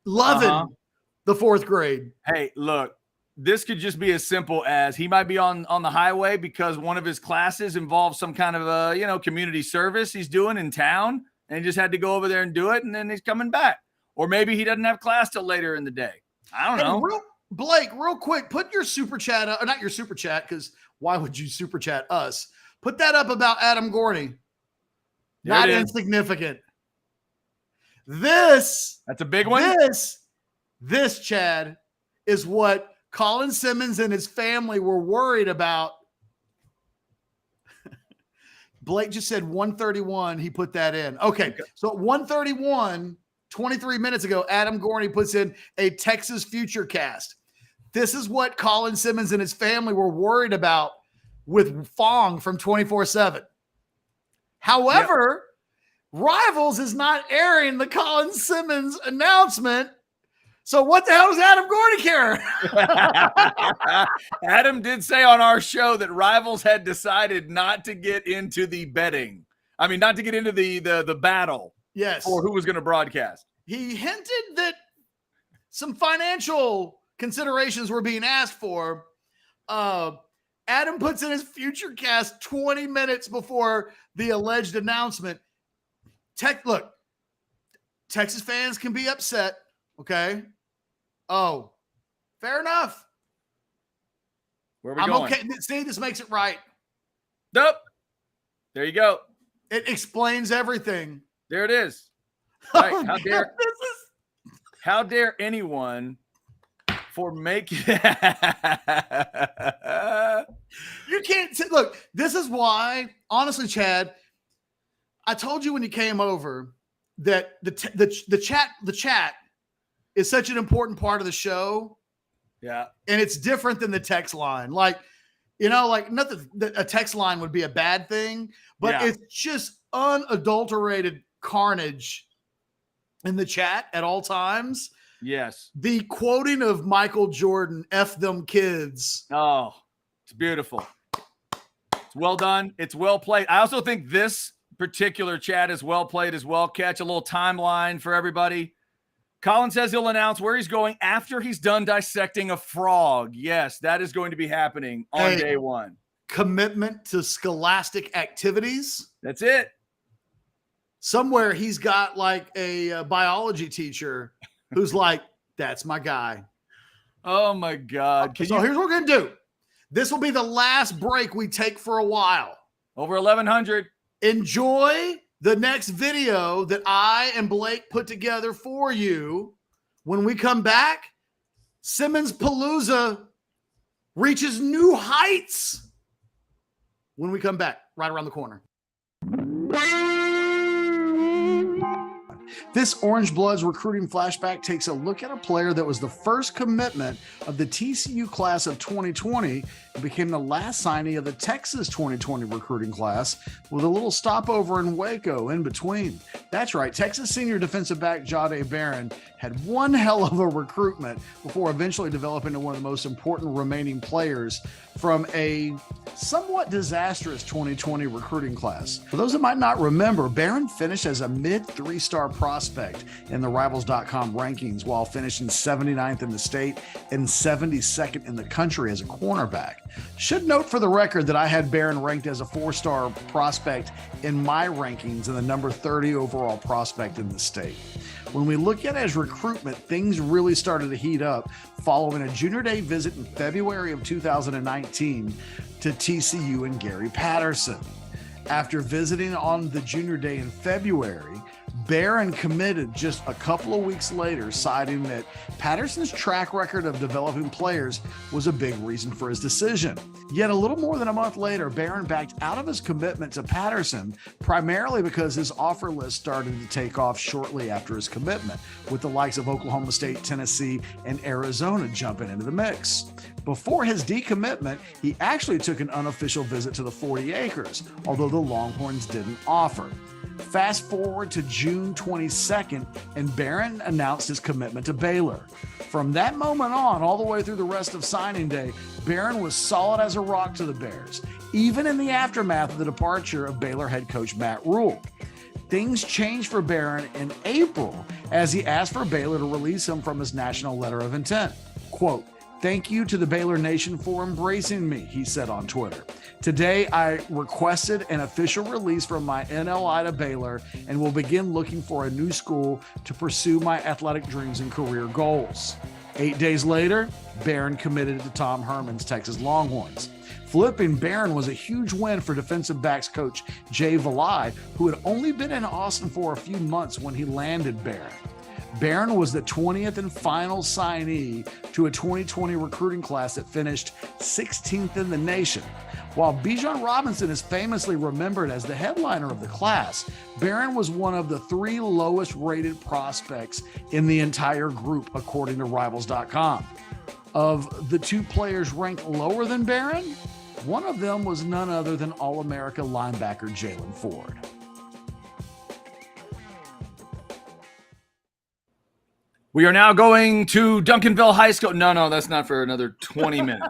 loving the 4th grade. Hey, look, this could just be as simple as he might be on the highway because one of his classes involves some kind of community service he's doing in town, and he just had to go over there and do it, and then he's coming back. Or maybe he doesn't have class till later in the day. I don't know. Blake, real quick, put your super chat up, or not your super chat, because why would you super chat us? Put that up about Adam Gorney. Not insignificant. That's a big one. This, Chad, is what Colin Simmons and his family were worried about. Blake just said 131. He put that in. Okay. So at 131, 23 minutes ago, Adam Gorney puts in a Texas future cast. This is what Colin Simmons and his family were worried about with Fong from 24/7. However, Rivals is not airing the Colin Simmons announcement. So what the hell does Adam Gorney care? Adam did say on our show that Rivals had decided not to get into the betting. I mean, not to get into the battle. Yes. For who was going to broadcast. He hinted that some financial considerations were being asked for. Adam puts in his future cast 20 minutes before the alleged announcement. Look, Texas fans can be upset. Okay. Oh, fair enough. Where are we going? Okay. See, this makes it right. Nope. There you go. It explains everything. There it is. Right. How dare anyone for making you can't look, this is why, honestly, Chad, I told you when you came over that the chat is such an important part of the show. Yeah. And it's different than the text line. Like nothing, a text line would be a bad thing, but it's just unadulterated carnage in the chat at all times. Yes. The quoting of Michael Jordan, F them kids. Oh, it's beautiful. It's well done. It's well played. I also think this particular chat is well played as well. Catch a little timeline for everybody. Colin says he'll announce where he's going after he's done dissecting a frog. Yes, that is going to be happening on day one. Commitment to scholastic activities. That's it. Somewhere he's got like a biology teacher who's like, that's my guy. Oh my God. So here's what we're going to do. This will be the last break we take for a while. Over 1,100. Enjoy the next video that I and Blake put together for you. When we come back, Simmons Palooza reaches new heights. When we come back, right around the corner. This Orangebloods recruiting flashback takes a look at a player that was the first commitment of the TCU class of 2020 and became the last signee of the Texas 2020 recruiting class, with a little stopover in Waco in between. That's right, Texas senior defensive back Jade Baron had one hell of a recruitment before eventually developing into one of the most important remaining players from a somewhat disastrous 2020 recruiting class. For those that might not remember, Baron finished as a mid 3-star prospect in the Rivals.com rankings while finishing 79th in the state and 72nd in the country as a cornerback. Should note for the record that I had Baron ranked as a 4-star prospect in my rankings and the number 30 overall prospect in the state. When we look at his recruitment, things really started to heat up following a junior day visit in February of 2019 to TCU and Gary Patterson. After visiting on the junior day in February, Baron committed just a couple of weeks later, citing that Patterson's track record of developing players was a big reason for his decision. Yet a little more than a month later, Baron backed out of his commitment to Patterson, primarily because his offer list started to take off shortly after his commitment, with the likes of Oklahoma State, Tennessee, and Arizona jumping into the mix. Before his decommitment, he actually took an unofficial visit to the 40 acres, although the Longhorns didn't offer. Fast forward to June 22nd, and Baron announced his commitment to Baylor. From that moment on, all the way through the rest of signing day, Baron was solid as a rock to the Bears, even in the aftermath of the departure of Baylor head coach Matt Rule. Things changed for Baron in April as he asked for Baylor to release him from his national letter of intent. Quote, "Thank you to the Baylor Nation for embracing me," he said on Twitter. "Today, I requested an official release from my NLI to Baylor and will begin looking for a new school to pursue my athletic dreams and career goals." 8 days later, Baron committed to Tom Herman's Texas Longhorns. Flipping Baron was a huge win for defensive backs coach Jay Baron, who had only been in Austin for a few months when he landed Baron. Baron was the 20th and final signee to a 2020 recruiting class that finished 16th in the nation. While Bijan Robinson is famously remembered as the headliner of the class, Baron was one of the 3 lowest rated prospects in the entire group, according to Rivals.com. Of the 2 players ranked lower than Baron, one of them was none other than All-America linebacker Jalen Ford. We are now going to Duncanville High School. No, that's not for another 20 minutes.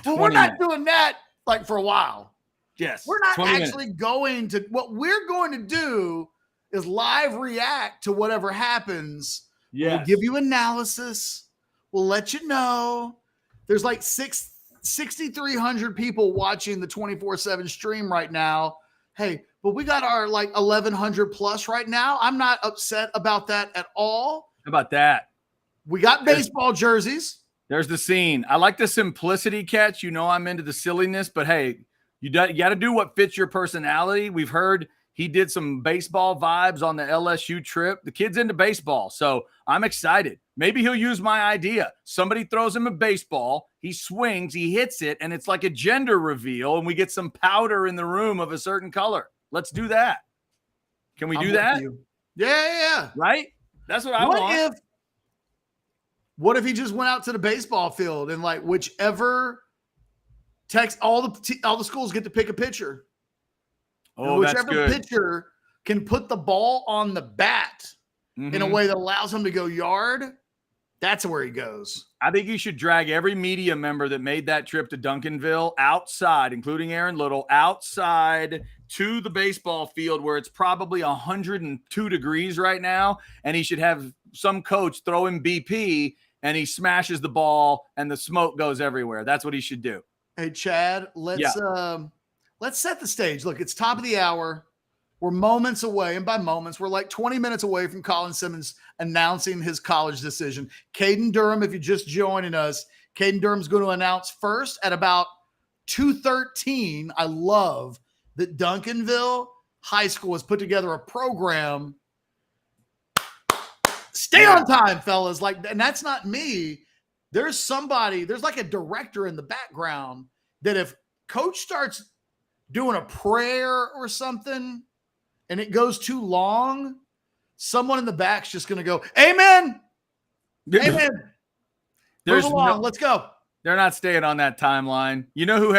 Well, we're not doing that like for a while. Yes. We're not actually going to, what we're going to do is live react to whatever happens. Yes. We'll give you analysis. We'll let you know. There's like 6,300 people watching the 24/7 stream right now. Hey, but we got our like 1,100 plus right now. I'm not upset about that at all. How about that? We got baseball jerseys. There's the scene. I like the simplicity, Catch. You know I'm into the silliness, but hey, you got to do what fits your personality. We've heard he did some baseball vibes on the LSU trip. The kid's into baseball, so I'm excited. Maybe he'll use my idea. Somebody throws him a baseball, he swings, he hits it, and it's like a gender reveal, and we get some powder in the room of a certain color. Let's do that. Can we do that? Yeah. Right? That's what I want. What if he just went out to the baseball field and like whichever text, all the schools get to pick a pitcher. Oh, whichever that's good. pitcher can put the ball on the bat in a way that allows him to go yard, That's where he goes. I think you should drag every media member that made that trip to Duncanville outside, including Aaron Little, outside to the baseball field where it's probably 102 degrees right now. And he should have some coach throw him BP and he smashes the ball and the smoke goes everywhere. That's what he should do. Hey, Chad, let's set the stage. Look, it's top of the hour. We're moments away, and by moments, we're like 20 minutes away from Colin Simmons announcing his college decision. Caden Durham, if you're just joining us, Caden Durham's going to announce first at about 2:13. I love that Duncanville High School has put together a program. Stay on time, fellas. And that's not me. There's somebody, there's like a director in the background that if coach starts doing a prayer or something and it goes too long, someone in the back's just going to go, amen. Amen. Move along. Let's go. They're not staying on that timeline. You know who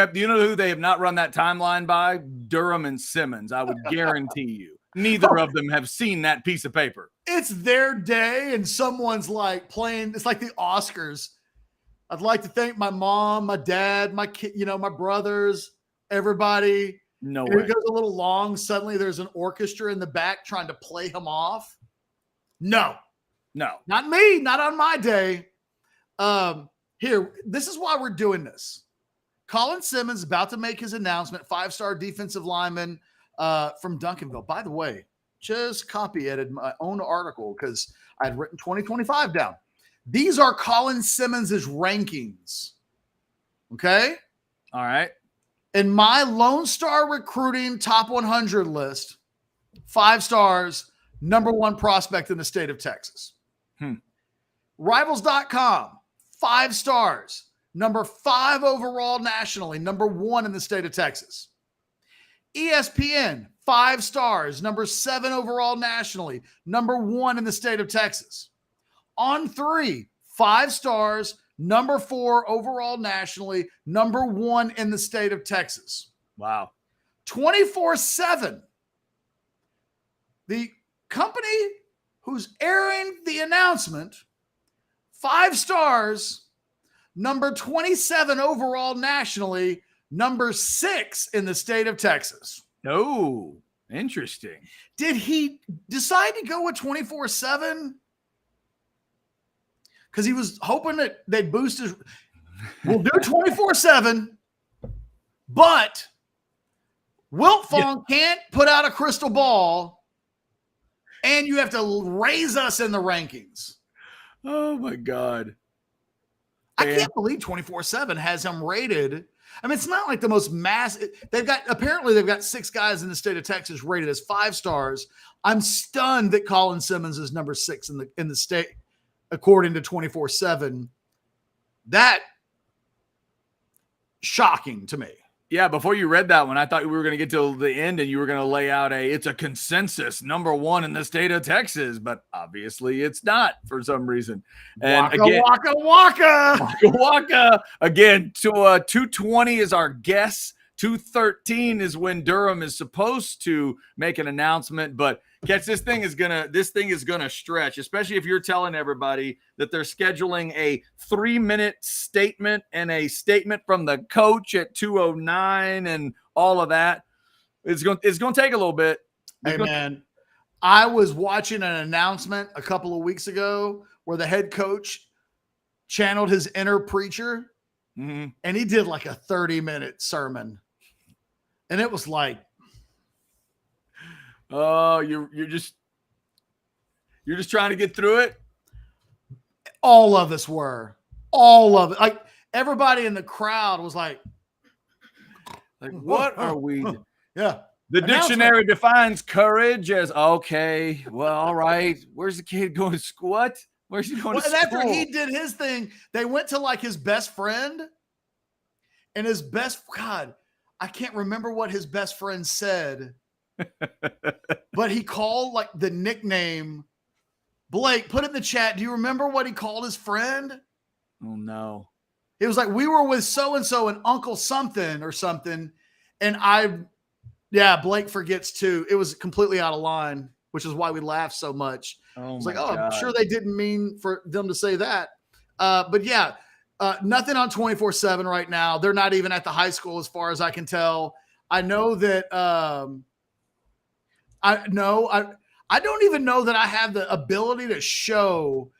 they have not run that timeline by? Durham and Simmons. I would guarantee you. Neither of them have seen that piece of paper. It's their day, and someone's like playing. It's like the Oscars. I'd like to thank my mom, my dad, my kid, my brothers, everybody. No way. It goes a little long. Suddenly there's an orchestra in the back trying to play him off. No, not me. Not on my day. Here, this is why we're doing this. Colin Simmons is about to make his announcement. 5-star defensive lineman from Duncanville. By the way, just copy edited my own article because I had written 2025 down. These are Colin Simmons' rankings. Okay? All right. In my Lone Star Recruiting Top 100 list, 5 stars, number 1 prospect in the state of Texas. Rivals.com, 5 stars, number 5 overall nationally, number 1 in the state of Texas. ESPN, 5 stars, number 7 overall nationally, number 1 in the state of Texas. On3, 5 stars, number 4 overall nationally, number 1 in the state of Texas. Wow. 24/7, the company who's airing the announcement, 5 stars, number 27 overall nationally, number 6 in the state of Texas. Oh, interesting. Did he decide to go with 24/7? Because he was hoping that they'd boost his. We'll do 24/7, but Wilt Fong can't put out a crystal ball, and you have to raise us in the rankings. Oh my God. I can't believe 24/7 has him rated. I mean, it's not like the most massive. They've got 6 guys in the state of Texas rated as 5 stars. I'm stunned that Colin Simmons is number 6 in the state, according to 24/7. That shocking to me. Yeah, before you read that one, I thought we were going to get to the end and you were going to lay out it's a consensus number 1 in the state of Texas, but obviously it's not for some reason. And waka. Again, 220 is our guess. 2:13 is when Durham is supposed to make an announcement, but Ketch, this thing is gonna stretch, especially if you're telling everybody that they're scheduling a 3-minute statement and a statement from the coach at 2:09 and all of that. It's gonna take a little bit. Hey man, I was watching an announcement a couple of weeks ago where the head coach channeled his inner preacher, and he did like a 30-minute sermon, and it was like, oh, you're just trying to get through it. All of us were. All of it. Like everybody in the crowd was like what are we? Yeah. The dictionary defines courage as okay. Well, all right. Where's the kid going to school? What? Where's he going to school? And after he did his thing, they went to like his best friend, and God, I can't remember what his best friend said. But he called like the nickname. Blake, put it in the chat. Do you remember what he called his friend? Oh no. It was like, we were with so-and-so and Uncle something or something. And Blake forgets too. It was completely out of line, which is why we laughed so much. I was like, I'm sure they didn't mean for them to say that. But yeah, nothing on 24/7 right now. They're not even at the high school as far as I can tell. I know that I don't even know that I have the ability to show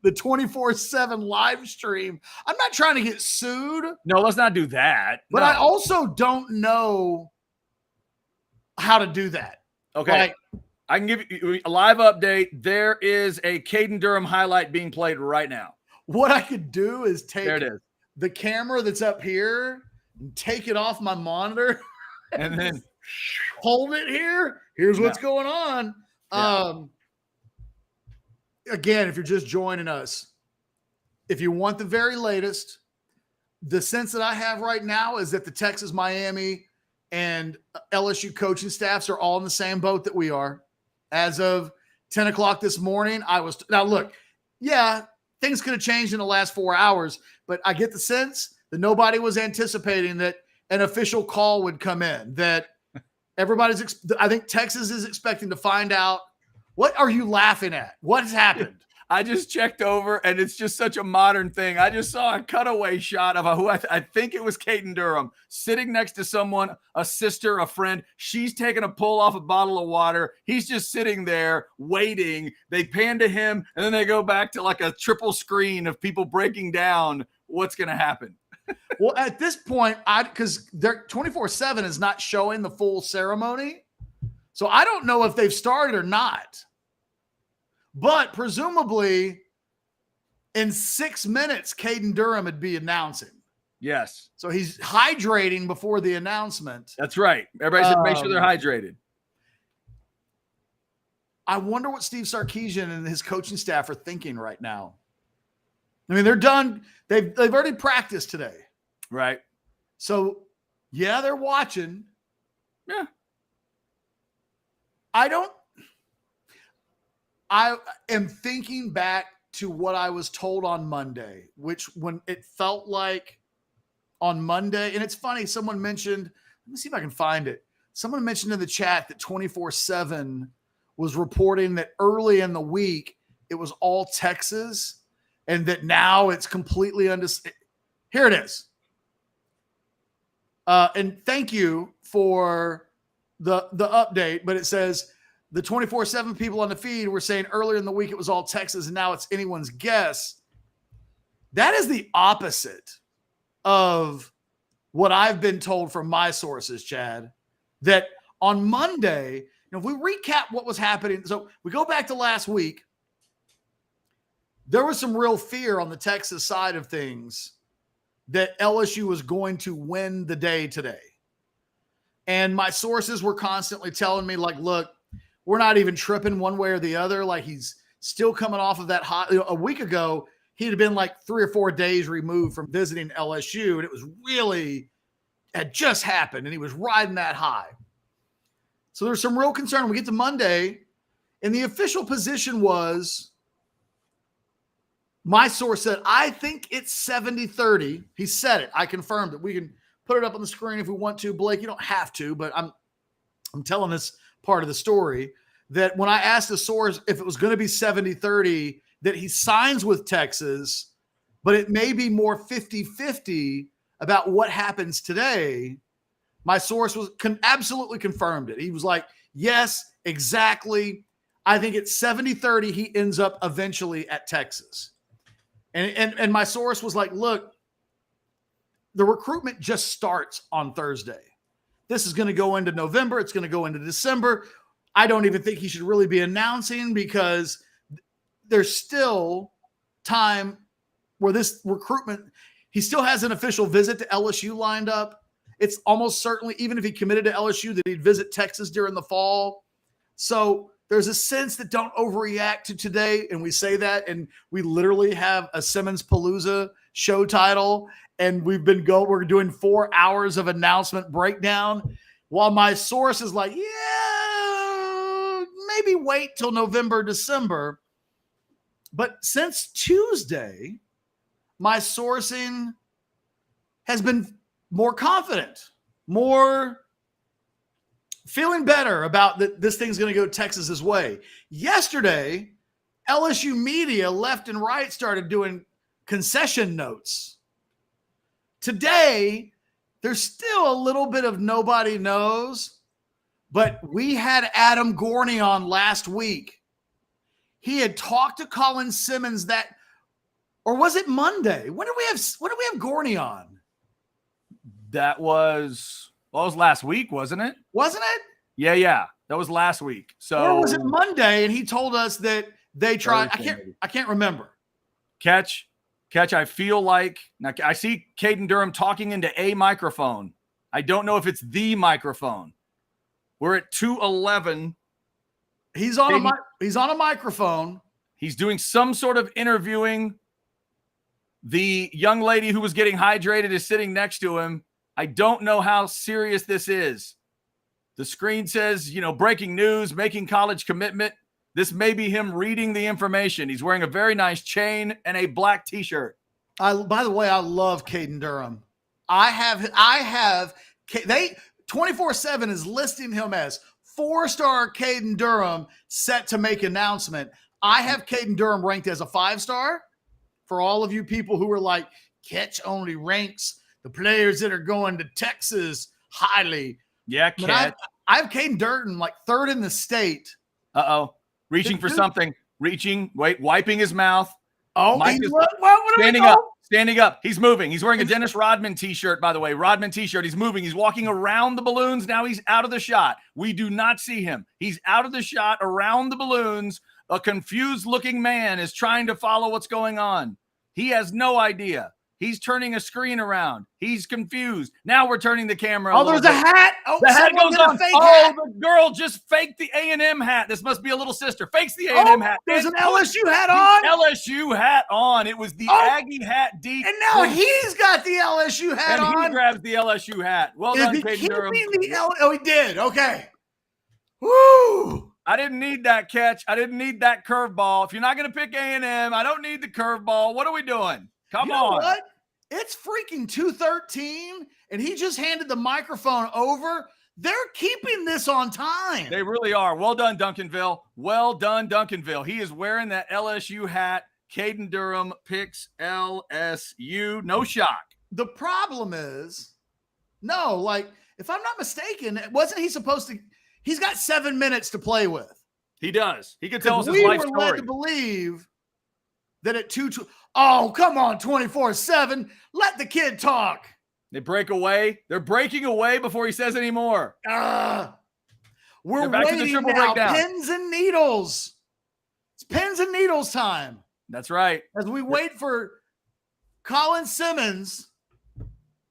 the 24/7 live stream. I'm not trying to get sued. No, let's not do that. But No. I also don't know how to do that. Okay. Like, I can give you a live update. There is a Caden Durham highlight being played right now. what I could do is take There it is. the camera that's up here and take it off my monitor And then hold it here. Here's what's going on. Yeah. Again, if you're just joining us, if you want the very latest, the sense that I have right now is that the Texas, Miami, and LSU coaching staffs are all in the same boat that we are. As of 10 o'clock this morning, now look, yeah, things could have changed in the last 4 hours, but I get the sense that nobody was anticipating that an official call would come in, that I think Texas is expecting to find out. What are you laughing at? What has happened? I just checked over, and it's just such a modern thing. I just saw a cutaway shot of who I think it was Caden Durham sitting next to someone, a sister, a friend. She's taking a pull off a bottle of water. He's just sitting there waiting. They pan to him, and then they go back to like a triple screen of people breaking down what's going to happen. Well, at this point, because their 24/7 is not showing the full ceremony, so I don't know if they've started or not. But presumably, in 6 minutes, Caden Durham would be announcing. Yes. So he's hydrating before the announcement. That's right. Everybody should make sure they're hydrated. I wonder what Steve Sarkisian and his coaching staff are thinking right now. I mean, they're done. They've already practiced today. Right. So, yeah, they're watching. Yeah. I am thinking back to what I was told on Monday, which when it felt like on Monday, and it's funny, someone mentioned, let me see if I can find it. Someone mentioned in the chat that 24/7 was reporting that early in the week, it was all Texas, and that now it's completely Here it is. And thank you for the update, but it says, the 24/7 people on the feed were saying earlier in the week it was all Texas, and now it's anyone's guess. That is the opposite of what I've been told from my sources, Chad, that on Monday, if we recap what was happening, so we go back to last week, there was some real fear on the Texas side of things that LSU was going to win the day today. And my sources were constantly telling me, like, look, we're not even tripping one way or the other. Like, he's still coming off of that hot. A week ago, he'd have been like 3 or 4 days removed from visiting LSU, and it was really had just happened, and he was riding that high. So there's some real concern. We get to Monday, and the official position was, my source said, I think it's 70-30. He said it. I confirmed it. We can put it up on the screen if we want to. Blake, you don't have to, but I'm telling this part of the story, that when I asked the source if it was going to be 70-30, that he signs with Texas, but it may be more 50-50 about what happens today, my source was absolutely confirmed it. He was like, yes, exactly. I think it's 70-30. He ends up eventually at Texas. And my source was like, look, the recruitment just starts on Thursday. This is going to go into November. It's going to go into December. I don't even think he should really be announcing, because there's still time where this recruitment, he still has an official visit to LSU lined up. It's almost certainly, even if he committed to LSU, that he'd visit Texas during the fall. So there's a sense that don't overreact to today. And we say that, and we literally have a Simmons Palooza show title, and we're doing 4 hours of announcement breakdown, while my source is like, yeah, maybe wait till November, December. But since Tuesday, my sourcing has been more confident, more feeling better about that this thing's going to go Texas's way. Yesterday, LSU media left and right started doing concession notes. Today, there's still a little bit of nobody knows, but we had Adam Gorney on last week. He had talked to Colin Simmons or was it Monday? When did we have Gorney on? That was last week, wasn't it? Wasn't it? Yeah. That was last week. So or was it Monday? And he told us that they tried. I can't remember. Ketch, I feel like now I see Caden Durham talking into a microphone. I don't know if it's the microphone. We're at 2:11. He's on a microphone. He's doing some sort of interviewing. The young lady who was getting hydrated is sitting next to him. I don't know how serious this is. The screen says, breaking news, making college commitment. This may be him reading the information. He's wearing a very nice chain and a black T-shirt. By the way, I love Caden Durham. They 24/7 is listing him as 4-star Caden Durham set to make announcement. I have Caden Durham ranked as a 5-star. For all of you people who are like, Ketch only ranks the players that are going to Texas highly. Yeah, Ketch. I have Caden Durham like 3rd in the state. Reaching for something. Wiping his mouth. Oh, Standing up. He's moving. He's wearing a Dennis Rodman T-shirt, by the way. Rodman T-shirt. He's moving. He's walking around the balloons. Now he's out of the shot. We do not see him. He's out of the shot around the balloons. A confused-looking man is trying to follow what's going on. He has no idea. He's turning a screen around. He's confused. Now we're turning the camera. Oh, there's a hat. Oh, the hat goes on. Hat. The girl just faked the A&M hat. This must be a little sister. Fakes the A&M hat. There's an LSU hat on. LSU hat on. It was the Aggie hat deep. And now he's got the LSU hat on. He grabs the LSU hat. Well done, Caden Durham. He did. Okay. Woo. I didn't need that catch. I didn't need that curveball. If you're not going to pick A&M, I don't need the curveball. What are we doing? Come on. What? It's freaking 2:13, and he just handed the microphone over. They're keeping this on time. They really are. Well done, Duncanville. Well done, Duncanville. He is wearing that LSU hat. Caden Durham picks LSU. No shock. The problem is, if I'm not mistaken, wasn't he supposed to? He's got 7 minutes to play with. He does. He could tell us his life story. We were led to believe that at 2, oh, come on, 24/7. Let the kid talk. They break away. They're breaking away before he says any more. We're waiting now. Pins and needles. It's pins and needles time. That's right. As we wait for Colin Simmons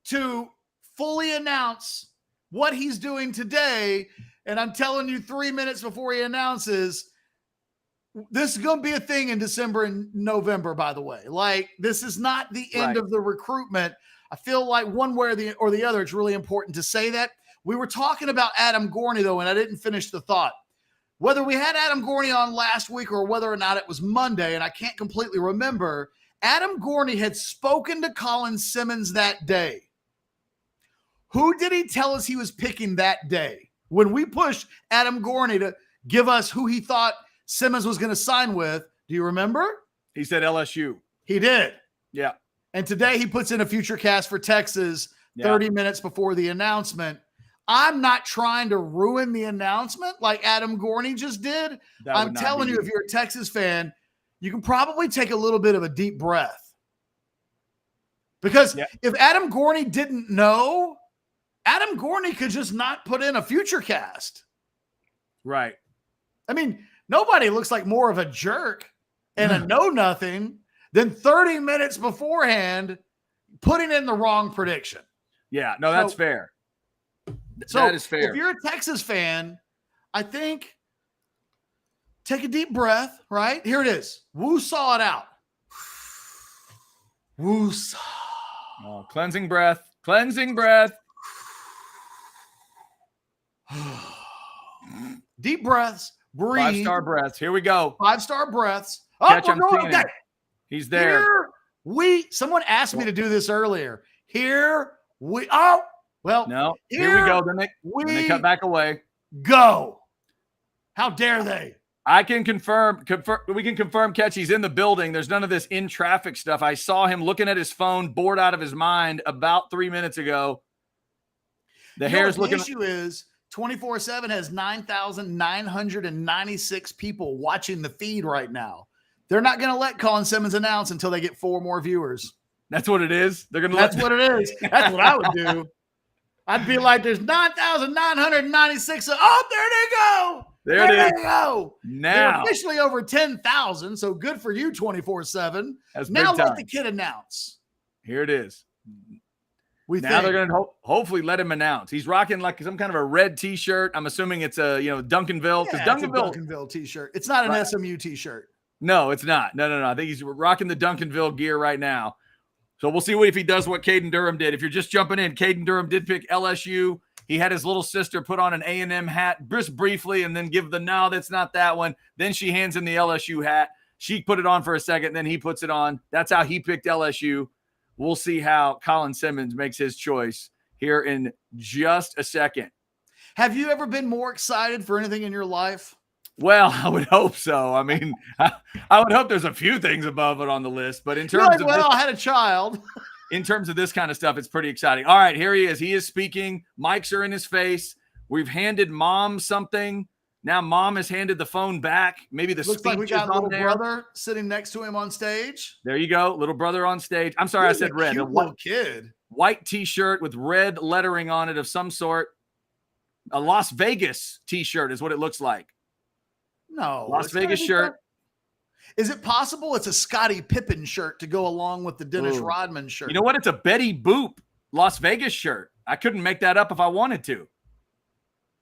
to fully announce what he's doing today. And I'm telling you, 3 minutes before he announces, this is going to be a thing in December and November, by the way. This is not the end of the recruitment. I feel like one way or the other, it's really important to say that. We were talking about Adam Gorney, though, and I didn't finish the thought. Whether we had Adam Gorney on last week or whether or not it was Monday, and I can't completely remember, Adam Gorney had spoken to Colin Simmons that day. Who did he tell us he was picking that day? When we pushed Adam Gorney to give us who he thought Simmons was going to sign with, do you remember? He said LSU. He did. Yeah. And today he puts in a future cast for Texas 30 minutes before the announcement. I'm not trying to ruin the announcement like Adam Gorney just did. I'm telling you, if you're a Texas fan, you can probably take a little bit of a deep breath. Because if Adam Gorney didn't know, Adam Gorney could just not put in a future cast. Right. I mean, nobody looks like more of a jerk and a know-nothing than 30 minutes beforehand putting in the wrong prediction. Yeah, no, that's fair. That is fair. If you're a Texas fan, I think take a deep breath, right? Here it is. Woo saw it out. Woo saw. Oh, cleansing breath. Cleansing breath. Deep breaths. Breathe. 5-star breaths. Here we go. 5-star breaths. Catch, I'm seeing him. He's there. Someone asked me to do this earlier. No. Here we go. Then they cut back away. Go. How dare they? I can confirm. We can confirm Ketch. He's in the building. There's none of this in traffic stuff. I saw him looking at his phone, bored out of his mind about 3 minutes ago. The hair's looking. The issue is 24/7 has 9,996 people watching the feed right now. They're not going to let Colin Simmons announce until they get 4 more viewers. That's what it is. They're going to. That's what it is. That's what I would do. I'd be like, there's 9,996. Oh, there they go. There they go. Now they're officially over 10,000. So good for you, 24/7. Now let the kid announce. Here it is. They're going to hopefully let him announce. He's rocking like some kind of a red T-shirt. I'm assuming it's a Duncanville, because Duncanville T-shirt. It's not an SMU T-shirt. No, it's not. No. I think he's rocking the Duncanville gear right now. So we'll see if he does what Caden Durham did. If you're just jumping in, Caden Durham did pick LSU. He had his little sister put on an A&M hat just briefly and then give no, that's not that one. Then she hands him the LSU hat. She put it on for a second, then he puts it on. That's how he picked LSU. We'll see how Colin Simmons makes his choice here in just a second. Have you ever been more excited for anything in your life? Well, I would hope so. I mean, I would hope there's a few things above it on the list, but in terms of I had a child. In terms of this kind of stuff, it's pretty exciting. All right, here he is. He is speaking. Mics are in his face. We've handed mom something. Now mom has handed the phone back. Maybe the looks like we got little brother sitting next to him on stage. There you go, little brother on stage. I'm sorry, I said red. Cute little kid. White T-shirt with red lettering on it of some sort. A Las Vegas T-shirt is what it looks like. No, Las Vegas shirt. Is it possible it's a Scottie Pippen shirt to go along with the Dennis Rodman shirt? You know what? It's a Betty Boop Las Vegas shirt. I couldn't make that up if I wanted to.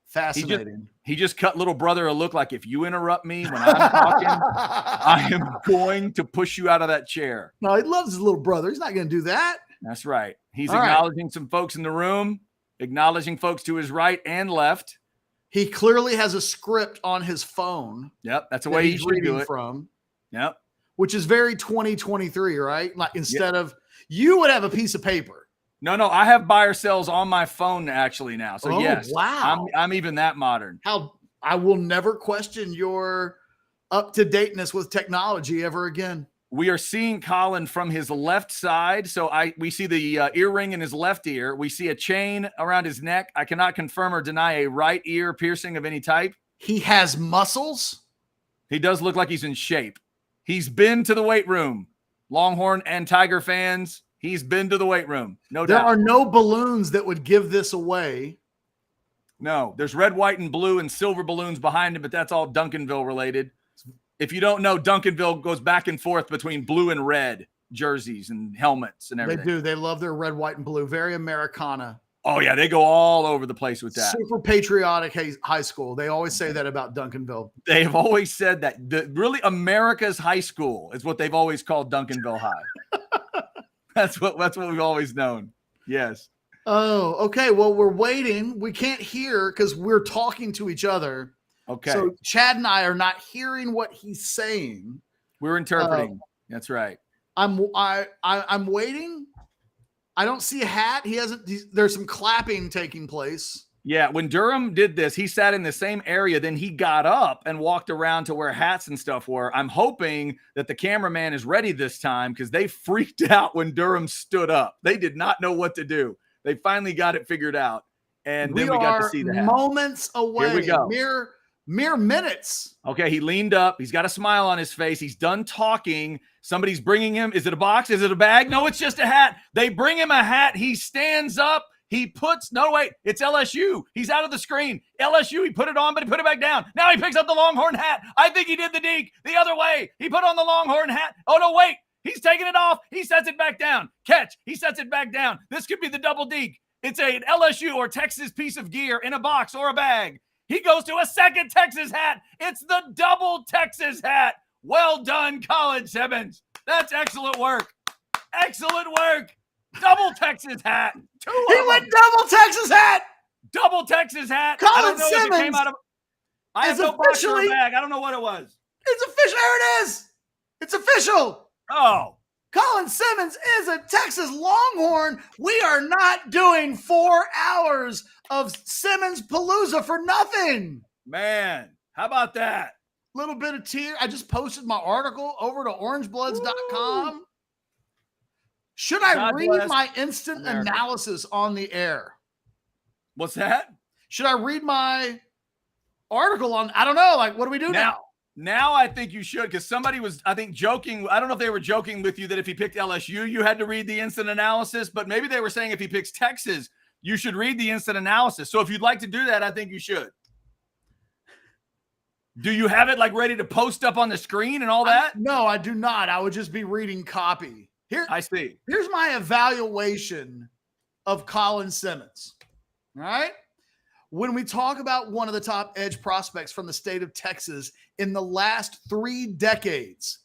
Fascinating. He just cut little brother a look like, if you interrupt me when I'm talking, I am going to push you out of that chair. No, he loves his little brother. He's not going to do that. That's right. He's acknowledging some folks in the room, acknowledging folks to his right and left. He clearly has a script on his phone. Yep, that's the way he should do it. From. Yep. Which is very 2023, right? Like instead of you would have a piece of paper. No, I have buy or sells on my phone actually now. So yes, wow. I'm even that modern. I will never question your up-to-dateness with technology ever again. We are seeing Colin from his left side. So we see the earring in his left ear. We see a chain around his neck. I cannot confirm or deny a right ear piercing of any type. He has muscles. He does look like he's in shape. He's been to the weight room. Longhorn and Tiger fans, he's been to the weight room. No doubt. There are no balloons that would give this away. No, there's red, white, and blue and silver balloons behind him, but that's all Duncanville related. If you don't know, Duncanville goes back and forth between blue and red jerseys and helmets and everything. They do. They love their red, white, and blue. Very Americana. Oh, yeah. They go all over the place with that. Super patriotic high school. They always say that about Duncanville. They've always said that. Really, America's high school is what they've always called Duncanville High. That's what we've always known. Yes. Oh, okay. Well, we're waiting. We can't hear because we're talking to each other. Okay. So Chad and I are not hearing what he's saying. We're interpreting. That's right. I'm waiting. I don't see a hat. There's some clapping taking place. Yeah. When Durham did this, he sat in the same area. Then he got up and walked around to where hats and stuff were. I'm hoping that the cameraman is ready this time because they freaked out when Durham stood up. They did not know what to do. They finally got it figured out. And then we got to see the hat. Moments away. Here we go. Mere minutes. Okay, he leaned up. He's got a smile on his face. He's done talking. Somebody's bringing him. Is it a box? Is it a bag? No, it's just a hat. They bring him a hat. He stands up. It's LSU. He's out of the screen. LSU, he put it on, but he put it back down. Now he picks up the Longhorn hat. I think he did the deke the other way. He put on the Longhorn hat. Oh, no, wait. He's taking it off. He sets it back down. Ketch. He sets it back down. This could be the double deke. It's an LSU or Texas piece of gear in a box or a bag. He goes to a second Texas hat. It's the double Texas hat. Well done, Colin Simmons. That's excellent work. Excellent work. Double Texas hat. He went double Texas hat. Double Texas hat. Colin Simmons. I have no box or a bag. I don't know what it was. It's official. There it is. It's official. Oh. Colin Simmons is a Texas Longhorn. We are not doing 4 hours of Simmons Palooza for nothing. Man, how about that? little bit of tear. I just posted my article over to orangebloods.com. Should I God read bless my instant America. analysis on the air? What's that? Should I read my article on, I don't know, like, what do we do now? Now I think you should, because somebody was, I think, joking. I don't know if they were joking with you that if he picked LSU, you had to read the instant analysis, but maybe they were saying if he picks Texas, you should read the instant analysis. So if you'd like to do that, I think you should. Do you have it like ready to post up on the screen and all that? No, I do not. I would just be reading copy. Here, I see. Here's my evaluation of Colin Simmons. All right. When we talk about one of the top edge prospects from the state of Texas in the last 3 decades,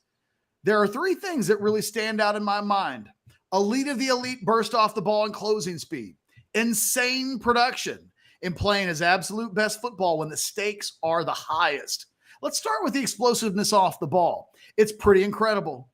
there are 3 things that really stand out in my mind. Elite of the elite burst off the ball and closing speed, insane production, and playing his absolute best football when the stakes are the highest. Let's start with the explosiveness off the ball. It's pretty incredible.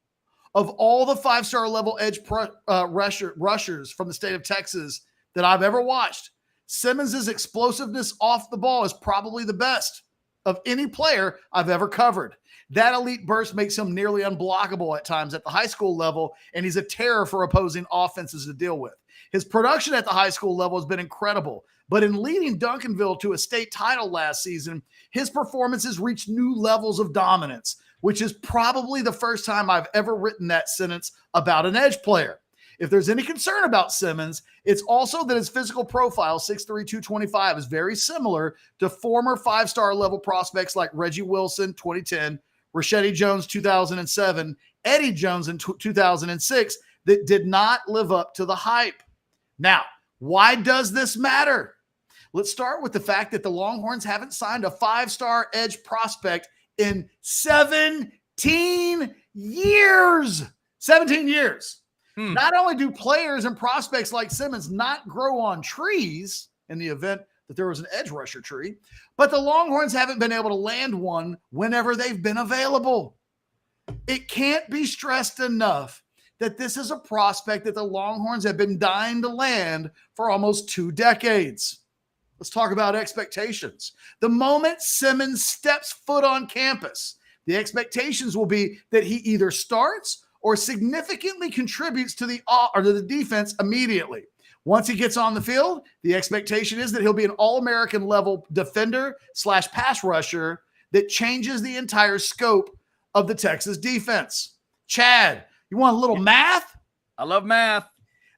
Of all the 5-star level edge rushers from the state of Texas that I've ever watched, Simmons' explosiveness off the ball is probably the best of any player I've ever covered. That elite burst makes him nearly unblockable at times at the high school level, and he's a terror for opposing offenses to deal with. His production at the high school level has been incredible, but in leading Duncanville to a state title last season, his performances reached new levels of dominance, which is probably the first time I've ever written that sentence about an edge player. If there's any concern about Simmons, it's also that his physical profile, 6'3", 225, is very similar to former 5-star level prospects like Reggie Wilson, 2010, Rashedi Jones, 2007, Eddie Jones in 2006, that did not live up to the hype. Now, why does this matter? Let's start with the fact that the Longhorns haven't signed a 5-star edge prospect in 17 years. 17 years. Not only do players and prospects like Simmons not grow on trees in the event that there was an edge rusher tree, but the Longhorns haven't been able to land one whenever they've been available. It can't be stressed enough that this is a prospect that the Longhorns have been dying to land for almost 2 decades. Let's talk about expectations. The moment Simmons steps foot on campus, the expectations will be that he either starts or significantly contributes to the defense immediately. Once he gets on the field, the expectation is that he'll be an all-American level defender / pass rusher that changes the entire scope of the Texas defense. Chad, you want a little math? I love math.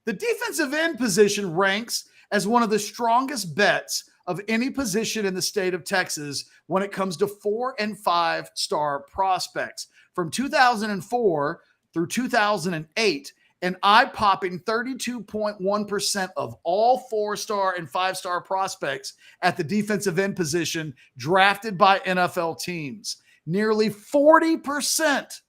The defensive end position ranks as one of the strongest bets of any position in the state of Texas when it comes to 4- and 5-star prospects. From 2004 through 2008, an eye-popping 32.1% of all 4-star and 5-star prospects at the defensive end position drafted by NFL teams. Nearly 40%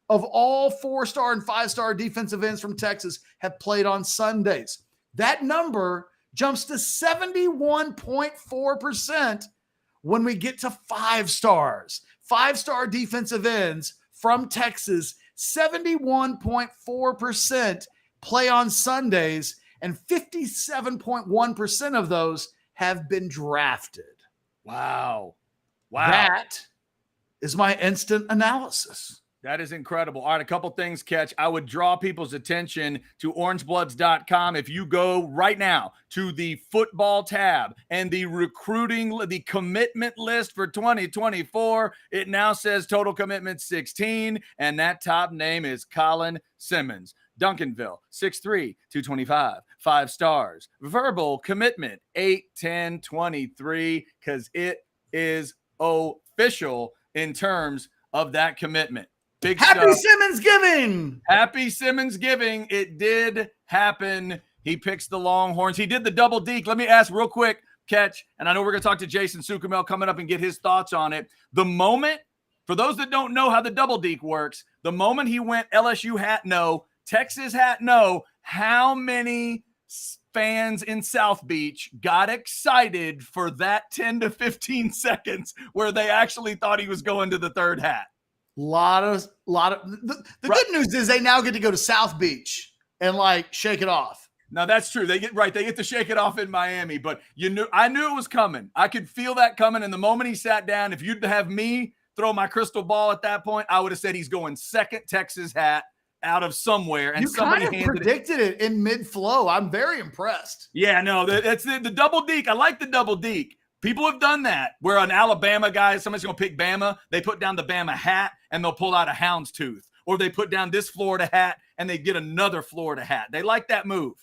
of all 4-star and 5-star defensive ends from Texas have played on Sundays. That number jumps to 71.4% when we get to 5 stars. 5-star defensive ends from Texas, 71.4% play on Sundays, and 57.1% of those have been drafted. Wow. That is my instant analysis. That is incredible. All right, a couple things, Ketch. I would draw people's attention to orangebloods.com. If you go right now to the football tab and the recruiting, the commitment list for 2024, it now says total commitment 16, and that top name is Colin Simmons. Duncanville, 6'3", 225, 5 stars. Verbal commitment, 8, 10, 23, because it is official in terms of that commitment. Big Happy stuff. Simmons giving. Happy Simmons giving. It did happen. He picks the Longhorns. He did the double deke. Let me ask real quick, Ketch, and I know we're going to talk to Jason Sukumel coming up and get his thoughts on it. The moment, for those that don't know how the double deke works, the moment he went LSU hat no, Texas hat no, how many fans in South Beach got excited for that 10 to 15 seconds where they actually thought he was going to the third hat? The good news is they now get to go to South Beach and like shake it off. Now that's true. They get to shake it off in Miami, but I knew it was coming. I could feel that coming. And the moment he sat down, if you'd have me throw my crystal ball at that point, I would have said he's going second Texas hat out of somewhere. And you somebody kind of predicted it in mid-flow. I'm very impressed. Yeah, no, that's the double deke. I like the double deke. People have done that where an Alabama guy, somebody's going to pick Bama. They put down the Bama hat and they'll pull out a houndstooth. Or they put down this Florida hat and they get another Florida hat. They like that move.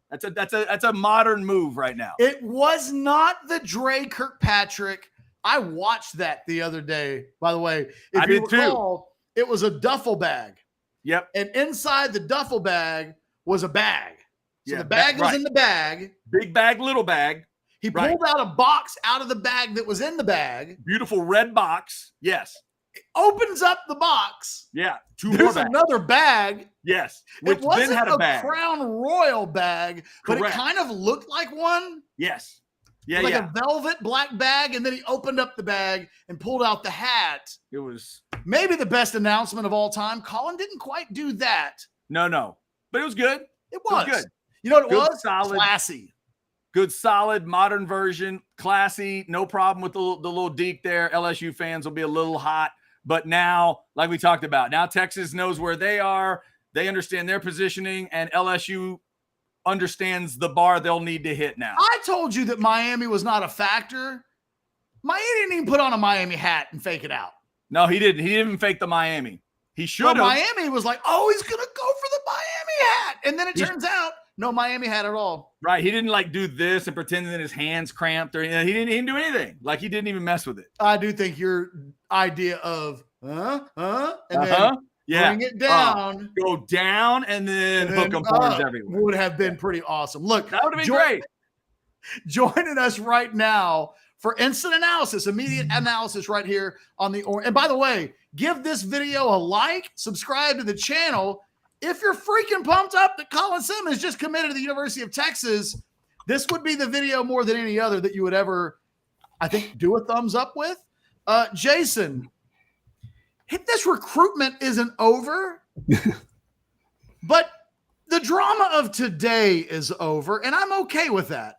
That's a modern move right now. It was not the Dre Kirkpatrick. I watched that the other day, by the way. If you recall, it was a duffel bag. Yep. And inside the duffel bag was a bag. So yeah, the bag was in the bag. Big bag, little bag. He pulled out a box out of the bag that was in the bag. Beautiful red box. Yes. It opens up the box. Yeah. There's another bag. Yes. It wasn't a Crown Royal bag, but it kind of looked like one. Yes. Yeah, like a velvet black bag, and then he opened up the bag and pulled out the hat. It was maybe the best announcement of all time. Colin didn't quite do that. No. But it was good. It was good. You know what it was? Solid. Classy. Good, solid, modern version. Classy. No problem with the little deke there. LSU fans will be a little hot. But now, like we talked about, now Texas knows where they are. They understand their positioning, and LSU understands the bar they'll need to hit now. I told you that Miami was not a factor. Miami didn't even put on a Miami hat and fake it out. No, he didn't. He didn't even fake the Miami. He should have. Miami was like, oh, he's going to go for the Miami hat. And then it turns out, no Miami hat at all. Right. He didn't like do this and pretend that his hands cramped or anything. He didn't do anything. Like he didn't even mess with it. I do think your idea of, and then bring it down. Go down and then hook 'em boards everywhere. Would have been pretty awesome. Look, that would have been great. Joining us right now for instant analysis, immediate analysis right here on the And by the way, give this video a like, subscribe to the channel. If you're freaking pumped up that Colin Simmons just committed to the University of Texas, this would be the video more than any other that you would ever, I think, do a thumbs up with. Jason, this recruitment isn't over, but the drama of today is over, and I'm okay with that.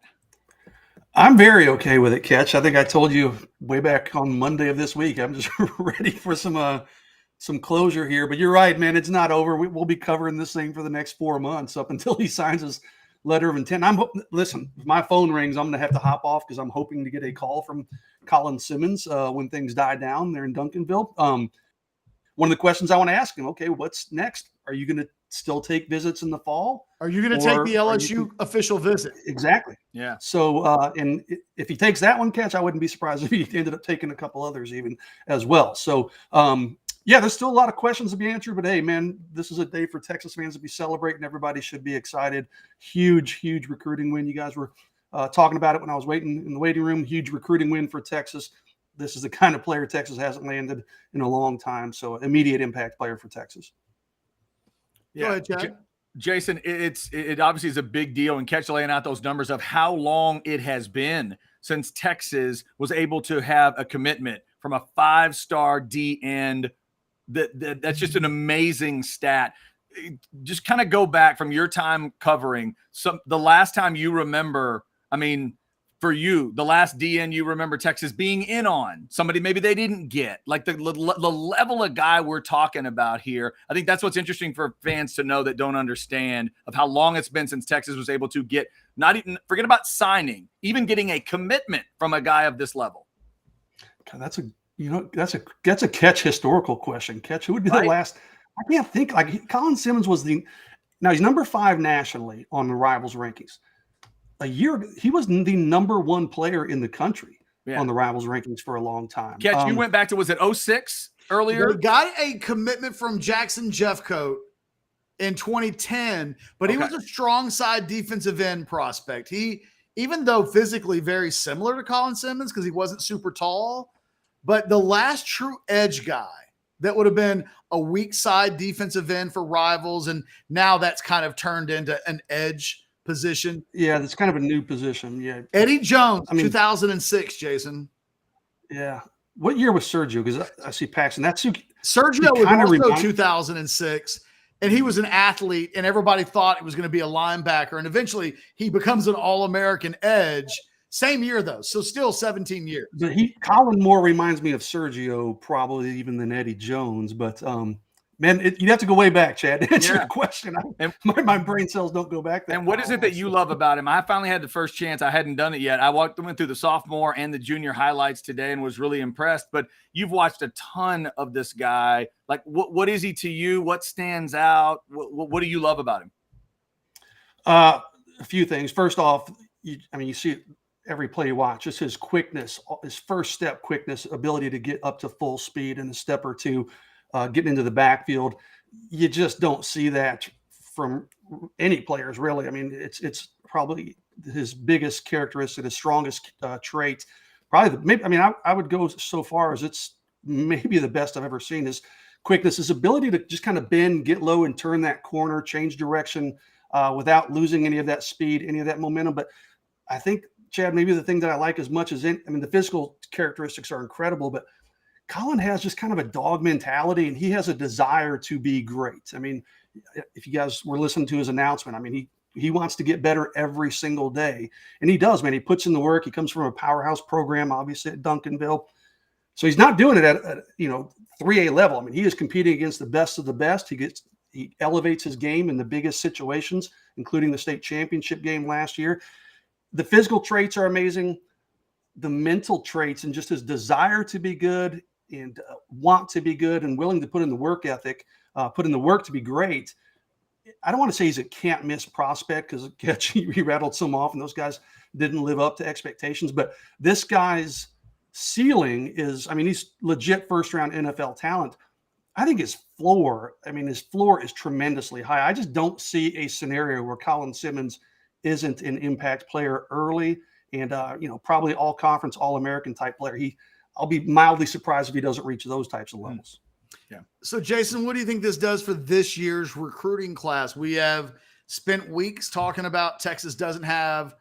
I'm very okay with it, Ketch. I think I told you way back on Monday of this week. I'm just ready for some closure here. But you're right, man. It's not over. We'll be covering this thing for the next 4 months up until he signs his letter of intent. Listen, if my phone rings, I'm going to have to hop off because I'm hoping to get a call from Colin Simmons when things die down there in Duncanville. One of the questions I want to ask him, okay, what's next? Are you going to still take visits in the fall? Are you going to take the LSU official visit? Exactly. Yeah. So, and if he takes that one, Ketch, I wouldn't be surprised if he ended up taking a couple others even as well. So, yeah, there's still a lot of questions to be answered, but hey, man, this is a day for Texas fans to be celebrating. Everybody should be excited. Huge recruiting win. You guys were talking about it when I was waiting in the waiting room. Huge recruiting win for Texas. This is the kind of player Texas hasn't landed in a long time. So immediate impact player for Texas. Yeah. Go ahead, Chad. Jason, it obviously is a big deal, and Ketch laying out those numbers of how long it has been since Texas was able to have a commitment from a 5-star D end. That's just an amazing stat. Just kind of go back from your time covering the last time you remember. I mean, for you, the last DN you remember Texas being in on somebody maybe they didn't get, like the level of guy we're talking about here. I think that's what's interesting for fans to know that don't understand of how long it's been since Texas was able to get, not even forget about signing, even getting a commitment from a guy of this level. God, that's a Ketch historical question. Ketch, who would be the last? I can't think. Like Colin Simmons was now he's number 5 nationally on the Rivals rankings. A year he was the number 1 player in the country on the Rivals rankings for a long time. Ketch, you went back to, was it 06 earlier? We got a commitment from Jackson Jeffcoat in 2010, but he was a strong side defensive end prospect. He, even though physically very similar to Colin Simmons because he wasn't super tall, but the last true edge guy that would have been a weak side defensive end for Rivals, and now that's kind of turned into an edge position. Yeah, that's kind of a new position. Yeah. Eddie Jones, 2006, Jason. Yeah. What year was Sergio? Because I see Paxton. Sergio was also 2006, and he was an athlete, and everybody thought it was going to be a linebacker, and eventually he becomes an All-American edge. Same year though, so still 17 years. But Colin more reminds me of Sergio probably even than Eddie Jones. But man, you'd have to go way back, Chad, to answer your question. My brain cells don't go back that And what is it that you love about him? I finally had the first chance. I hadn't done it yet. I went through the sophomore and the junior highlights today and was really impressed. But you've watched a ton of this guy. Like, what is he to you? What stands out? What do you love about him? A few things. First off, you see it every play you watch, just his quickness, his first step quickness, ability to get up to full speed in a step or two, getting into the backfield. You just don't see that from any players, really. I mean, it's probably his biggest characteristic, his strongest trait. Probably, I would go so far as it's maybe the best I've ever seen. His quickness, his ability to just kind of bend, get low, and turn that corner, change direction without losing any of that speed, any of that momentum. But I think, Chad, maybe the thing that I like as much as the physical characteristics are incredible, but Colin has just kind of a dog mentality, and he has a desire to be great. I mean, if you guys were listening to his announcement, I mean, he wants to get better every single day, and he does, man. He puts in the work. He comes from a powerhouse program, obviously at Duncanville, so he's not doing it at 3A level. I mean, he is competing against the best of the best. He elevates his game in the biggest situations, including the state championship game last year. The physical traits are amazing. The mental traits and just his desire to be good and want to be good and willing to put in the work ethic, put in the work to be great. I don't want to say he's a can't miss prospect because Ketch, he rattled some off and those guys didn't live up to expectations. But this guy's ceiling is, he's legit first round NFL talent. I think his floor is tremendously high. I just don't see a scenario where Colin Simmons isn't an impact player early and, probably all conference, all American type player. I'll be mildly surprised if he doesn't reach those types of levels. Yeah. So Jason, what do you think this does for this year's recruiting class? We have spent weeks talking about Texas doesn't have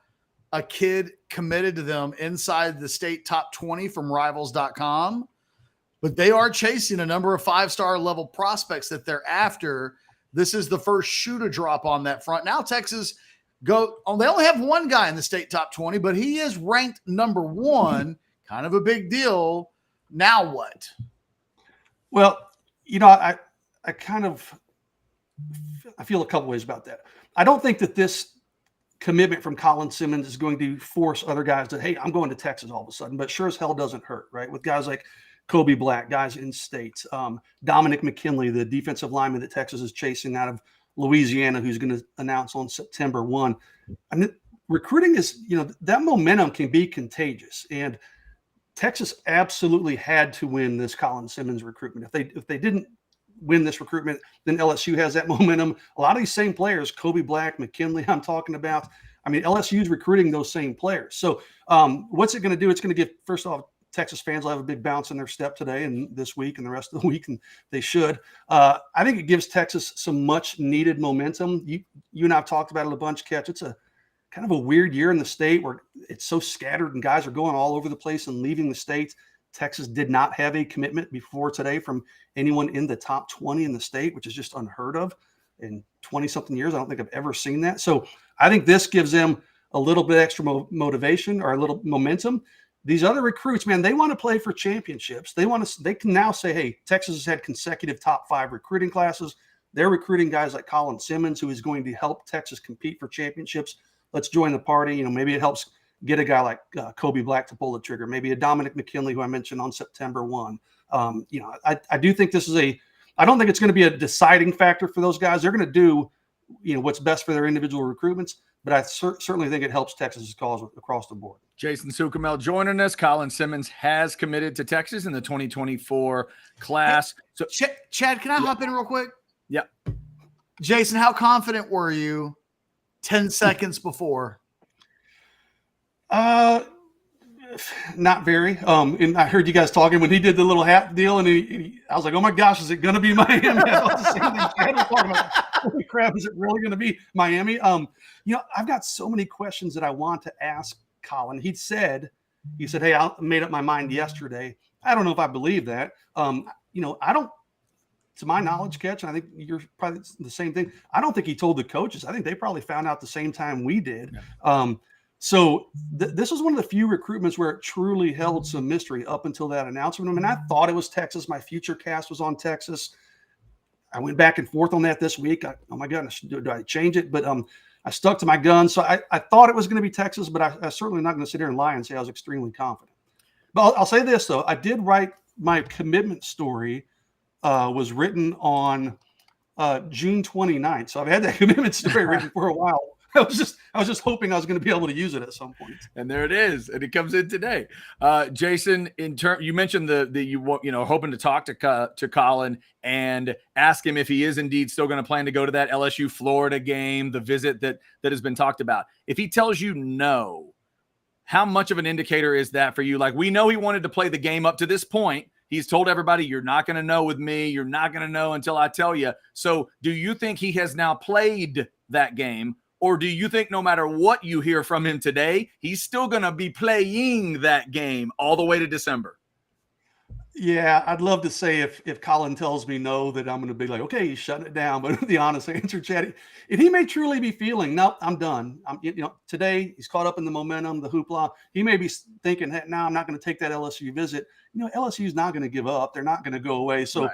a kid committed to them inside the state top 20 from rivals.com, but they are chasing a number of 5-star level prospects that they're after. This is the first shoe to drop on that front. Now Texas they only have one guy in the state top 20, but he is ranked number 1, kind of a big deal. Now what? Well, I feel a couple ways about that. I don't think that this commitment from Colin Simmons is going to force other guys to, hey, I'm going to Texas all of a sudden, but sure as hell doesn't hurt, right? With guys like Kobe Black, guys in state, Dominic McKinley, the defensive lineman that Texas is chasing out of Louisiana, who's going to announce on September 1. Recruiting is, that momentum can be contagious. And Texas absolutely had to win this Colin Simmons recruitment. If they didn't win this recruitment, then LSU has that momentum. A lot of these same players, Kobe Black, McKinley, I'm talking about. LSU is recruiting those same players. So what's it going to do? It's going to give, first off, Texas fans will have a big bounce in their step today and this week and the rest of the week, and they should. I think it gives Texas some much needed momentum. You and I have talked about it a bunch, Ketch. It's a kind of a weird year in the state where it's so scattered and guys are going all over the place and leaving the state. Texas did not have a commitment before today from anyone in the top 20 in the state, which is just unheard of in 20-something years. I don't think I've ever seen that. So I think this gives them a little bit extra motivation or a little momentum. These other recruits, man, they want to play for championships. They can now say, hey, Texas has had consecutive top 5 recruiting classes. They're recruiting guys like Colin Simmons, who is going to help Texas compete for championships. Let's join the party. Maybe it helps get a guy like Kobe Black to pull the trigger. Maybe a Dominic McKinley, who I mentioned on September 1. I do think this is I don't think it's going to be a deciding factor for those guys. They're going to do, what's best for their individual recruitments. But I certainly think it helps Texas's cause across the board. Jason Sukamel joining us. Colin Simmons has committed to Texas in the 2024 class. So, Chad, can I hop in real quick? Yeah. Jason, how confident were you 10 seconds before? Not very. And I heard you guys talking when he did the little hat deal, and I was like, "Oh my gosh, is it going to be Miami?" I was the same thing Chad was talking about. Holy crap, is it really going to be Miami? I've got so many questions that I want to ask Colin. He said, "Hey, I made up my mind yesterday." I don't know if I believe that. I don't. To my knowledge, Ketch, and I think you're probably the same thing. I don't think he told the coaches. I think they probably found out the same time we did. Yeah. So this was one of the few recruitments where it truly held some mystery up until that announcement. I mean, I thought it was Texas. My future cast was on Texas. I went back and forth on that this week. Oh my goodness, do I change it? But I stuck to my guns. So I thought it was going to be Texas, but I certainly not going to sit here and lie and say I was extremely confident. But I'll say this, though. I did write my commitment story was written on June 29th. So I've had that commitment story written for a while. I was just hoping I was going to be able to use it at some point. And there it is, and it comes in today. Jason, you mentioned the hoping to talk to Colin and ask him if he is indeed still going to plan to go to that LSU Florida game, the visit that has been talked about. If he tells you no, how much of an indicator is that for you? Like, we know he wanted to play the game up to this point. He's told everybody, you're not going to know with me. You're not going to know until I tell you. So do you think he has now played that game? Or do you think no matter what you hear from him today, he's still going to be playing that game all the way to December? Yeah, I'd love to say if Colin tells me no, that I'm going to be like, okay, he's shutting it down. But the honest answer, Chad, and he may truly be feeling, no, I'm done. Today he's caught up in the momentum, the hoopla. He may be thinking, hey, no, I'm not going to take that LSU visit. LSU is not going to give up. They're not going to go away. So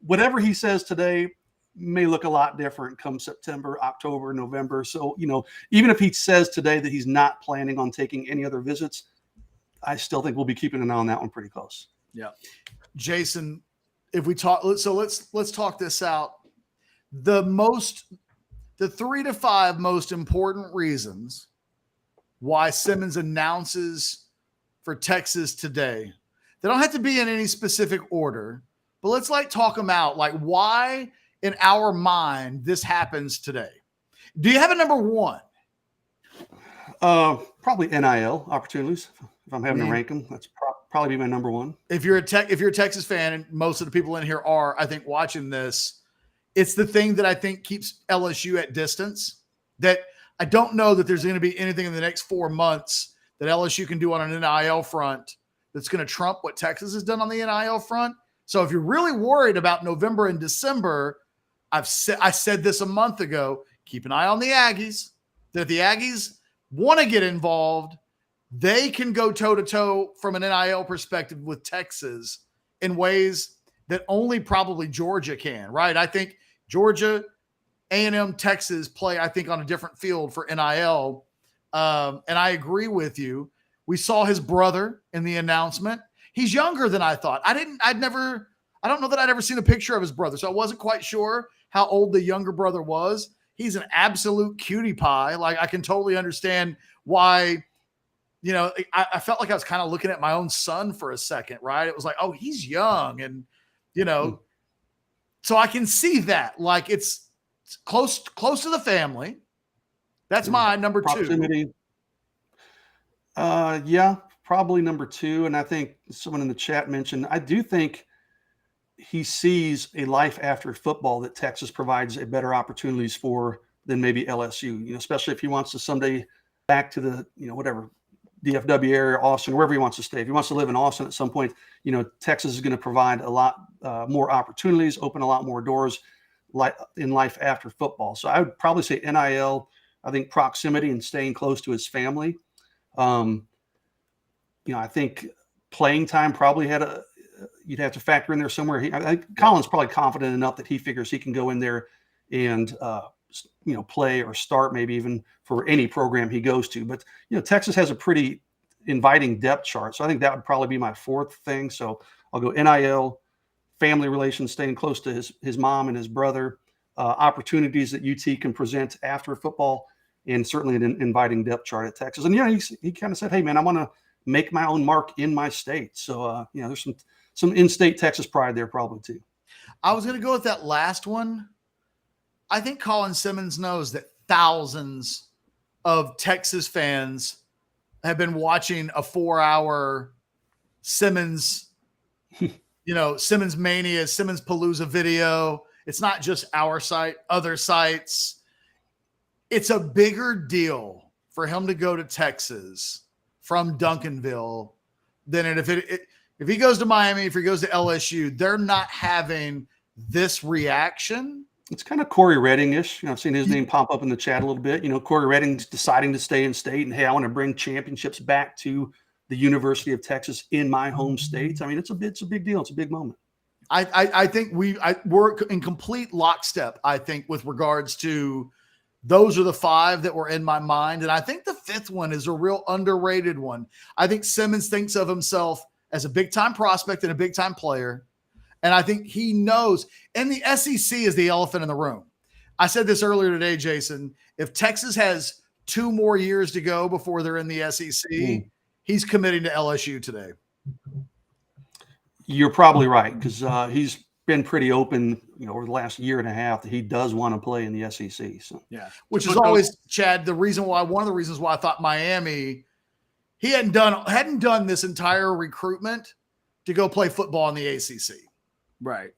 whatever he says today may look a lot different come September, October, November. So, even if he says today that he's not planning on taking any other visits, I still think we'll be keeping an eye on that one pretty close. Yeah. Jason, if we talk, let's talk this out. The 3 to 5 most important reasons why Simmons announces for Texas today. They don't have to be in any specific order, but let's talk them out. Why in our mind this happens today. Do you have a number one? Probably NIL opportunities. If I'm having to rank them, that's probably be my number one. If you're a Texas fan, and most of the people in here are, I think, watching this, it's the thing that I think keeps LSU at distance. That I don't know that there's going to be anything in the next 4 months that LSU can do on an NIL front that's going to trump what Texas has done on the NIL front. So if you're really worried about November and December, I said this a month ago, keep an eye on the Aggies. That if the Aggies want to get involved, they can go toe-to-toe from an NIL perspective with Texas in ways that only probably Georgia can, right? I think Georgia, A&M, Texas play, I think, on a different field for NIL. And I agree with you. We saw his brother in the announcement. He's younger than I thought. I don't know that I'd ever seen a picture of his brother, so I wasn't quite sure how old the younger brother was. He's an absolute cutie pie. I can totally understand why, I felt like I was kind of looking at my own son for a second, right? It was like, oh, he's young. And, so I can see that. It's close to the family. That's my number proximity. 2. Yeah, probably number 2. And I think someone in the chat mentioned, I do think he sees a life after football that Texas provides a better opportunities for than maybe LSU, especially if he wants to someday back to the, whatever, DFW area, Austin, wherever he wants to stay. If he wants to live in Austin at some point, Texas is going to provide a lot more opportunities, open a lot more doors in life after football. So I would probably say NIL, I think proximity and staying close to his family. I think playing time probably you'd have to factor in there somewhere. I think Colin's probably confident enough that he figures he can go in there and, play or start maybe even for any program he goes to. But, Texas has a pretty inviting depth chart. So I think that would probably be my 4th thing. So I'll go NIL, family relations, staying close to his mom and his brother, opportunities that UT can present after football, and certainly an inviting depth chart at Texas. And, he kind of said, hey, man, I want to make my own mark in my state. So, there's some in-state Texas pride there probably too. I was going to go with that last one. I think Colin Simmons knows that thousands of Texas fans have been watching a 4-hour Simmons, Simmons Mania, Simmons Palooza video. It's not just our site, other sites. It's a bigger deal for him to go to Texas from Duncanville than if he goes to Miami, if he goes to LSU. They're not having this reaction It's kind of Corey Redding-ish. I've seen his name pop up in the chat a little bit. Corey Redding's deciding to stay in state, and hey, I want to bring championships back to the University of Texas in my home state. I mean, it's a big deal. It's a big moment. I think we're in complete lockstep, I think, with regards to those are the 5 that were in my mind. And I think the 5th one is a real underrated one. I think Simmons thinks of himself as a big-time prospect and a big-time player. And I think he knows, and the SEC is the elephant in the room. I said this earlier today, Jason. If Texas has 2 more years to go before they're in the SEC, he's committing to LSU today. You're probably right, because he's been pretty open, over the last year and a half that he does want to play in the SEC. So Yeah, which is always, Chad, one of the reasons why I thought Miami, he hadn't done this entire recruitment to go play football in the ACC. Right.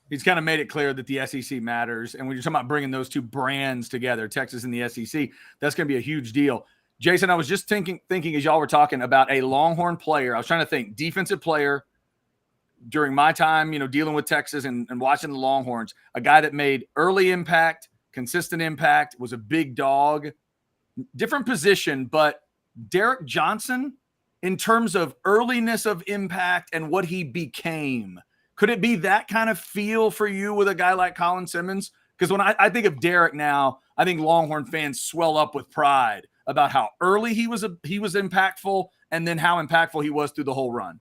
He's kind of made it clear that the SEC matters. And when you're talking about bringing those 2 brands together, Texas and the SEC, that's going to be a huge deal. Jason, I was just thinking as y'all were talking about a Longhorn player. I was trying to think defensive player during my time, dealing with Texas and watching the Longhorns, a guy that made early impact, consistent impact, was a big dog, different position, but Derek Johnson, in terms of earliness of impact and what he became, could it be that kind of feel for you with a guy like Colin Simmons? Because when I think of Derek now, I think Longhorn fans swell up with pride about how early he was impactful, and then how impactful he was through the whole run.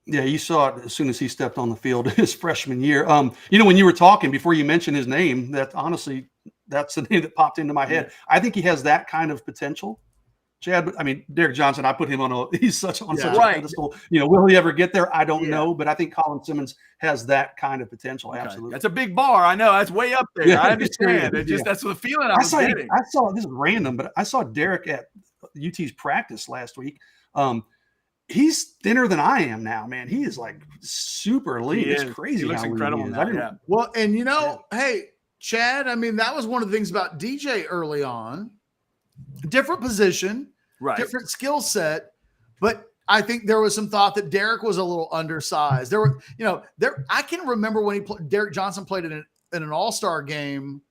Yeah, you saw it as soon as he stepped on the field his freshman year. When you were talking before you mentioned his name, that's the name that popped into my head. I think he has that kind of potential. Chad, Derek Johnson, I put him he's such a pedestal. Will he ever get there? I don't know, but I think Colin Simmons has that kind of potential. Okay. Absolutely. That's a big bar. I know that's way up there. I understand. That's the feeling I was getting. I saw, this is random, but I saw Derek at UT's practice last week. He's thinner than I am now, man. He is like super lean. It's crazy. He looks incredible now. Yeah. Well, and hey, Chad, that was one of the things about DJ early on. Different position. Right. Different skill set, but I think there was some thought that Derek was a little undersized. I can remember when Derek Johnson played in an all-star game.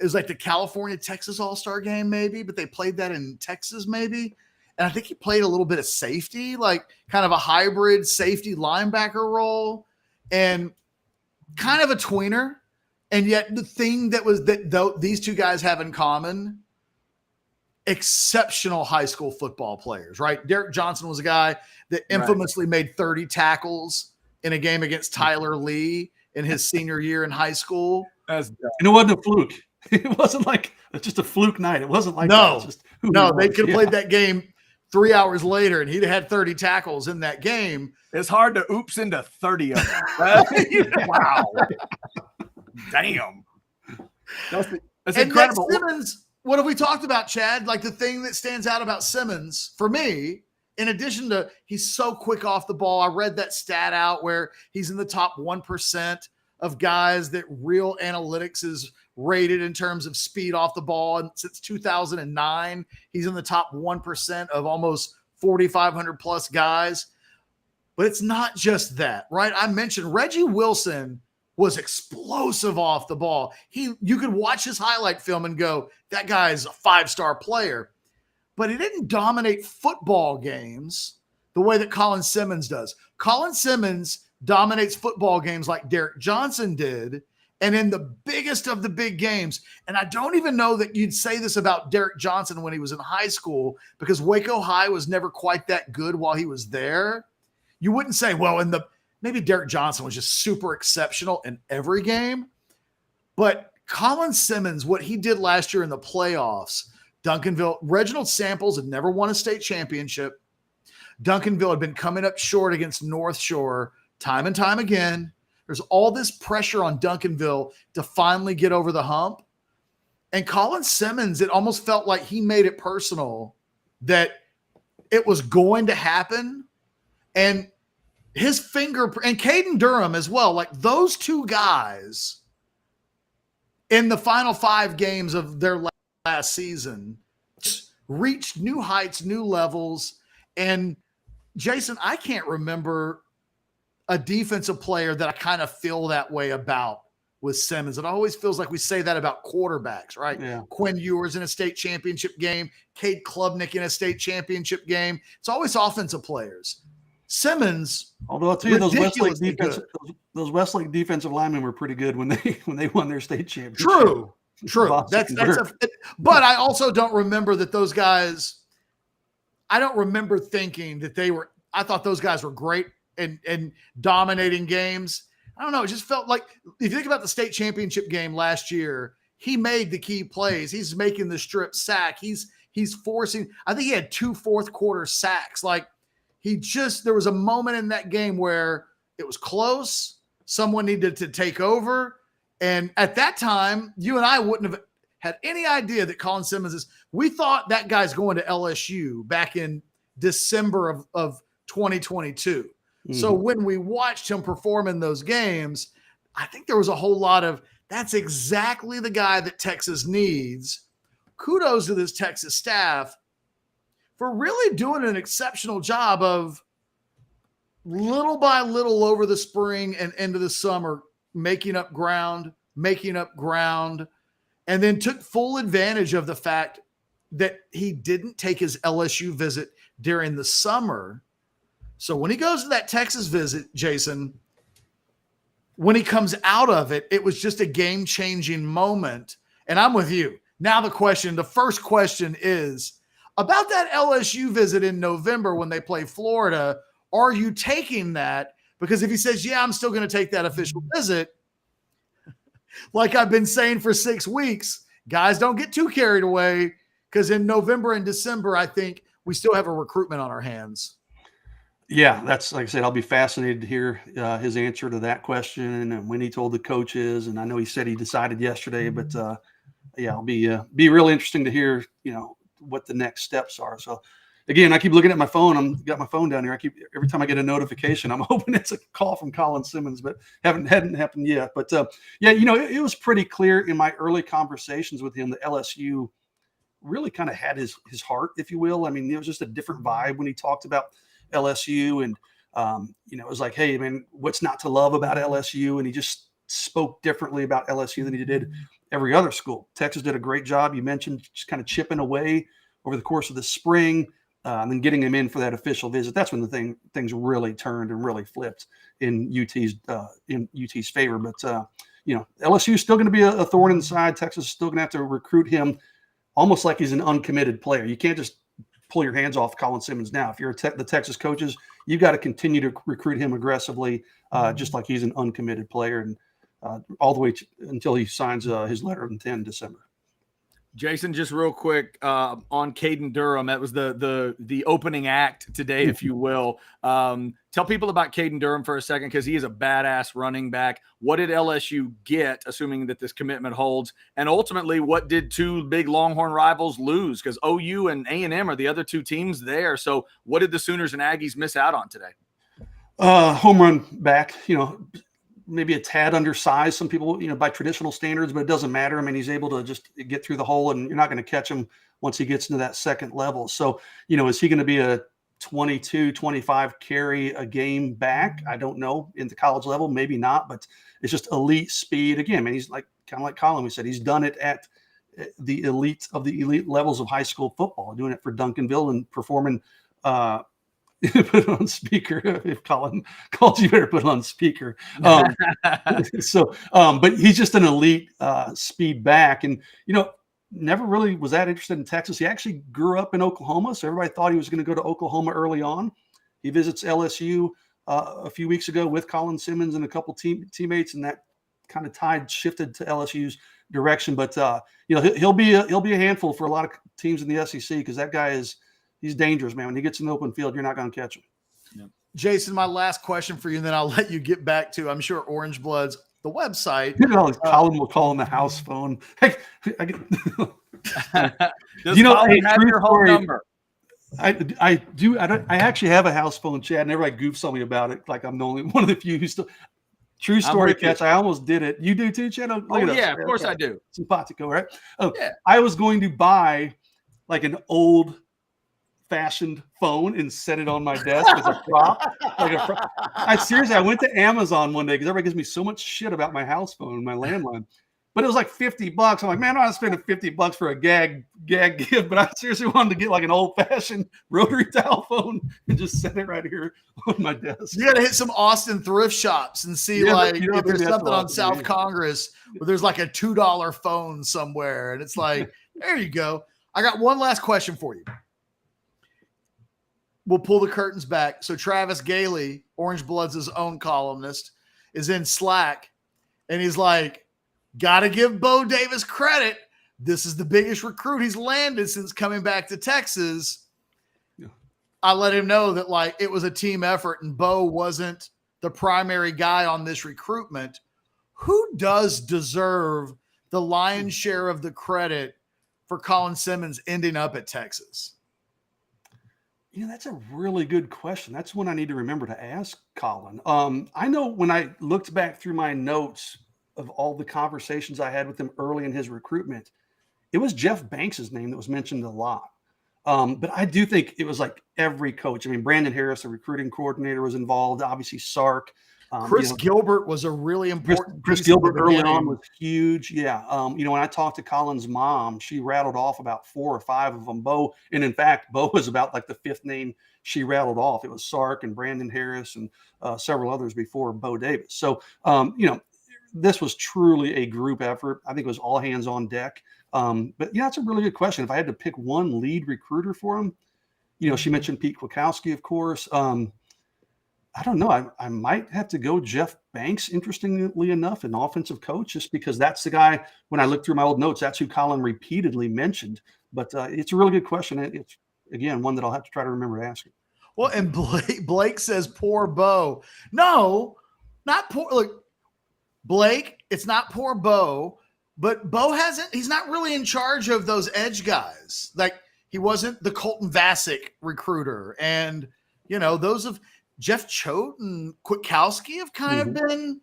It was like the California-Texas all-star game, maybe, but they played that in Texas, maybe. And I think he played a little bit of safety, like kind of a hybrid safety linebacker role, and kind of a tweener. And yet the thing that these 2 guys have in common, exceptional high school football players, right? Derek Johnson was a guy that infamously made 30 tackles in a game against Tyler Lee in his senior year in high school. And it wasn't a fluke. It wasn't like just a fluke night. It wasn't like they could have played that game 3 hours later and he'd had 30 tackles in that game. It's hard to oops into 30 of them. Wow. Damn. That's incredible. Simmons, what have we talked about, Chad? Like the thing that stands out about Simmons for me, in addition to he's so quick off the ball. I read that stat out where he's in the top 1% of guys that Real Analytics is rated in terms of speed off the ball. And since 2009, he's in the top 1% of almost 4,500 plus guys. But it's not just that, right? I mentioned Reggie Wilson was explosive off the ball. You could watch his highlight film and go, that guy is a 5-star player. But he didn't dominate football games the way that Colin Simmons does. Colin Simmons dominates football games like Derek Johnson did, and in the biggest of the big games. And I don't even know that you'd say this about Derek Johnson when he was in high school, because Waco High was never quite that good while he was there. You wouldn't say, well, maybe Derek Johnson was just super exceptional in every game. But Colin Simmons, what he did last year in the playoffs, Duncanville, Reginald Samples had never won a state championship. Duncanville had been coming up short against North Shore time and time again. There's all this pressure on Duncanville to finally get over the hump. And Colin Simmons, it almost felt like he made it personal that it was going to happen. And his fingerprint, and Caden Durham as well, like those 2 guys in the final 5 games of their last season reached new heights, new levels. And Jason, I can't remember a defensive player that I kind of feel that way about with Simmons. It always feels like we say that about quarterbacks, right? Yeah. Quinn Ewers in a state championship game, Cade Klubnik in a state championship game. It's always offensive players. Simmons, although I'll tell you, those ridiculously Westlake defensive linemen were pretty good when they won their state championship. True. But I also don't remember that those guys. I don't remember thinking that they were. I thought those guys were great and dominating games. I don't know. It just felt like if you think about the state championship game last year, he made the key plays. He's making the strip sack. He's forcing. I think he had 2 fourth-quarter sacks. Like there was a moment in that game where it was close. Someone needed to take over. And at that time, you and I wouldn't have had any idea that Colin Simmons is. We thought that guy's going to LSU back in December of 2022. Mm-hmm. So when we watched him perform in those games, I think there was a whole lot of, that's exactly the guy that Texas needs. Kudos to this Texas staff for really doing an exceptional job of little by little over the spring and into the summer, making up ground, and then took full advantage of the fact that he didn't take his LSU visit during the summer. So when he goes to that Texas visit, Jason, when he comes out of it, it was just a game-changing moment. And I'm with you. Now the first question is about that LSU visit in November when they play Florida. Are you taking that? Because if he says, yeah, I'm still going to take that official visit, like I've been saying for 6 weeks, guys don't get too carried away because in November and December, I think we still have a recruitment on our hands. Yeah, that's like I said, I'll be fascinated to hear his answer to that question and when he told the coaches. And I know he said he decided yesterday, but yeah, it'll be really interesting to hear, what the next steps are. So again, I keep looking at my phone. I've got my phone down here. Every time I get a notification, I'm hoping it's a call from Colin Simmons, but hadn't happened yet. But yeah, it was pretty clear in my early conversations with him that LSU really kind of had his heart, if you will. I mean, it was just a different vibe when he talked about LSU, and it was like, hey, man, what's not to love about LSU? And he just spoke differently about LSU than he did every other school. Texas did a great job. You mentioned just kind of chipping away over the course of the spring. And then getting him in for that official visit, that's when the things really turned and really flipped in UT's favor. But LSU is still going to be a thorn in the side. Texas is still going to have to recruit him almost like he's an uncommitted player. You can't just pull your hands off Colin Simmons now. If you're the Texas coaches, you've got to continue to recruit him aggressively, just like he's an uncommitted player, and all the way until he signs his letter of intent in December. Jason, just real quick on Caden Durham. That was the opening act today, if you will. Tell people about Caden Durham for a second, because he is a badass running back. What did LSU get, assuming that this commitment holds? And ultimately, what did 2 big Longhorn rivals lose? Because OU and A&M are the other 2 teams there. So what did the Sooners and Aggies miss out on today? Home run back, maybe a tad undersized, some people, by traditional standards, but it doesn't matter. I mean, he's able to just get through the hole, and you're not going to catch him once he gets into that second level. So, is he going to be a 22, 25 carry a game back? I don't know. In the college level, maybe not, but it's just elite speed. Again, man, he's kind of like Colin, we said, he's done it at the elite of the elite levels of high school football, doing it for Duncanville and performing, put it on speaker. If Colin calls you, better put it on speaker. But he's just an elite speed back, and never really was that interested in Texas. He actually grew up in Oklahoma, so everybody thought he was going to go to Oklahoma early on. He visits LSU a few weeks ago with Colin Simmons and a couple teammates, and that kind of tide shifted to LSU's direction. But he'll be a handful for a lot of teams in the SEC, because that guy he's dangerous, man. When he gets in the open field, you're not going to catch him. Yep. Jason, my last question for you, and then I'll let you get back to, I'm sure, Orangebloods, the website. Colin will call on the house phone. Hey, Does Colin have your home number? I do. I actually have a house phone, Chad, and everybody goofs on me about it. Like I'm the only one of the few who still. True story, Ketch. I almost did it. You do too, Chad? Oh yeah, of course I do. Simpatico, right? Oh, yeah. I was going to buy like an old old-fashioned phone and set it on my desk as a prop. I went to Amazon one day because everybody gives me so much shit about my house phone, my landline. But it was like $50. I'm like, man, I'm not spending $50 for a gag gift. But I seriously wanted to get like an old-fashioned rotary dial phone and just set it right here on my desk. You got to hit some Austin thrift shops and see if there's something on South Congress where there's like a $2 phone somewhere. And it's like, there you go. I got one last question for you. We'll pull the curtains back. So Travis Gailey, Orangebloods' own columnist, is in Slack. And he's like, got to give Bo Davis credit. This is the biggest recruit he's landed since coming back to Texas. Yeah. I let him know that like it was a team effort and Bo wasn't the primary guy on this recruitment. Who does deserve the lion's share of the credit for Colin Simmons ending up at Texas? Yeah, that's a really good question. That's one I need to remember to ask Colin. I know when I looked back through my notes of all the conversations I had with him early in his recruitment, it was Jeff Banks' name that was mentioned a lot. But I do think it was like every coach. I mean, Brandon Harris, the recruiting coordinator, was involved. Obviously, Sark. Chris Gilbert was a really important. Chris Gilbert early on was huge. Yeah. When I talked to Colin's mom, she rattled off about 4 or 5 of them. Bo, and in fact, Bo was about like the 5th name she rattled off. It was Sark and Brandon Harris and several others before Bo Davis. So, this was truly a group effort. I think it was all hands on deck. But yeah, it's a really good question. If I had to pick one lead recruiter for him, she mentioned Pete Kwiatkowski, of course. I don't know. I might have to go Jeff Banks, interestingly enough, an offensive coach, just because that's the guy, when I look through my old notes, that's who Colin repeatedly mentioned. But it's a really good question. It's, again, one that I'll have to try to remember to ask him. Well, and Blake says, poor Bo. No, not poor. Look, Blake, it's not poor Bo, but Bo he's not really in charge of those edge guys. Like, he wasn't the Colton Vasek recruiter. And, those of Jeff Choate and Kwiatkowski have kind of been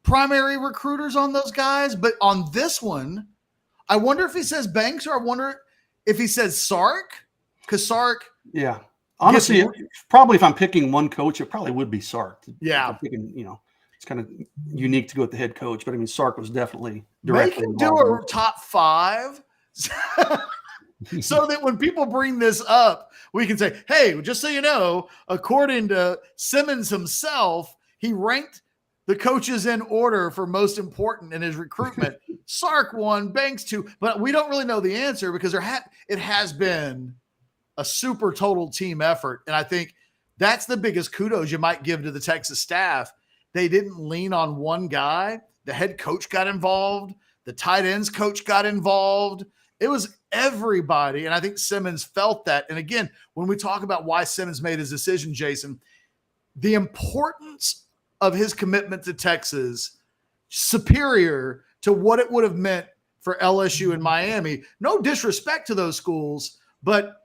primary recruiters on those guys. But on this one, I wonder if he says Banks or I wonder if he says Sark. Because Sark. Yeah. Honestly, probably if I'm picking one coach, it probably would be Sark. Yeah. I'm picking, it's kind of unique to go with the head coach. But I mean, Sark was definitely directly involved. They can do a top 5. So that when people bring this up, we can say, hey, just so you know, according to Simmons himself, he ranked the coaches in order for most important in his recruitment. Sark 1, Banks 2, but we don't really know the answer because it has been a super total team effort. And I think that's the biggest kudos you might give to the Texas staff. They didn't lean on one guy. The head coach got involved. The tight ends coach got involved. It was everybody, and I think Simmons felt that. And again, when we talk about why Simmons made his decision, Jason, the importance of his commitment to Texas superior to what it would have meant for LSU and Miami. No disrespect to those schools, but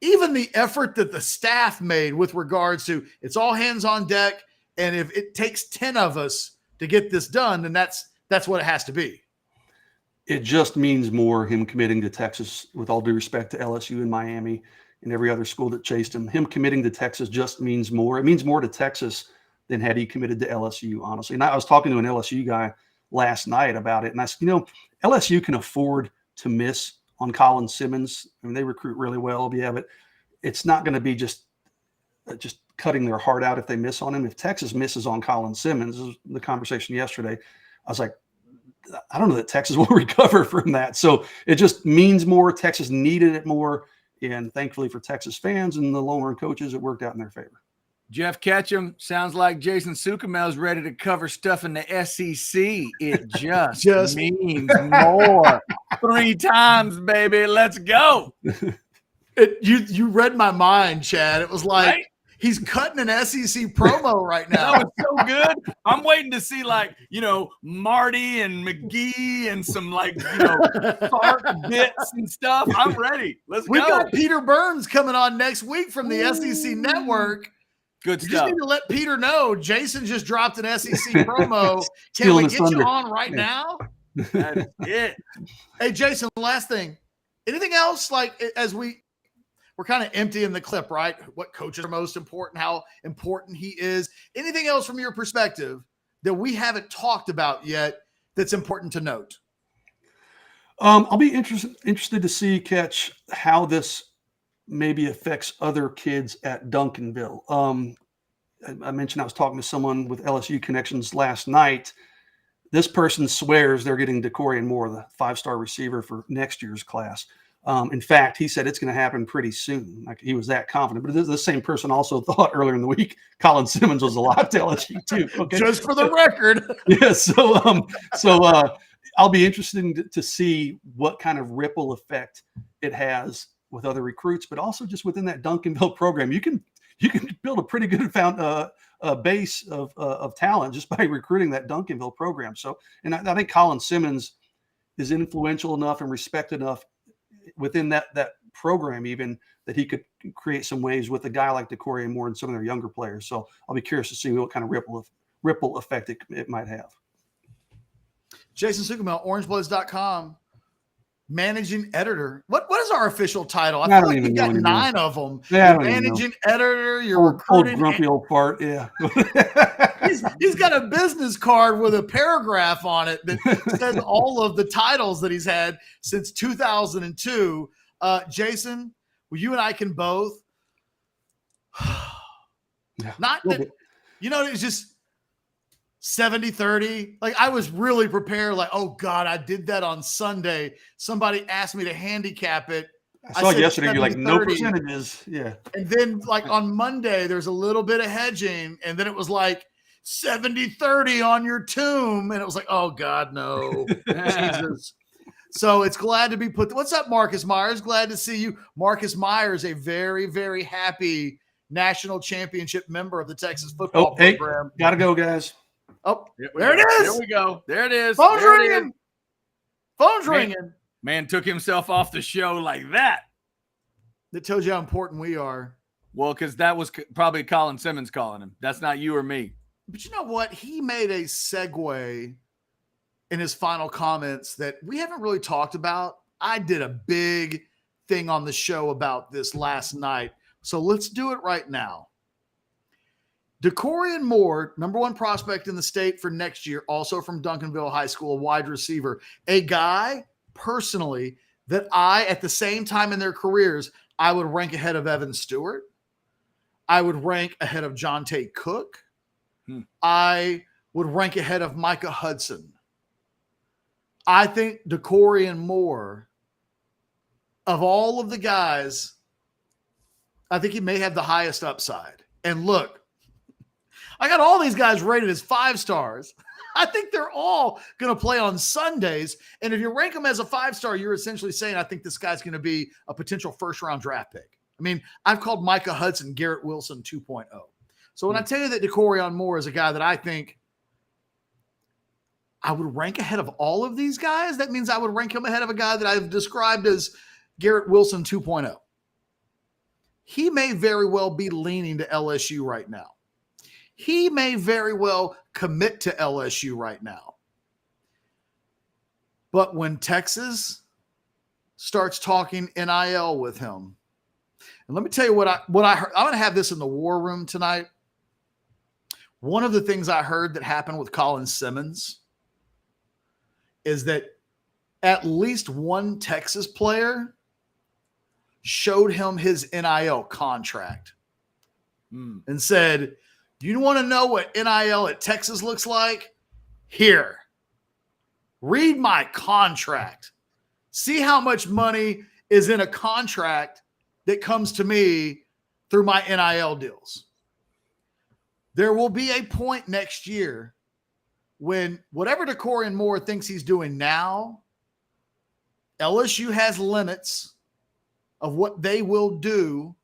even the effort that the staff made with regards to it's all hands on deck, and if it takes 10 of us to get this done, then that's what it has to be. It just means more him committing to Texas, with all due respect to LSU and Miami and every other school that chased him. Him committing to Texas just means more. It means more to Texas than had he committed to LSU, honestly. And I was talking to an LSU guy last night about it, and I said, LSU can afford to miss on Colin Simmons. I mean, they recruit really well, yeah, but it's not going to be just cutting their heart out if they miss on him. If Texas misses on Colin Simmons, this was the conversation yesterday, I was like, I don't know that Texas will recover from that. So it just means more. Texas needed it more. And thankfully for Texas fans and the Longhorn coaches, it worked out in their favor. Jeff Ketchum, sounds like Jason Sukumel's is ready to cover stuff in the SEC. It just means more. 3 times, baby. Let's go. You read my mind, Chad. It was like, right? He's cutting an SEC promo right now. That was so good. I'm waiting to see Marty and McGee and some Sark bits and stuff. I'm ready. Let's go. We've got Peter Burns coming on next week from the SEC Network. Good stuff. You just need to let Peter know Jason just dropped an SEC promo. Can we get you on right now? That is it. Hey, Jason, last thing. Anything else as we we're kind of emptying the clip, right? What coaches are most important, how important he is. Anything else from your perspective that we haven't talked about yet that's important to note? I'll be interested to see, Ketch, how this maybe affects other kids at Duncanville. I mentioned I was talking to someone with LSU connections last night. This person swears they're getting DeCorian Moore, the 5-star receiver for next year's class. In fact, he said it's going to happen pretty soon. Like, he was that confident. But the same person also thought earlier in the week Colin Simmons was a lot to LSU too. Okay, just for the record. Yeah. So I'll be interested to see what kind of ripple effect it has with other recruits, but also just within that Duncanville program. You can build a pretty good base of talent just by recruiting that Duncanville program. So, and I think Colin Simmons is influential enough and respected enough within that program, even, that he could create some waves with a guy like DeCorian Moore and some of their younger players. So I'll be curious to see what kind of ripple effect it might have. Jason Sukumal, Orangebloods.com, managing editor. What is our official title? I feel like you got 9 of them. Yeah, you're managing editor. You're old recruiting. grumpy old fart. Yeah. he's got a business card with a paragraph on it that says all of the titles that he's had since 2002. Jason, well, you and I can both. Not that, it's just 70-30. Like, I was really prepared. Like, oh God, I did that on Sunday. Somebody asked me to handicap it. I saw yesterday, you're like, no percentages. Yeah. And then, like, on Monday, there's a little bit of hedging. And then it was like 70-30 on your tomb. And it was like, oh God, no. Jesus. So it's glad to be put. What's up, Marcus Myers? Glad to see you. Marcus Myers, a very, very happy national championship member of the Texas football program. Hey, gotta go, guys. Oh, there it is. There we go. There it is. Phone's ringing. Phone's ringing. Man took himself off the show like that. That tells you how important we are. Well, because that was probably Colin Simmons calling him. That's not you or me. But you know what? He made a segue in his final comments that we haven't really talked about. I did a big thing on the show about this last night. So let's do it right now. DeCorian Moore, number 1 prospect in the state for next year, also from Duncanville High School, a wide receiver, a guy personally that I, at the same time in their careers, I would rank ahead of Evan Stewart. I would rank ahead of Jonte Cook. I would rank ahead of Micah Hudson. I think DeCorian Moore, of all of the guys, I think he may have the highest upside. And look, I got all these guys rated as 5 stars. I think they're all going to play on Sundays. And if you rank them as a 5-star, you're essentially saying, I think this guy's going to be a potential first-round draft pick. I mean, I've called Micah Hudson Garrett Wilson 2.0. So when I tell you that DeCorian Moore is a guy that I think I would rank ahead of all of these guys, that means I would rank him ahead of a guy that I've described as Garrett Wilson 2.0. He may very well be leaning to LSU right now. He may very well commit to LSU right now. But when Texas starts talking NIL with him, and let me tell you what I heard. I'm going to have this in the war room tonight. One of the things I heard that happened with Colin Simmons is that at least one Texas player showed him his NIL contract and said, you want to know what NIL at Texas looks like? Here, read my contract. See how much money is in a contract that comes to me through my NIL deals. There will be a point next year when whatever DeCorian Moore thinks he's doing now, LSU has limits of what they will do.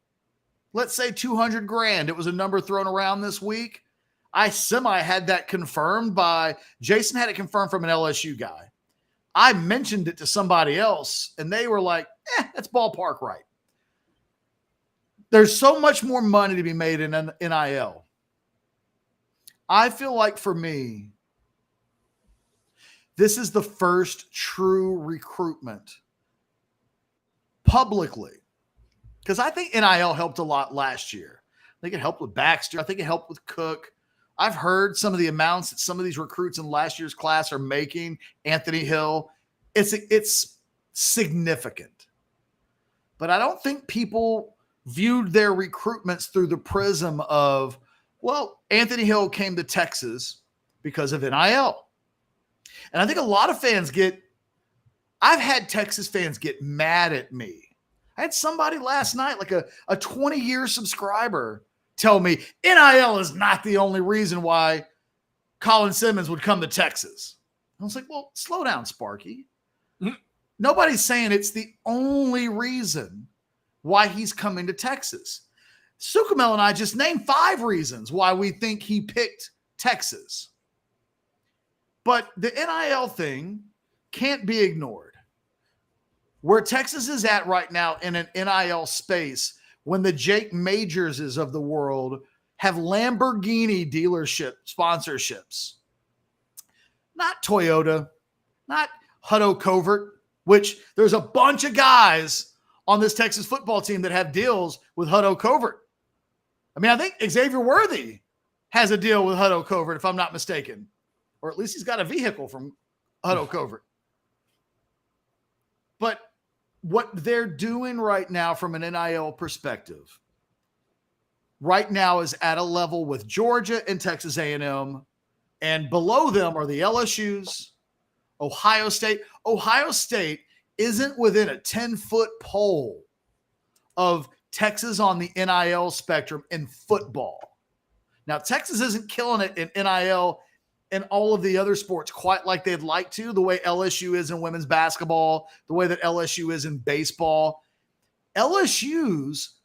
Let's say $200,000. It was a number thrown around this week. I had that confirmed by Jason, had it confirmed from an LSU guy. I mentioned it to somebody else and they were like, that's ballpark right. There's so much more money to be made in NIL. I feel like for me, this is the first true recruitment publicly. because I think NIL helped a lot last year. I think it helped with Baxter. I think it helped with Cook. I've heard some of the amounts that some of these recruits in last year's class are making. Anthony Hill, it's significant. But I don't think people viewed their recruitments through the prism of, well, Anthony Hill came to Texas because of NIL. And I think a lot of fans I've had Texas fans get mad at me. I had somebody last night, like a 20-year subscriber, tell me NIL is not the only reason why Colin Simmons would come to Texas. I was like, well, slow down, Sparky. Mm-hmm. Nobody's saying it's the only reason why he's coming to Texas. Sukamel and I just named 5 reasons why we think he picked Texas. But the NIL thing can't be ignored. Where Texas is at right now in an NIL space, when the Jake Majerses of the world have Lamborghini dealership sponsorships, not Toyota, not HUDL Covert, which there's a bunch of guys on this Texas football team that have deals with HUDL Covert. I mean, I think Xavier Worthy has a deal with HUDL Covert, if I'm not mistaken, or at least he's got a vehicle from HUDL Covert. But what they're doing right now from an NIL perspective right now is at a level with Georgia and Texas A&M, and below them are the LSUs, Ohio State. Ohio State isn't within a 10-foot pole of Texas on the NIL spectrum in football. Now, Texas isn't killing it in NIL and all of the other sports quite like they'd like to, the way LSU is in women's basketball, the way that LSU is in baseball. LSU's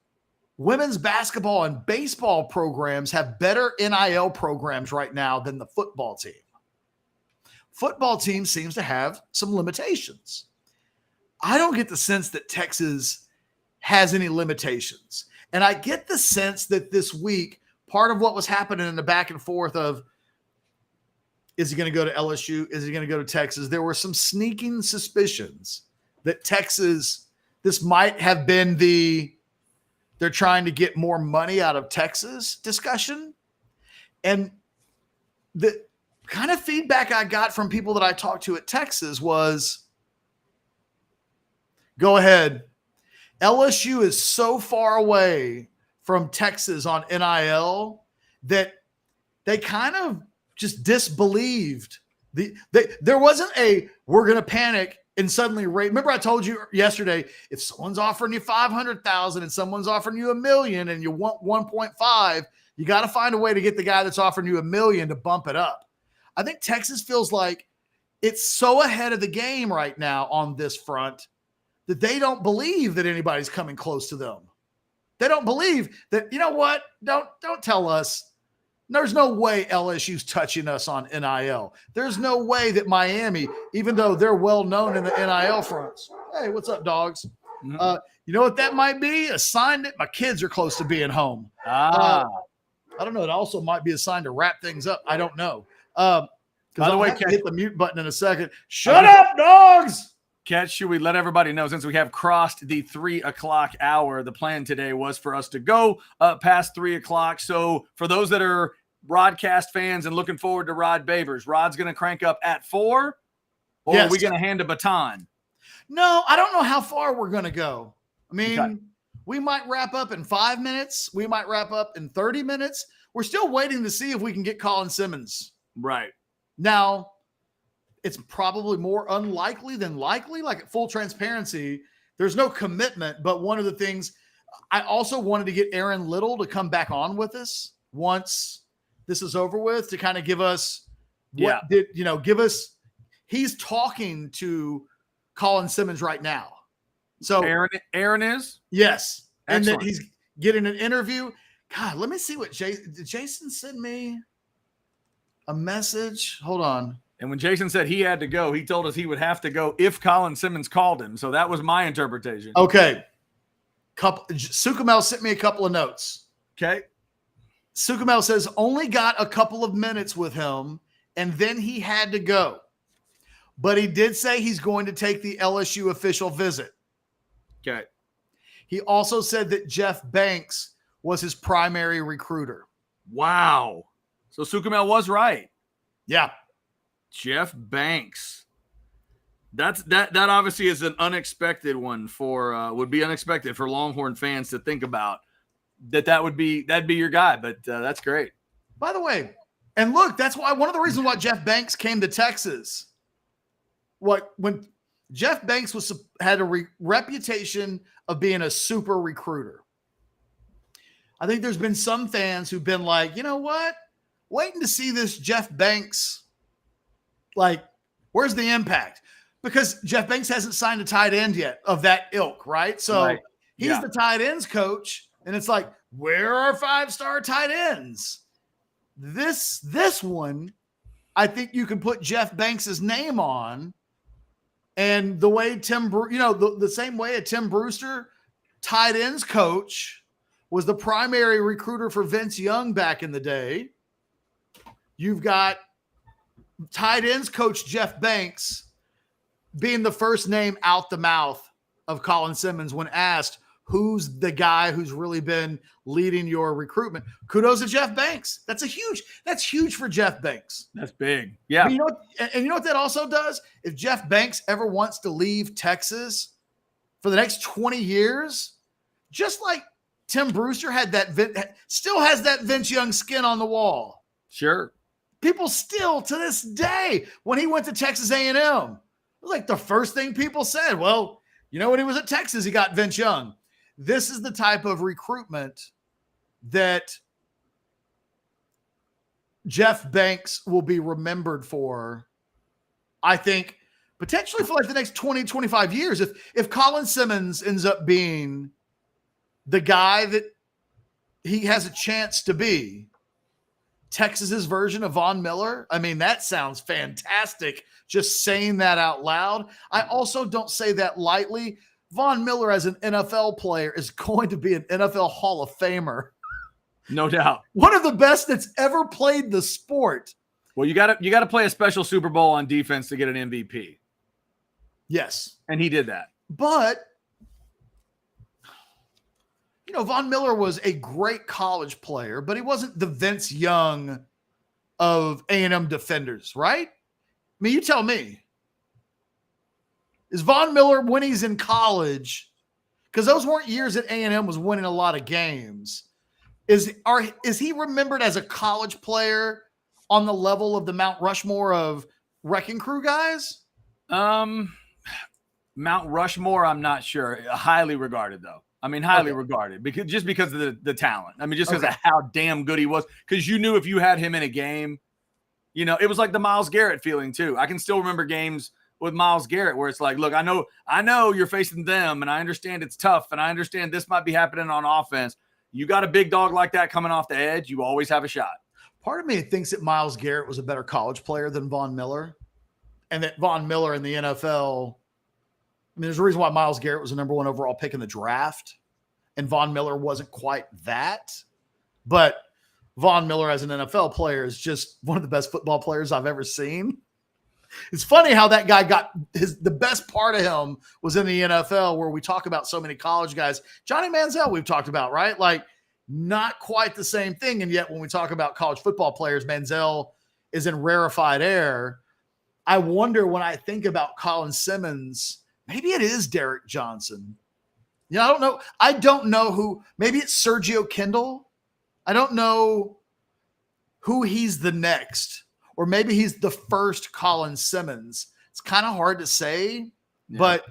women's basketball and baseball programs have better NIL programs right now than the football team. Football team seems to have some limitations. I don't get the sense that Texas has any limitations. And I get the sense that this week, part of what was happening in the back and forth of, is he going to go to LSU? Is he going to go to Texas? There were some sneaking suspicions that Texas, this might have been they're trying to get more money out of Texas discussion. And the kind of feedback I got from people that I talked to at Texas was, go ahead. LSU is so far away from Texas on NIL that they kind of just disbelieved. There wasn't we're going to panic and suddenly rate. Remember I told you yesterday, if someone's offering you $500,000 and someone's offering you $1 million and you want 1.5, you got to find a way to get the guy that's offering you $1 million to bump it up. I think Texas feels like it's so ahead of the game right now on this front that they don't believe that anybody's coming close to them. They don't believe that, you know what? Don't tell us. There's no way LSU's touching us on NIL. There's no way that Miami, even though they're well known in the NIL fronts. Hey, what's up, dogs? Mm-hmm. You know what that might be? A sign that my kids are close to being home. I don't know. It also might be a sign to wrap things up. I don't know. By the way, Ketch, hit the mute button in a second. Shut up, dogs! Ketch, should we let everybody know, since we have crossed the 3 o'clock hour, the plan today was for us to go past 3 o'clock. So for those that are broadcast fans and looking forward to Rod Babers, Rod's going to crank up at 4, or yes. Are we going to hand a baton? No, I don't know how far we're going to go. I mean, We might wrap up in 5 minutes. We might wrap up in 30 minutes. We're still waiting to see if we can get Colin Simmons. Right. Now, it's probably more unlikely than likely. Like, at full transparency, there's no commitment. But one of the things, I also wanted to get Aaron Little to come back on with us once this is over with, to kind of give us he's talking to Colin Simmons right now. So Aaron is? Yes. Excellent. And that he's getting an interview. God, let me see what did Jason send me a message? Hold on. And when Jason said he had to go, he told us he would have to go if Colin Simmons called him. So that was my interpretation. Okay. Sukamel sent me a couple of notes. Okay. Sukamel says only got a couple of minutes with him, and then he had to go. But he did say he's going to take the LSU official visit. Okay. He also said that Jeff Banks was his primary recruiter. Wow. So Sukamel was right. Yeah. Jeff Banks. That obviously is an unexpected one would be unexpected for Longhorn fans to think about. That'd be your guy, but that's great. By the way, and look, that's why one of the reasons why Jeff Banks came to Texas. When Jeff Banks had a reputation of being a super recruiter. I think there's been some fans who've been like, you know what? Waiting to see this Jeff Banks. Like, where's the impact? Because Jeff Banks hasn't signed a tight end yet of that ilk, right? So he's the tight ends coach, and it's like, where are 5-star tight ends? This one, I think you can put Jeff Banks' name on, and the way the same way a Tim Brewster tight ends coach was the primary recruiter for Vince Young back in the day. You've got tight ends coach Jeff Banks being the first name out the mouth of Colin Simmons when asked, who's the guy who's really been leading your recruitment? Kudos to Jeff Banks. That's huge for Jeff Banks. That's big. Yeah. But you know what that also does? If Jeff Banks ever wants to leave Texas for the next 20 years, just like Tim Brewster still has that Vince Young skin on the wall. Sure. People still, to this day, when he went to Texas A&M, it was like the first thing people said, well, when he was at Texas, he got Vince Young. This is the type of recruitment that Jeff Banks will be remembered for, I think, potentially for like the next 20, 25 years. If Colin Simmons ends up being the guy that he has a chance to be, Texas's version of Von Miller. I mean, that sounds fantastic. Just saying that out loud. I also don't say that lightly. Von Miller as an NFL player is going to be an NFL Hall of Famer. No doubt. One of the best that's ever played the sport. Well, you got to play a special Super Bowl on defense to get an MVP. Yes. And he did that. But Von Miller was a great college player, but he wasn't the Vince Young of A&M defenders, right? I mean, you tell me. Is Von Miller, when he's in college, because those weren't years that A&M was winning a lot of games, is he remembered as a college player on the level of the Mount Rushmore of Wrecking Crew guys? Mount Rushmore, I'm not sure. Highly regarded, though. I mean, highly regarded because of the talent. I mean, just because of how damn good he was. Because you knew if you had him in a game, it was like the Myles Garrett feeling too. I can still remember games with Myles Garrett where it's like, look, I know you're facing them, and I understand it's tough, and I understand this might be happening on offense. You got a big dog like that coming off the edge, you always have a shot. Part of me thinks that Myles Garrett was a better college player than Von Miller, and that Von Miller in the NFL. I mean, there's a reason why Myles Garrett was the number 1 overall pick in the draft, and Von Miller wasn't quite that. But Von Miller as an NFL player is just one of the best football players I've ever seen. It's funny how that guy got the best part of him was in the NFL, where we talk about so many college guys. Johnny Manziel, we've talked about, right? Like, not quite the same thing. And yet when we talk about college football players, Manziel is in rarefied air. I wonder when I think about Colin Simmons, maybe it is Derek Johnson. I don't know who. Maybe it's Sergio Kendall. I don't know who he's the next. Or maybe he's the first Colin Simmons. It's kind of hard to say, but.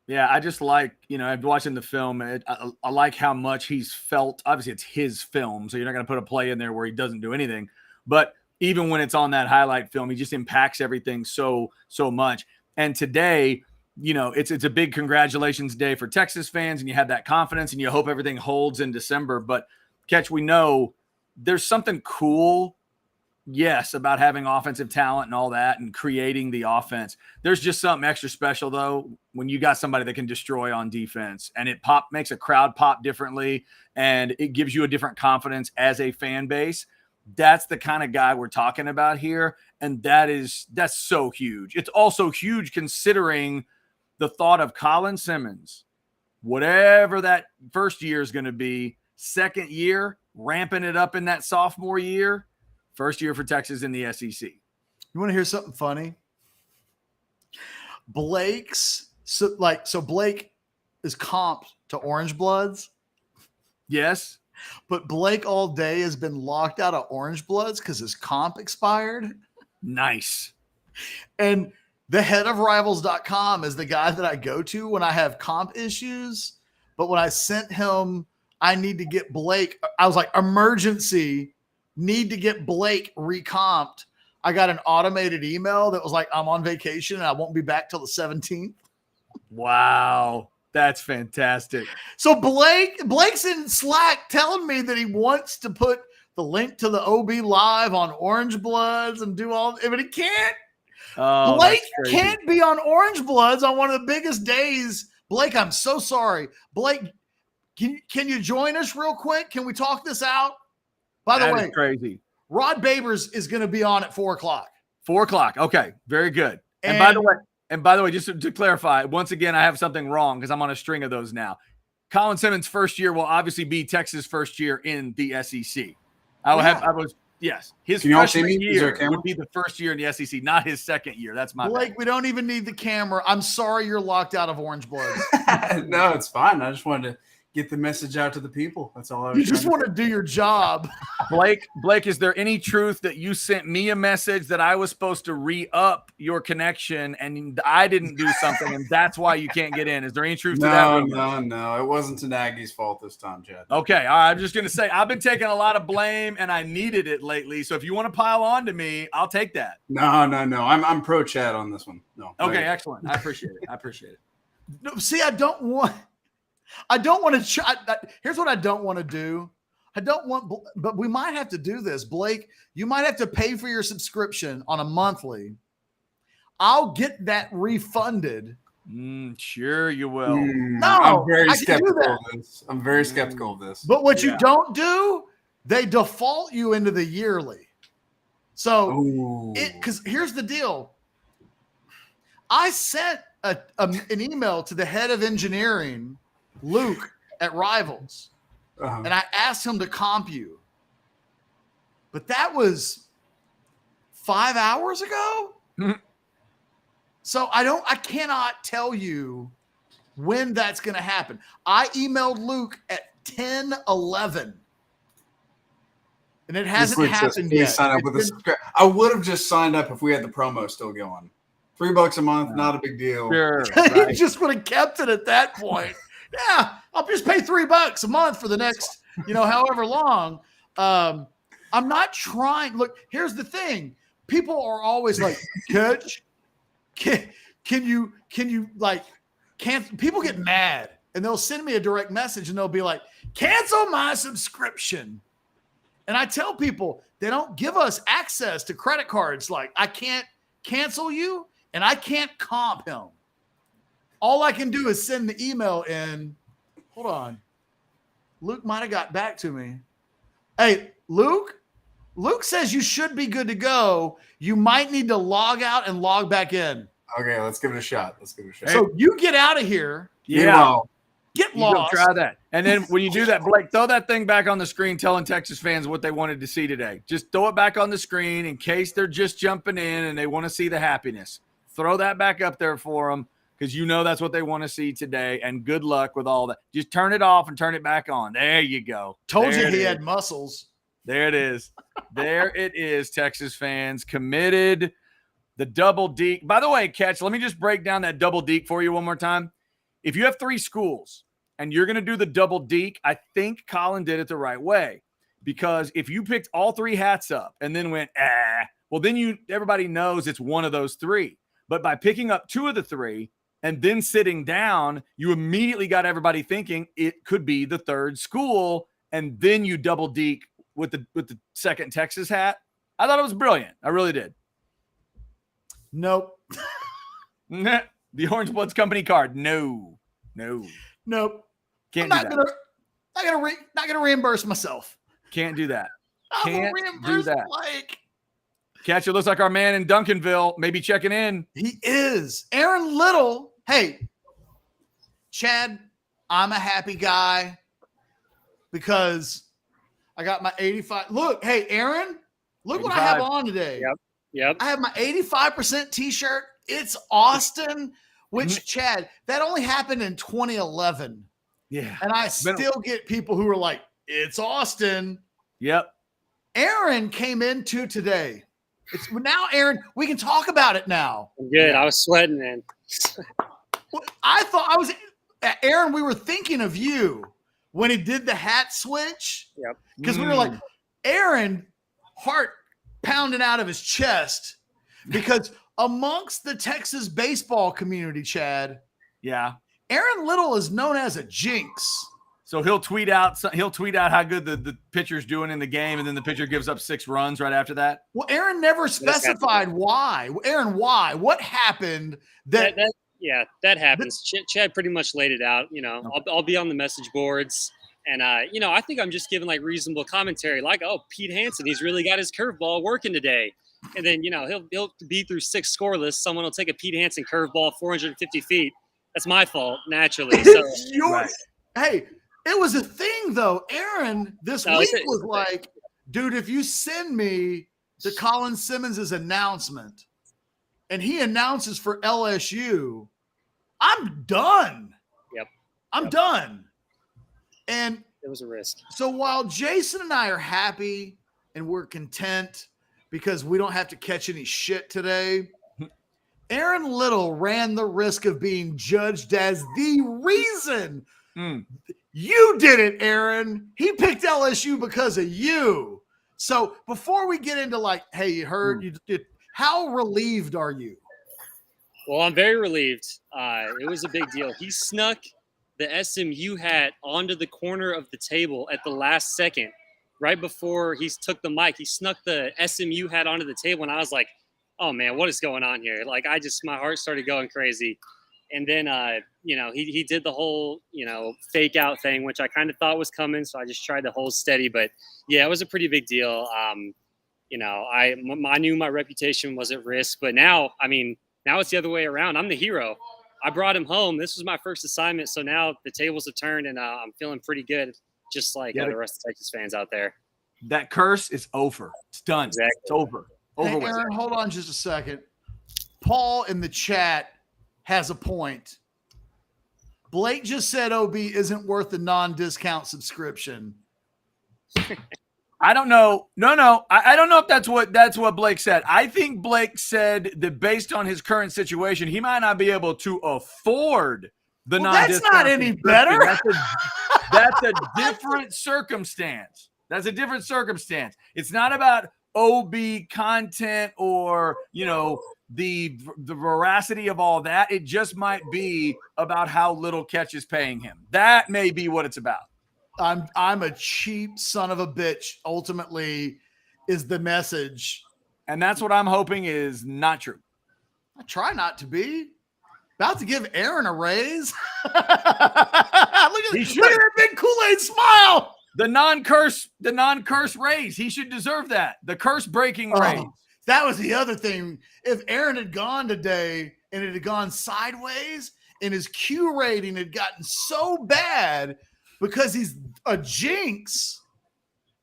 Yeah, I just like, I'm watching the film. I like how much he's felt. Obviously, it's his film, so you're not going to put a play in there where he doesn't do anything. But even when it's on that highlight film, he just impacts everything so much. And today, it's a big congratulations day for Texas fans, and you have that confidence, and you hope everything holds in December. But, Ketch, we know there's something cool, yes, about having offensive talent and all that and creating the offense. There's just something extra special, though, when you got somebody that can destroy on defense, and it makes a crowd pop differently, and it gives you a different confidence as a fan base. That's the kind of guy we're talking about here, and that's so huge. It's also huge considering the thought of Colin Simmons whatever that first year is going to be, second year, ramping it up in that sophomore year, first year for Texas in the SEC. You want to hear something funny? Blake is comped to Orangebloods. Yes. But Blake all day has been locked out of Orangebloods because his comp expired. Nice. And the head of rivals.com is the guy that I go to when I have comp issues. But when I sent him, I need to get Blake, I was like, emergency, need to get Blake recomped. I got an automated email that was like, I'm on vacation and I won't be back till the 17th. Wow. That's fantastic. So Blake's in Slack telling me that he wants to put the link to the OB live on Orangebloods and do all, but he can't. Oh, Blake can't be on Orangebloods on one of the biggest days. Blake, I'm so sorry. Blake, can you join us real quick? Can we talk this out? By the way, crazy. Rod Babers is going to be on at 4:00. 4:00. Okay, very good. And by the way, just to clarify, once again, I have something wrong because I'm on a string of those now. Colin Simmons' first year will obviously be Texas' first year in the SEC. His freshman year would be the first year in the SEC, not his second year. That's my Blake, bad. we don't even need the camera. I'm sorry you're locked out of Orangebloods. No, it's fine. I just wanted to get the message out to the people. That's all I was You just want to do your job. Blake, is there any truth that you sent me a message that I was supposed to re-up your connection and I didn't do something and that's why you can't get in? Is there any truth to that? No. It wasn't Tanagi's fault this time, Chad. Okay. All right. I'm just going to say I've been taking a lot of blame and I needed it lately. So if you want to pile on to me, I'll take that. No. I'm pro Chad on this one. No. Okay. Excellent. I appreciate it. No, see, I don't want to try. Here's what I don't want to do. But we might have to do this. Blake, you might have to pay for your subscription on a monthly. I'll get that refunded. Sure you will. No, I'm very I skeptical of this. I'm very skeptical of this. But what you don't do, they default you into the yearly. So, because here's the deal. I sent an email to the head of engineering, Luke, at Rivals, and I asked him to comp you. But that was 5 hours ago. So I cannot tell you when that's going to happen. I emailed Luke at 10:11. And it hasn't happened yet. Sign up with I would have just signed up if we had the promo still going. $3 a month, not a big deal. Sure. You just would have kept it at that point. Yeah, I'll just pay $3 a month for the next, however long. I'm not trying. Look, here's the thing. People are always like, Ketch, can you people get mad and they'll send me a direct message and they'll be like, cancel my subscription. And I tell people they don't give us access to credit cards. Like, I can't cancel you and I can't comp him. All I can do is send the email in. Hold on. Luke might have got back to me. Hey, Luke says you should be good to go. You might need to log out and log back in. Okay, let's give it a shot. So you get out of here. Yeah. Get lost. Try that. And then when you do that, Blake, throw that thing back on the screen telling Texas fans what they wanted to see today. Just throw it back on the screen in case they're just jumping in and they want to see the happiness. Throw that back up there for them because that's what they want to see today. And good luck with all that. Just turn it off and turn it back on. There you go. Told you he had muscles. There it is. There it is, Texas fans. Committed. The double deke. By the way, Ketch, let me just break down that double deke for you one more time. If you have 3 schools and you're going to do the double deke, I think Colin did it the right way. Because if you picked all 3 hats up and then went, well, then everybody knows it's one of those 3. But by picking up 2 of the 3 and then sitting down, you immediately got everybody thinking it could be the 3rd school. And then you double deke with the second Texas hat. I thought it was brilliant. I really did. Nope. The Orangebloods company card. No. Nope. Can't I'm do that. not gonna reimburse myself. Can't do that. Can't do that. Blake. Catch, it looks like our man in Duncanville may be checking in. He is. Aaron Little. Hey, Chad, I'm a happy guy because I got my 85. Look, hey, Aaron, look what I have 85. on today. Yep. I have my 85% t-shirt. It's Austin, which, Chad, that only happened in 2011. Yeah. And I still get people who are like, it's Austin. Yep. Aaron came into today. It's now, Aaron, we can talk about it now. I'm good. I was sweating, man. I thought I was Aaron. We were thinking of you when he did the hat switch. Yep. Because we were like, Aaron, heart pounding out of his chest because amongst the Texas baseball community, Chad, Yeah. Aaron Little is known as a jinx. So he'll tweet out how good the pitcher's doing in the game, and then the pitcher gives up 6 runs right after that. Well, Aaron never specified why. Aaron, why? What happened? That happens. Chad pretty much laid it out. You know, I'll be on the message boards, and you know, I think I'm just giving like reasonable commentary, like, oh, Pete Hansen, he's really got his curveball working today, and then you know he'll be through 6 scoreless. Someone will take a Pete Hansen curveball 450 feet. That's my fault, naturally. So hey. It was a thing, though. Aaron this week was like, dude, if you send me to Colin Simmons' announcement and he announces for LSU, I'm done. Yep. I'm done. And it was a risk. So while Jason and I are happy and we're content because we don't have to catch any shit today, Aaron Little ran the risk of being judged as the reason you did it, Aaron. He picked LSU because of you. So before we get into like, hey, you heard, you did, how relieved are you? Well, I'm very relieved. It was a big deal. He snuck the SMU hat onto the corner of the table at the last second, right before he took the mic. He snuck the SMU hat onto the table, and I was like, oh, man, what is going on here? Like, my heart started going crazy. And then, you know, he did the whole, you know, fake out thing, which I kind of thought was coming. So I just tried to hold steady. But, yeah, it was a pretty big deal. You know, I knew my reputation was at risk. But now, I mean, now it's the other way around. I'm the hero. I brought him home. This was my first assignment. So now the tables have turned, and I'm feeling pretty good, just like the rest of Texas fans out there. That curse is over. It's done. Exactly. It's over. Hey, Aaron, hold on just a second. Paul in the chat has a point. Blake just said OB isn't worth the non-discount subscription. I don't know. No. I don't know if that's what Blake said. I think Blake said that based on his current situation, he might not be able to afford the non-discount. That's not any better. That's a different circumstance. That's a different circumstance. It's not about OB content or, you know, the veracity of all that. It just might be about how little Ketch is paying him. That may be what it's about. I'm a cheap son of a bitch, ultimately, is the message. And that's what I'm hoping is not true. I try not to be. About to give Aaron a raise. look at that big Kool-Aid smile. The non-curse raise. He should deserve that. The curse breaking raise. That was the other thing. If Aaron had gone today and it had gone sideways and his Q rating had gotten so bad because he's a jinx,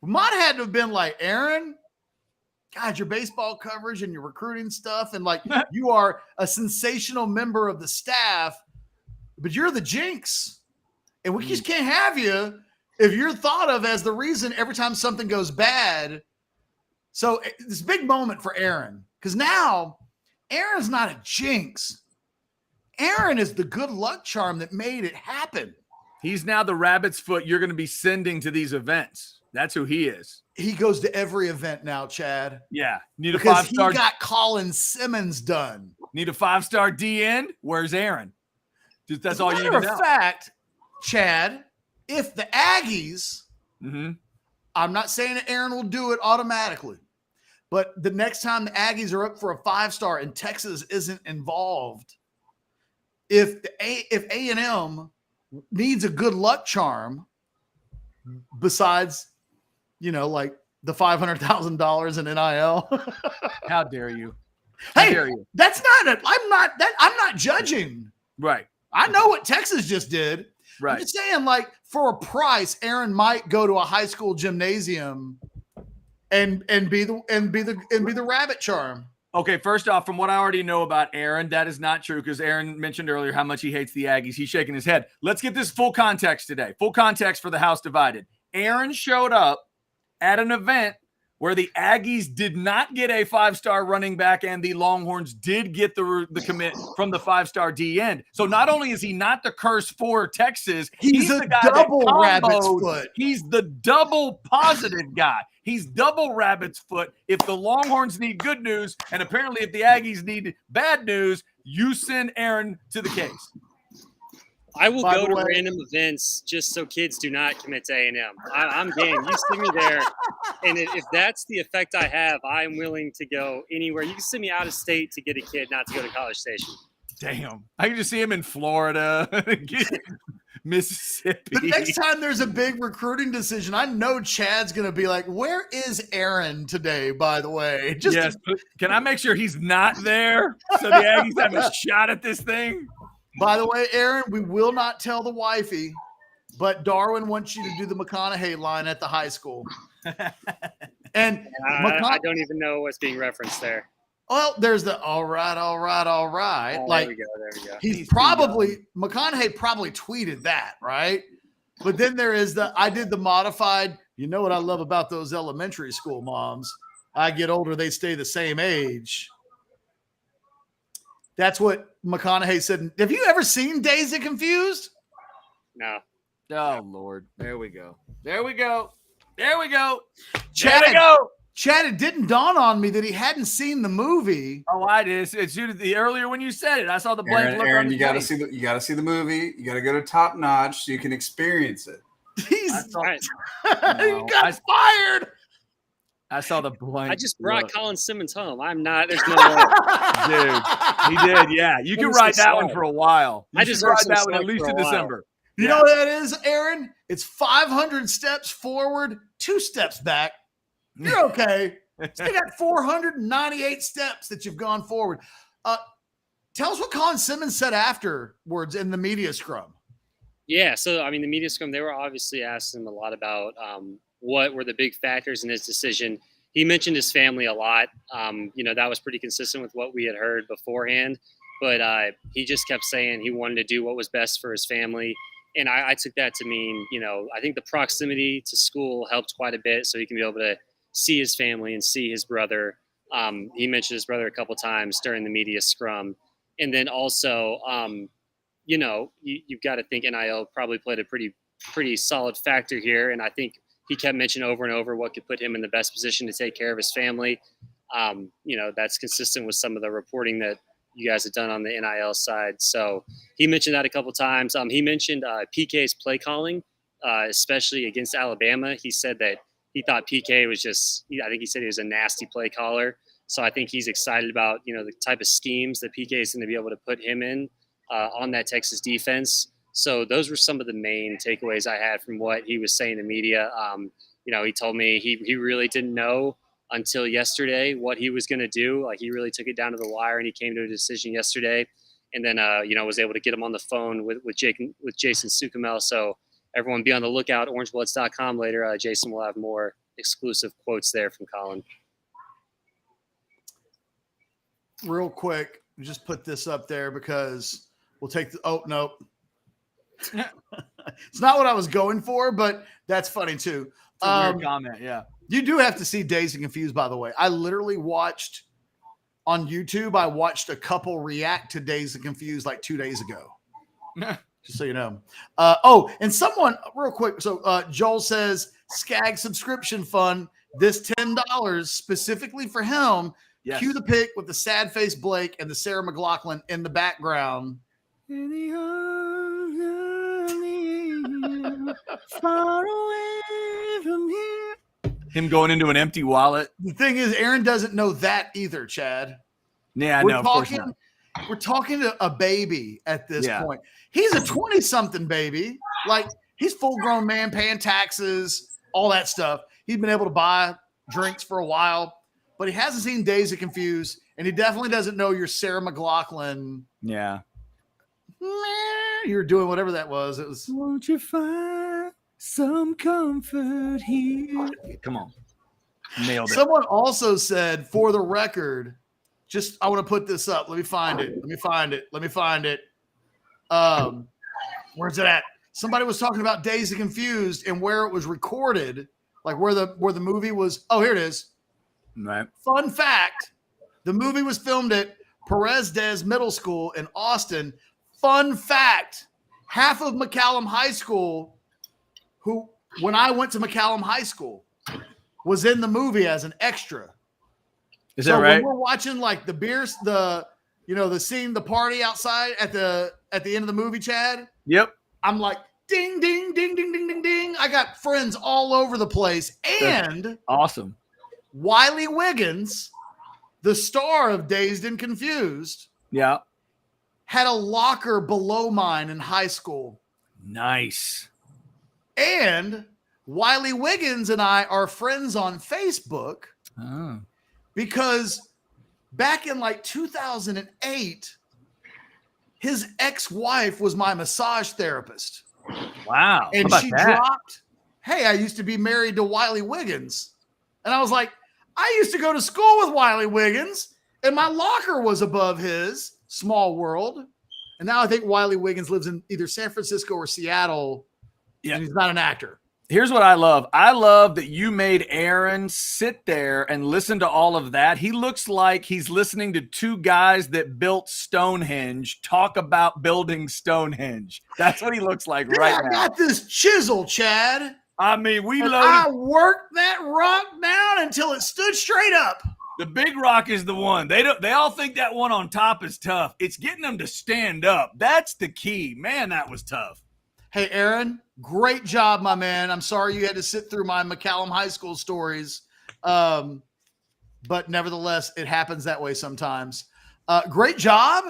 we might have had to have been like, Aaron, God, your baseball coverage and your recruiting stuff, and like you are a sensational member of the staff, but you're the jinx. And we just can't have you if you're thought of as the reason every time something goes bad. So this big moment for Aaron, because now Aaron's not a jinx. Aaron is the good luck charm that made it happen. He's now the rabbit's foot you're going to be sending to these events. That's who he is. He goes to every event now, Chad. Yeah. Need a because 5-star. He got Colin Simmons done. Need a 5-star DN? Where's Aaron? That's all you need to know. Matter of fact, Chad, if the Aggies, I'm not saying that Aaron will do it automatically, but the next time the Aggies are up for a 5-star and Texas isn't involved, if A&M needs a good luck charm besides, you know, like the $500,000 in NIL. How dare you? How dare you? That's not it. I'm not judging. Right. I know what Texas just did. Right. I'm just saying, like, for a price, Aaron might go to a high school gymnasium and be the rabbit charm. Okay, first off, from what I already know about Aaron, that is not true because Aaron mentioned earlier how much he hates the Aggies. He's shaking his head. Let's get this full context today. Full context for the House Divided. Aaron showed up at an event where the Aggies did not get a 5-star running back and the Longhorns did get the commit from the 5-star D end. So not only is he not the curse for Texas, He's the a guy double that rabbit's comboed. foot. He's the double positive guy. He's double rabbit's foot. If the Longhorns need good news, and apparently if the Aggies need bad news, you send Aaron to the case. I will go to random events just so kids do not commit to A&M. I'm game. You see me there, and if that's the effect I have, I'm willing to go anywhere. You can send me out of state to get a kid not to go to College Station. Damn. I can just see him in Florida, Mississippi. The next time there's a big recruiting decision, I know Chad's going to be like, where is Aaron today, by the way? Yes. Can I make sure he's not there so the Aggies have a shot at this thing? By the way, Aaron, we will not tell the wifey, but Darwin wants you to do the McConaughey line at the high school. And I don't even know what's being referenced there. Well, there's the all right. Oh, like, there we go. He's probably McConaughey probably tweeted that, right? But then there is I did the modified. You know what I love about those elementary school moms? I get older, they stay the same age. That's what McConaughey said. Have you ever seen Dazed and Confused? No. Oh, Lord. There we go. Chad, it didn't dawn on me that he hadn't seen the movie. Oh, I did. It's due to the earlier when you said it. I saw the blank look Aaron, on you got to see the movie. You got to go to Top Notch so you can experience it. He got fired. I saw the blank. I just brought Colin Simmons home. I'm not. There's no way. Dude, he did. Yeah, you can ride that one for a while. I just ride that one at least in December. You know what that is, Aaron? It's 500 steps forward, 2 steps back. You're okay. Still got 498 steps that you've gone forward. Tell us what Colin Simmons said afterwards in the media scrum. Yeah, so I mean, the media scrum, they were obviously asking him a lot about what were the big factors in his decision. He mentioned his family a lot. That was pretty consistent with what we had heard beforehand. But he just kept saying he wanted to do what was best for his family. And I took that to mean, I think the proximity to school helped quite a bit so he can be able to see his family and see his brother. He mentioned his brother a couple times during the media scrum. And then also, you've got to think NIL probably played a pretty solid factor here. And I think he kept mentioning over and over what could put him in the best position to take care of his family. That's consistent with some of the reporting that you guys have done on the NIL side. So he mentioned that a couple times. He mentioned PK's play calling, especially against Alabama. He said that he thought PK was I think he said he was a nasty play caller. So I think he's excited about, the type of schemes that PK is going to be able to put him in on that Texas defense. So those were some of the main takeaways I had from what he was saying to media. He told me he really didn't know until yesterday what he was going to do. Like, he really took it down to the wire and he came to a decision yesterday. And then, was able to get him on the phone with Jason Sukumel. So everyone be on the lookout, orangebloods.com later. Jason will have more exclusive quotes there from Colin. Real quick, just put this up there because we'll take nope. It's not what I was going for, but that's funny too. It's a weird comment, yeah. You do have to see Dazed and Confused, by the way. I literally watched on YouTube. I watched a couple react to Dazed and Confused like 2 days ago. Just so you know. And someone real quick. So Joel says Skag subscription fund. This $10 specifically for him. Yes. Cue the pic with the sad face Blake and the Sarah McLachlan in the background. Far away from here. Him going into an empty wallet. The thing is, Aaron doesn't know that either, Chad. Yeah, no, of course not. We're talking to a baby at this point. He's a 20-something baby. Like, he's full-grown man, paying taxes, all that stuff. He's been able to buy drinks for a while, but he hasn't seen Dazed and Confused, and he definitely doesn't know your Sarah McLachlan. Yeah. You were doing whatever that was. It was. Won't you find some comfort here? Come on. Nailed it. Someone also said, for the record, I want to put this up. Let me find it. Where's it at? Somebody was talking about Dazed and Confused and where it was recorded, like where the movie was. Oh, here it is. Right. Fun fact: the movie was filmed at Perez Des Middle School in Austin. Fun fact: half of McCallum High School, when I went to McCallum High School, was in the movie as an extra. Is that right? When we're watching like the scene, the party outside at the end of the movie, Chad. Yep. I'm like, ding, ding, ding, ding, ding, ding, ding. I got friends all over the place. And awesome. Wiley Wiggins, the star of Dazed and Confused, had a locker below mine in high school. Nice. And Wiley Wiggins and I are friends on Facebook because back in like 2008, his ex-wife was my massage therapist. Wow. And she dropped, hey, I used to be married to Wiley Wiggins. And I was like, I used to go to school with Wiley Wiggins, and my locker was above his. Small world. And now I think Wiley Wiggins lives in either San Francisco or Seattle. Yeah. And he's not an actor. Here's what I love. I love that you made Aaron sit there and listen to all of that. He looks like he's listening to two guys that built Stonehenge talk about building Stonehenge. That's what he looks like right now. I got this chisel, Chad. I mean, I worked that rock down until it stood straight up. The big rock is the one. They all think that one on top is tough. It's getting them to stand up. That's the key. Man, that was tough. Hey, Aaron, great job, my man. I'm sorry you had to sit through my McCallum High School stories. But nevertheless, it happens that way sometimes. Great job.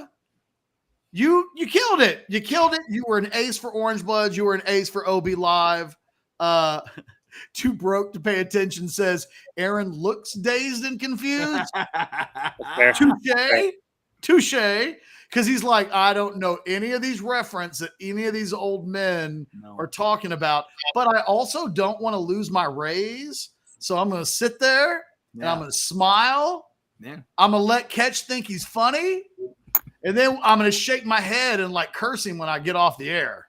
You killed it. You killed it. You were an ace for Orangebloods. You were an ace for OB Live. Too broke to pay attention says Aaron looks dazed and confused. Touche. Because he's like, I don't know any of these references that any of these old men are talking about, but I also don't want to lose my raise. So I'm going to sit there and I'm going to smile. Yeah. I'm going to let Ketch think he's funny. And then I'm going to shake my head and like curse him when I get off the air.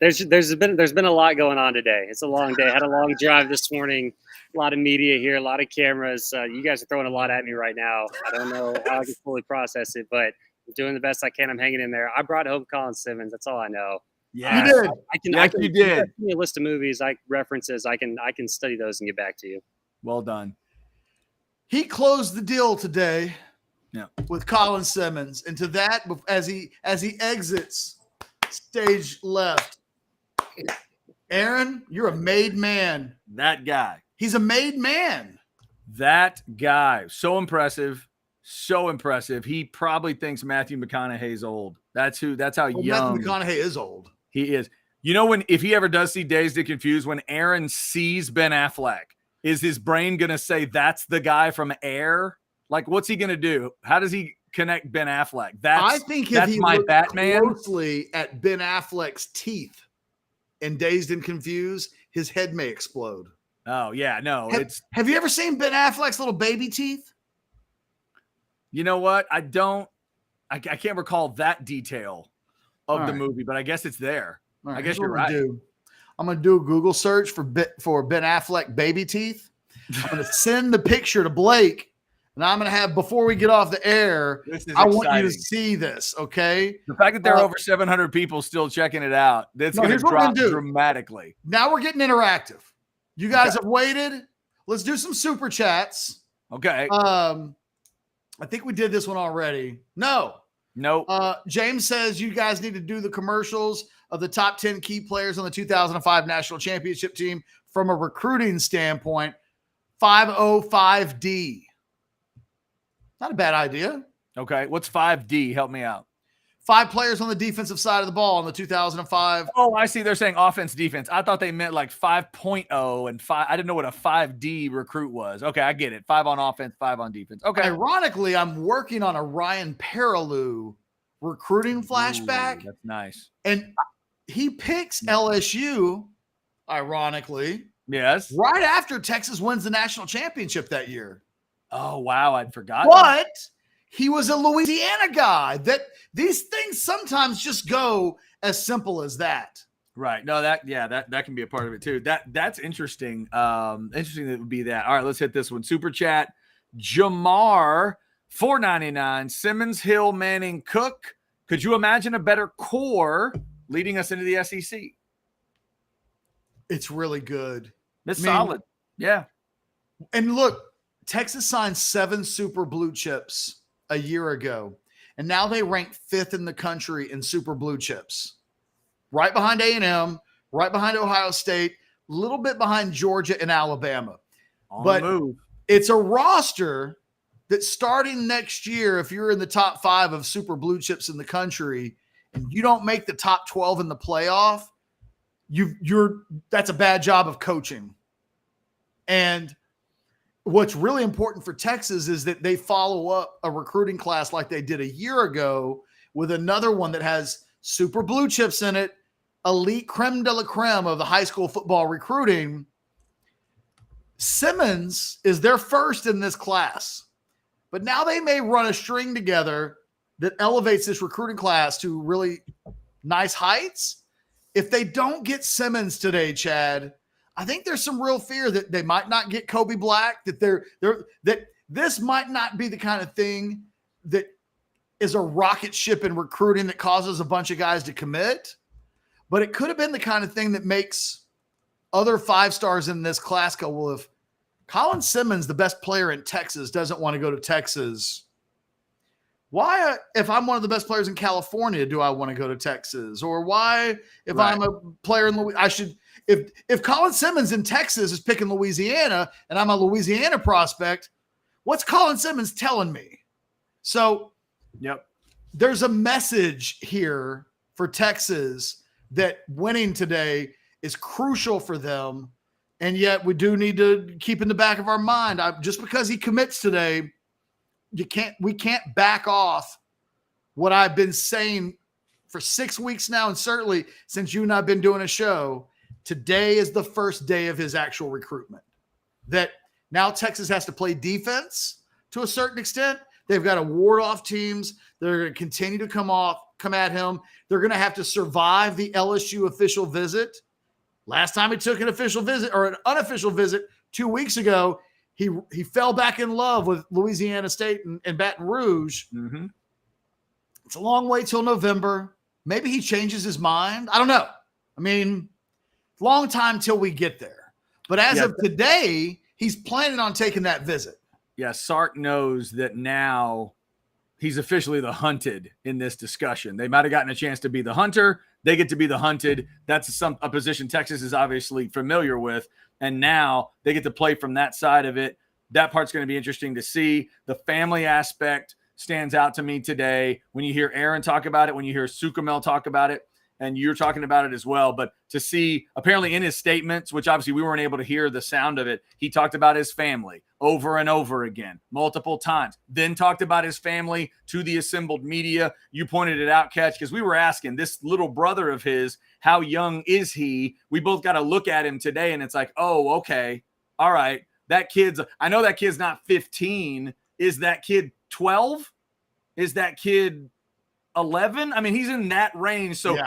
There's been a lot going on today. It's a long day. I had a long drive this morning. A lot of media here, a lot of cameras. You guys are throwing a lot at me right now. I don't know how I can fully process it, but I'm doing the best I can. I'm hanging in there. I brought home Colin Simmons. That's all I know. Yeah, you did. You did. Give me a list of movies, references. I can study those and get back to you. Well done. He closed the deal today with Colin Simmons. And to that, as he exits stage left, Aaron, you're a made man. That guy. He's a made man. That guy. So impressive. So impressive. He probably thinks Matthew McConaughey's old. That's how young. Matthew McConaughey is old. He is. You know, if he ever does see Dazed and Confused, when Aaron sees Ben Affleck, is his brain going to say that's the guy from Air? Like, what's he going to do? How does he connect Ben Affleck? I think if he my looked Batman closely at Ben Affleck's teeth in Dazed and Confused, his head may explode. Oh, yeah. No, have you ever seen Ben Affleck's little baby teeth? You know what? I can't recall that detail of the movie, but I guess it's there. Right, I guess you're right. I'm going to do a Google search for Ben Affleck baby teeth. I'm going to send the picture to Blake, and I'm going to have, before we get off the air, I want you to see this, okay? The fact that there are over 700 people still checking it out, that's going to drop dramatically. Now we're getting interactive. You guys have waited. Let's do some super chats. Okay. I think we did this one already. No. James says you guys need to do the commercials of the top 10 key players on the 2005 national championship team from a recruiting standpoint. 505D. Not a bad idea. Okay. What's 5D? Help me out. 5 players on the defensive side of the ball in the 2005. Oh, I see. They're saying offense, defense. I thought they meant like 5.0 and 5. I didn't know what a 5D recruit was. Okay, I get it. 5 on offense, 5 on defense. Okay. Ironically, I'm working on a Ryan Perrilloux recruiting flashback. Ooh, that's nice. And he picks LSU, ironically, Yes. right after Texas wins the national championship that year. Oh, wow. I'd forgotten. But he was a Louisiana guy. That these things sometimes just go as simple as that. Right. No, that can be a part of it too. That's interesting. Interesting that it would be that. All right, let's hit this one. Super chat. Jamar, $4.99. Simmons, Hill, Manning, Cook. Could you imagine a better core leading us into the SEC? It's really good. It's solid. Yeah. And look, Texas signed 7 super blue chips a year ago, and now they rank 5th in the country in super blue chips. Right behind A&M, right behind Ohio State, a little bit behind Georgia and Alabama. But it's a roster that starting next year, if you're in the top 5 of super blue chips in the country and you don't make the top 12 in the playoff, that's a bad job of coaching. And what's really important for Texas is that they follow up a recruiting class like they did a year ago with another one that has super blue chips in it, elite creme de la creme of the high school football recruiting. Simmons is their first in this class, but now they may run a string together that elevates this recruiting class to really nice heights. If they don't get Simmons today, Chad, I think there's some real fear that they might not get Kobe Black, that this might not be the kind of thing that is a rocket ship in recruiting that causes a bunch of guys to commit, but it could have been the kind of thing that makes other 5 stars in this class go, well, if Colin Simmons, the best player in Texas, doesn't want to go to Texas, why, if I'm one of the best players in California, do I want to go to Texas? Or why, if I'm a player in Louisiana, I should, if Colin Simmons in Texas is picking Louisiana and I'm a Louisiana prospect, what's Colin Simmons telling me? So, yep, there's a message here for Texas that winning today is crucial for them. And yet we do need to keep in the back of our mind, just because he commits today, we can't back off what I've been saying for 6 weeks now. And certainly since you and I've been doing a show, today is the first day of his actual recruitment. That now Texas has to play defense to a certain extent. They've got to ward off teams. They're going to continue to come at him. They're going to have to survive the LSU official visit. Last time he took an official visit or an unofficial visit 2 weeks ago, he fell back in love with Louisiana State and Baton Rouge. Mm-hmm. It's a long way till November. Maybe he changes his mind. I don't know. I mean, long time till we get there. But as of today, he's planning on taking that visit. Yeah, Sark knows that now he's officially the hunted in this discussion. They might have gotten a chance to be the hunter. They get to be the hunted. That's a position Texas is obviously familiar with. And now they get to play from that side of it. That part's going to be interesting to see. The family aspect stands out to me today. When you hear Aaron talk about it, when you hear Sukamel talk about it, and you're talking about it as well. But to see, apparently in his statements, which obviously we weren't able to hear the sound of it, he talked about his family over and over again, multiple times, then talked about his family to the assembled media. You pointed it out, Ketch, because we were asking this little brother of his, how young is he? We both got to look at him today, and it's like, oh, okay, all right. I know that kid's not 15. Is that kid 12? Is that kid 11? I mean, he's in that range. So,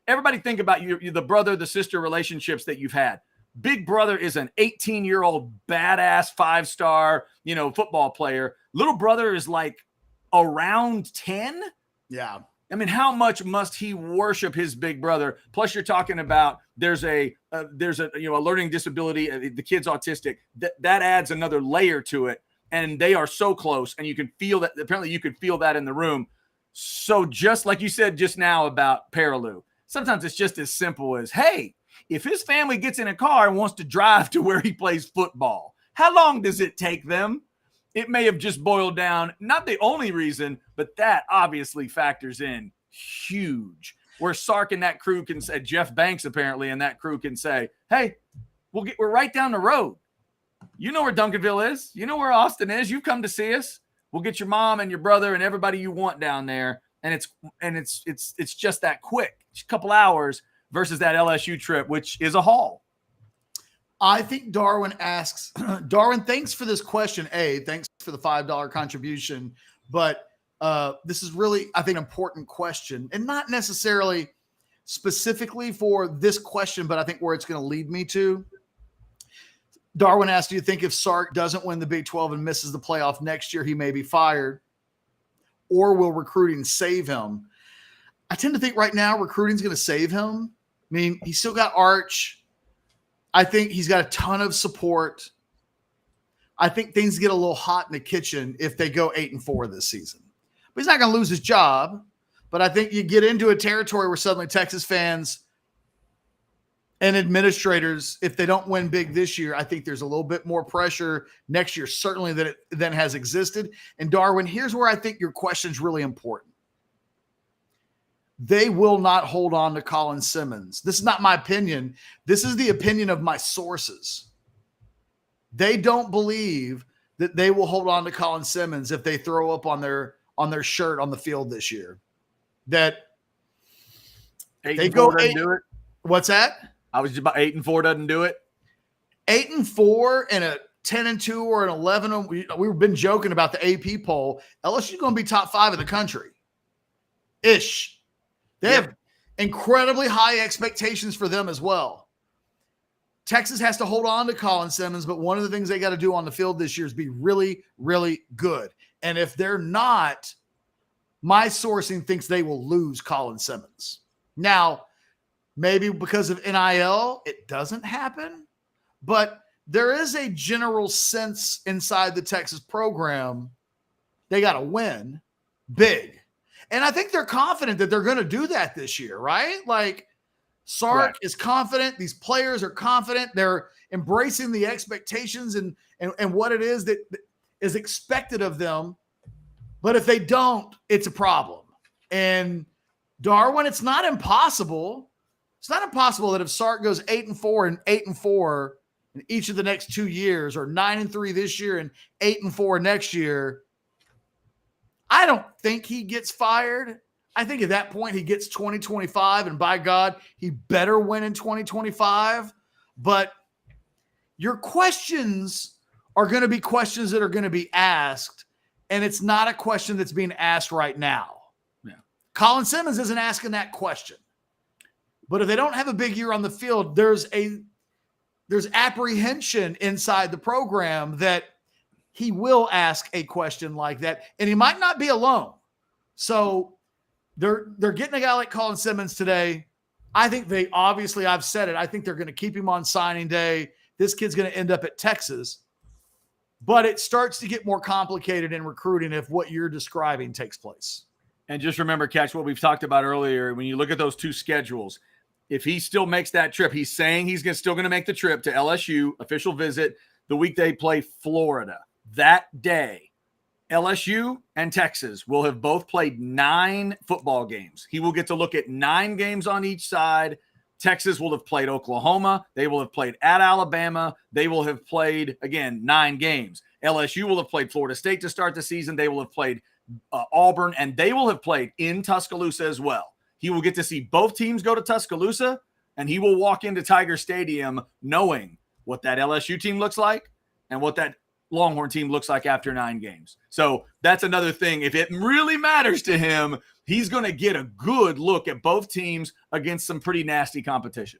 everybody think about the brother, the sister relationships that you've had. Big brother is an 18-year-old badass 5-star, football player. Little brother is like around 10. Yeah. I mean, how much must he worship his big brother? Plus, you're talking about there's a learning disability. The kid's autistic. That adds another layer to it, and they are so close. And you can feel that. Apparently, you could feel that in the room. So, just like you said just now about Perilou, sometimes it's just as simple as, hey, if his family gets in a car and wants to drive to where he plays football, how long does it take them? It may have just boiled down, not the only reason, but that obviously factors in huge. Where Sark and that crew can say, Jeff Banks apparently and that crew can say, hey, we're right down the road. You know where Duncanville is. You know where Austin is. You've come to see us. We'll get your mom and your brother and everybody you want down there. And it's just that quick. It's a couple hours versus that LSU trip, which is a haul. I think Darwin asks, Darwin, thanks for this question. Thanks for the $5 contribution. But this is really, I think, an important question, and not necessarily specifically for this question, but I think where it's going to lead me to. Darwin asked, do you think if Sark doesn't win the Big 12 and misses the playoff next year, he may be fired? Or will recruiting save him? I tend to think right now recruiting's going to save him. I mean, he's still got Arch. I think he's got a ton of support. I think things get a little hot in the kitchen if they go 8-4 this season. But he's not going to lose his job. But I think you get into a territory where suddenly Texas fans and administrators, if they don't win big this year, I think there's a little bit more pressure next year, certainly than has existed. And Darwin, here's where I think your question's really important. They will not hold on to Colin Simmons. This is not my opinion. This is the opinion of my sources. They don't believe that they will hold on to Colin Simmons if they throw up on their shirt on the field this year. That they go 8. Do it. What's that? I was just about 8-4 doesn't do it. 8-4 and a 10-2 or an 11. We've been joking about the AP poll. LSU's going to be top 5 in the country. Ish. They have incredibly high expectations for them as well. Texas has to hold on to Colin Simmons, but one of the things they got to do on the field this year is be really, really good. And if they're not, my sourcing thinks they will lose Colin Simmons. Now, maybe because of NIL, it doesn't happen, but there is a general sense inside the Texas program they got to win big. And I think they're confident that they're going to do that this year, right? Like Sark is confident. These players are confident. They're embracing the expectations and what it is that is expected of them. But if they don't, it's a problem. And Darwin, it's not impossible. It's not impossible that if Sark goes 8-4 and 8-4 in each of the next 2 years, or 9-3 this year and 8-4 next year, I don't think he gets fired. I think at that point he gets 2025, and by God, he better win in 2025. But your questions are going to be questions that are going to be asked, and it's not a question that's being asked right now. Yeah. Colin Simmons isn't asking that question. But if they don't have a big year on the field, there's apprehension inside the program that he will ask a question like that, and he might not be alone. So they're getting a guy like Colin Simmons today. I think I've said it, I think they're going to keep him on signing day. This kid's going to end up at Texas. But it starts to get more complicated in recruiting if what you're describing takes place. And just remember, Ketch, what we've talked about earlier, when you look at those two schedules, if he still makes that trip, he's saying he's still going to make the trip to LSU, official visit, the week they play Florida. That day, LSU and Texas will have both played 9 football games. He will get to look at 9 games on each side. Texas will have played Oklahoma. They will have played at Alabama. They will have played, again, 9 games. LSU will have played Florida State to start the season. They will have played Auburn, and they will have played in Tuscaloosa as well. He will get to see both teams go to Tuscaloosa, and he will walk into Tiger Stadium knowing what that LSU team looks like and what that Longhorn team looks like after 9 games. So that's another thing. If it really matters to him, he's going to get a good look at both teams against some pretty nasty competition.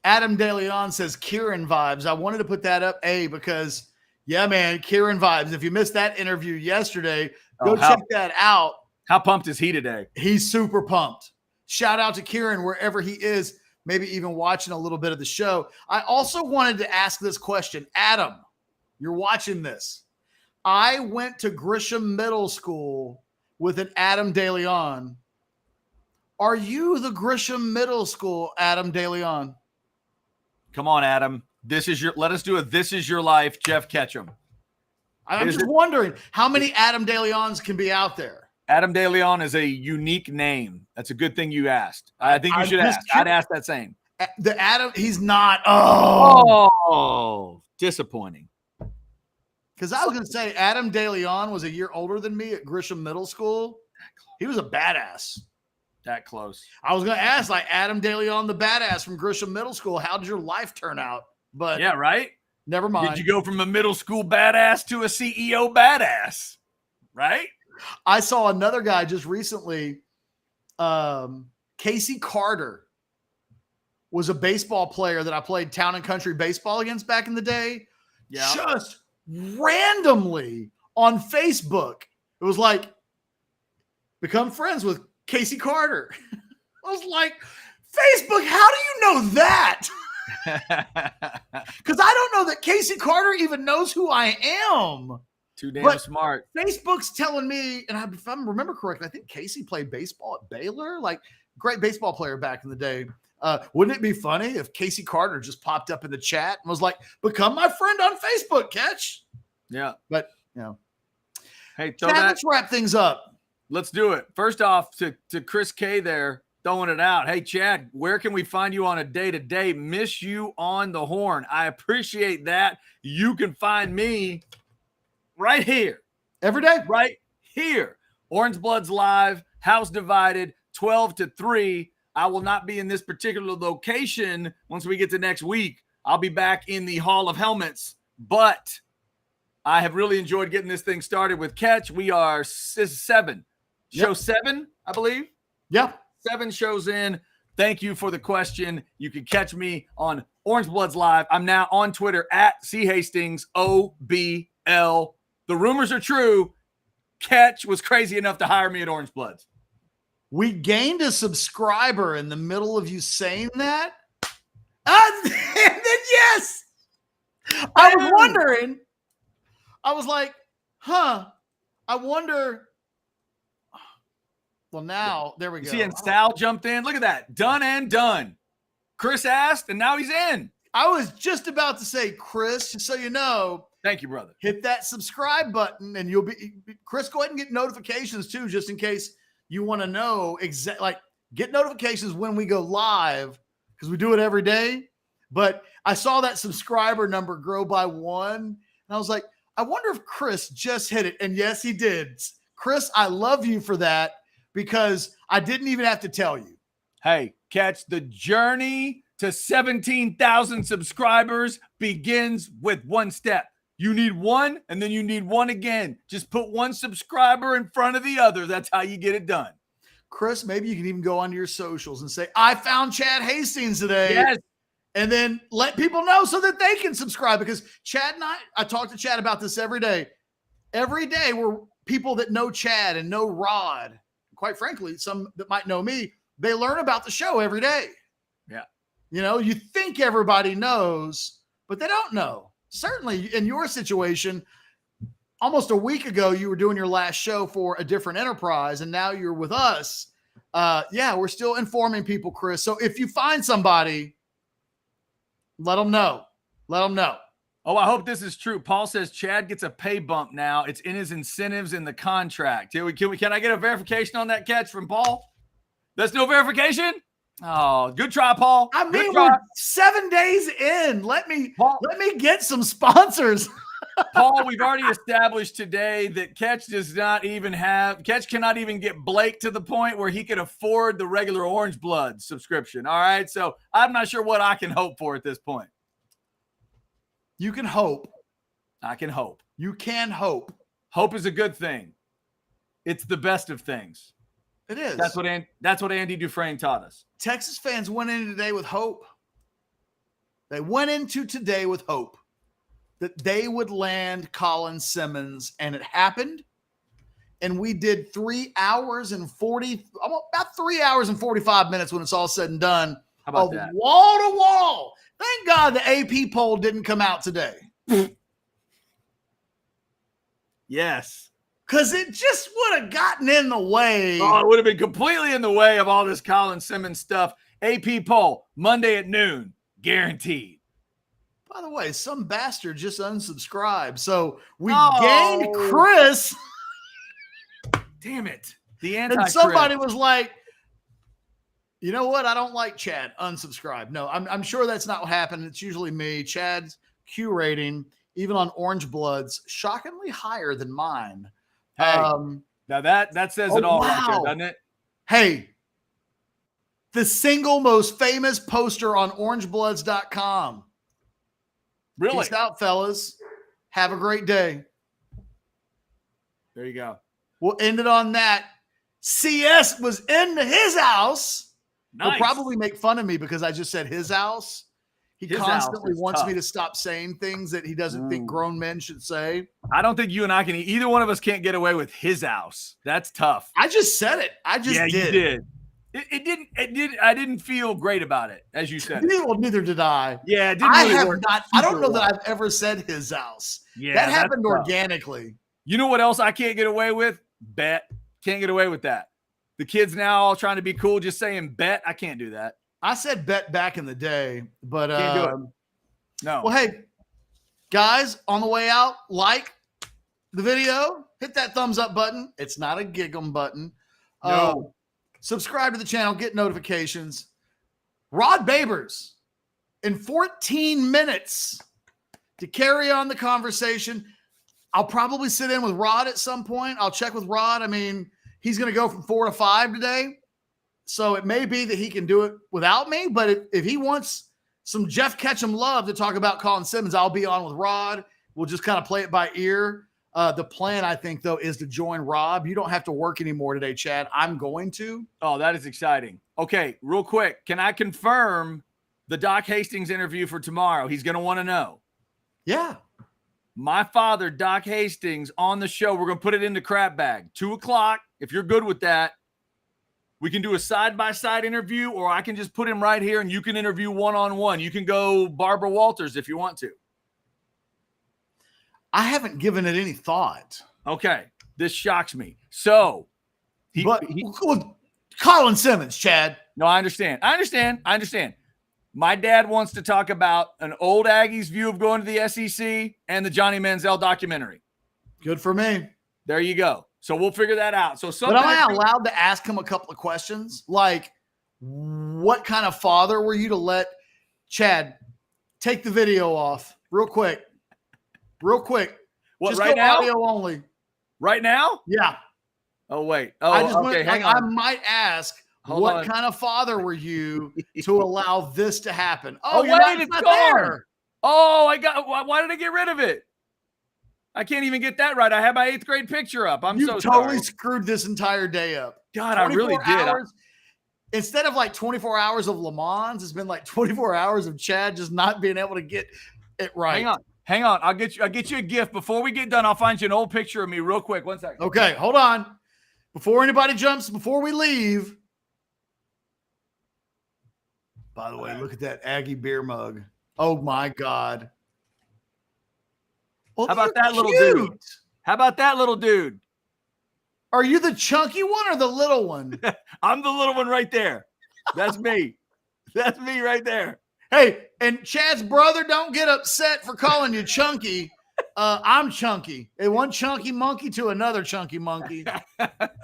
Adam De Leon says Kieran vibes. I wanted to put that up, because, yeah, man, Kieran vibes. If you missed that interview yesterday, go check that out. How pumped is he today? He's super pumped. Shout out to Kieran wherever he is, maybe even watching a little bit of the show. I also wanted to ask this question. Adam, you're watching this. I went to Grisham Middle School with an Adam De Leon. Are you the Grisham Middle School Adam De Leon? Come on, Adam. Let us do a This Is Your Life, Jeff Ketchum. I'm just wondering how many Adam De Leons can be out there. Adam De Leon is a unique name. That's a good thing you asked. I think you should ask. I'd ask that same. The Adam, he's not. Oh, disappointing. Because I was going to say Adam DeLeon was a year older than me at Grisham Middle School. He was a badass. That close. I was going to ask, like, Adam DeLeon, the badass from Grisham Middle School, how did your life turn out? But Yeah, right? never mind. Did you go from a middle school badass to a CEO badass? Right? I saw another guy just recently. Casey Carter was a baseball player that I played town and country baseball against back in the day. Yeah. Just randomly on Facebook. It was like, become friends with Casey Carter. I was like, Facebook, how do you know that? Because I don't know that Casey Carter even knows who I am. Too damn But smart. Facebook's telling me, and if I remember correctly, I think Casey played baseball at Baylor, like great baseball player back in the day. Wouldn't it be funny if Casey Carter just popped up in the chat and was like, become my friend on Facebook, Ketch? Yeah. But, you know. Hey, throw Chad, that. let's wrap things up. Let's do it. First off, to Chris K there, throwing it out. Hey, Chad, where can we find you on a day-to-day? Miss you on the horn. I appreciate that. You can find me right here. Every day. Right here. Orangebloods live, house divided, 12 to 3. I will not be in this particular location once we get to next week. I'll be back in the Hall of Helmets, but I have really enjoyed getting this thing started with Ketch. We are 7. Show 7, I believe. Yeah. 7 shows in. Thank you for the question. You can catch me on Orangebloods Live. I'm now on Twitter at C Hastings OBL. The rumors are true. Ketch was crazy enough to hire me at Orangebloods. We gained a subscriber in the middle of you saying that. And then, yes, I was wondering. I was like, I wonder. Well, now, there we go. See, and Sal jumped in. Look at that. Done and done. Chris asked, and now he's in. I was just about to say, Chris, just so you know, Thank you, brother. hit that subscribe button and you'll be, Chris, go ahead and get notifications too, just in case you want to know like get notifications when we go live because we do it every day. But I saw that subscriber number grow by 1 and I was like, I wonder if Chris just hit it. And yes, he did. Chris, I love you for that because I didn't even have to tell you. Hey, Ketch, the journey to 17,000 subscribers begins with one step. You need one, and then you need one again. Just put one subscriber in front of the other. That's how you get it done. Chris, maybe you can even go onto your socials and say, I found Chad Hastings today. Yes. And then let people know so that they can subscribe because Chad and I talk to Chad about this every day. Every day we're people that know Chad and know Rod. Quite frankly, some that might know me, they learn about the show every day. Yeah. You know, you think everybody knows, but they don't know. Certainly in your situation, almost a week ago, you were doing your last show for a different enterprise, and now you're with us. Yeah, we're still informing people, Chris. So if you find somebody, let them know. Let them know. Oh, I hope this is true. Paul says Chad gets a pay bump now. It's in his incentives in the contract. Can I get a verification on that, Ketch, from Paul? That's no verification? Oh, good try, Paul. I mean, good try. we're 7 days in. Let me Paul, get some sponsors. Paul, we've already established today that Ketch cannot even get Blake to the point where he could afford the regular Orangebloods subscription. All right. So I'm not sure what I can hope for at this point. You can hope. I can hope. You can hope. Hope is a good thing. It's the best of things. It is. That's what Andy Dufresne taught us. Texas fans went in today with hope. They went into today with hope that they would land Colin Simmons, and it happened. And we did 3 hours and 45 minutes when it's all said and done. How about that? Wall to wall. Thank God the AP poll didn't come out today. Yes. Because it just would have gotten in the way. Oh, it would have been completely in the way of all this Colin Simmons stuff. AP poll, Monday at noon, guaranteed. By the way, some bastard just unsubscribed. So we gained Chris. Damn it. The anti And somebody was like, you know what? I don't like Chad. Unsubscribe. No, I'm sure that's not what happened. It's usually me. Chad's curating. even on Orangebloods, shockingly higher than mine. Hey, now that says it all right there, wow. doesn't it? Hey, the single most famous poster on Orangebloods.com. Really? Peace out, fellas. Have a great day. There you go. We'll end it on that. CS was in his house. Nice. He'll probably make fun of me because I just said his house. He His constantly house is wants tough. me to stop saying things that he doesn't think grown men should say. I don't think you and I can. Either one of us can't get away with his house. That's tough. I just said it. I just did. You did. It didn't. It did. I didn't feel great about it, as you said. Well, neither did I. Yeah, it didn't I really have work not. I don't super know well. that I've ever said his house. Yeah, that that's happened tough. organically. You know what else I can't get away with? Bet. Can't get away with that. The kids now all trying to be cool, just saying bet. I can't do that. I said bet back in the day, but Can't do it. No. well, hey, guys, on the way out, like the video, hit that thumbs up button. It's not a gig 'em button. No. Subscribe to the channel, get notifications. Rod Babers in 14 minutes to carry on the conversation. I'll probably sit in with Rod at some point. I'll check with Rod. I mean, he's going to go from 4 to 5 today. So it may be that he can do it without me, but if he wants some Jeff Ketchum love to talk about Colin Simmons, I'll be on with Rod. We'll just kind of play it by ear. The plan, I think, though, is to join Rob. You don't have to work anymore today, Chad. I'm going to. Oh, that is exciting. Okay, real quick. Can I confirm the Doc Hastings interview for tomorrow? He's going to want to know. Yeah. My father, Doc Hastings, on the show. We're going to put it in the crap bag. 2:00. If you're good with that, we can do a side-by-side interview, or I can just put him right here and you can interview one-on-one. You can go Barbara Walters if you want to. I haven't given it any thought. Okay. This shocks me. So, Colin Simmons, Chad. No, I understand. I understand. My dad wants to talk about an old Aggies view of going to the SEC and the Johnny Manziel documentary. Good for me. There you go. So we'll figure that out. So, but am I allowed to ask him a couple of questions? Like, what kind of father were you to let Chad take the video off real quick? What, Just right go now? audio only. Right now? Yeah. Oh, wait. Oh, I just okay. Hang on. I might ask, what kind of father were you to allow this to happen? Oh, wait, it's not gone. there. Oh, why did I get rid of it? I can't even get that right. I have my 8th grade picture up. I'm You so totally sorry. screwed this entire day up. God, I really did. Hours, instead of like 24 hours of Le Mans, it's been like 24 hours of Chad just not being able to get it right. Hang on. I'll get you a gift. Before we get done, I'll find you an old picture of me real quick. 1 second. Okay, hold on. Before anybody jumps, before we leave. By the way, look at that Aggie beer mug. Oh my God. Well, How about that little dude? How about that little dude? Are you the chunky one or the little one? I'm the little one right there. That's me. That's me right there. Hey, and Chad's brother, don't get upset for calling you chunky. I'm chunky. And one chunky monkey to another chunky monkey.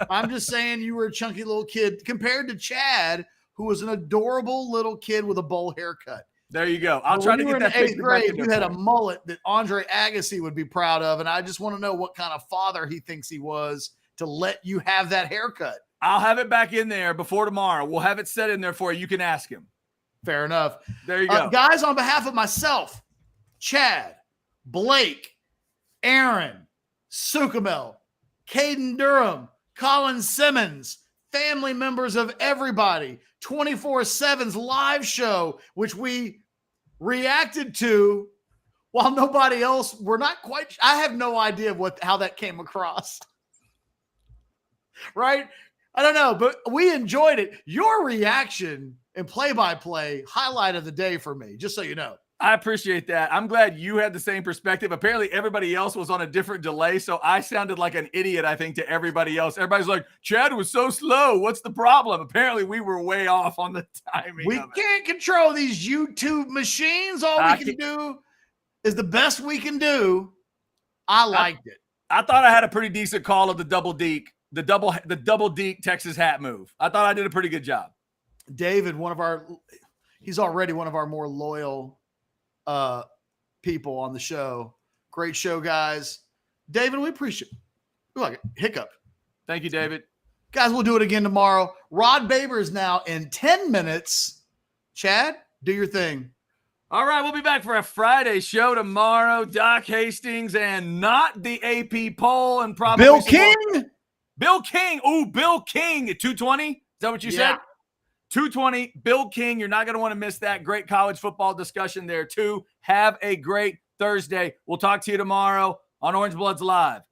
I'm just saying you were a chunky little kid compared to Chad, who was an adorable little kid with a bowl haircut. There you go. I'll try to get that in 8th picture grade. back in You there had a for you. mullet that Andre Agassi would be proud of, and I just want to know what kind of father he thinks he was to let you have that haircut. I'll have it back in there before tomorrow. We'll have it set in there for you. You can ask him. Fair enough. There you go. Guys, on behalf of myself, Chad, Blake, Aaron, Sukamel, Caden Durham, Colin Simmons, family members of everybody, 24/7's live show, which we reacted to while nobody else, we're not quite, I have no idea how that came across. Right? I don't know, but we enjoyed it. Your reaction and play-by-play highlight of the day for me, just so you know. I appreciate that. I'm glad you had the same perspective. Apparently, everybody else was on a different delay, so I sounded like an idiot, I think, to everybody else. Everybody's like, Chad was so slow. What's the problem? Apparently, we were way off on the timing. We can't control these YouTube machines. All we can do is the best we can do. I liked it. I thought I had a pretty decent call of the double deke, the double deke Texas hat move. I thought I did a pretty good job. David, he's already one of our more loyal people on the show. Great show, guys. David, we appreciate it. Ooh, like a hiccup. Thank you, David. Guys, we'll do it again tomorrow. Rod Baber is now in 10 minutes. Chad, do your thing. All right, we'll be back for a Friday show tomorrow. Doc Hastings and not the AP poll and probably Bill King. Bill King. Ooh, Bill King at 220. Is that what you said? 220. Bill King. You're not going to want to miss that. Great college football discussion there too. Have a great Thursday. We'll talk to you tomorrow on Orange Bloods Live.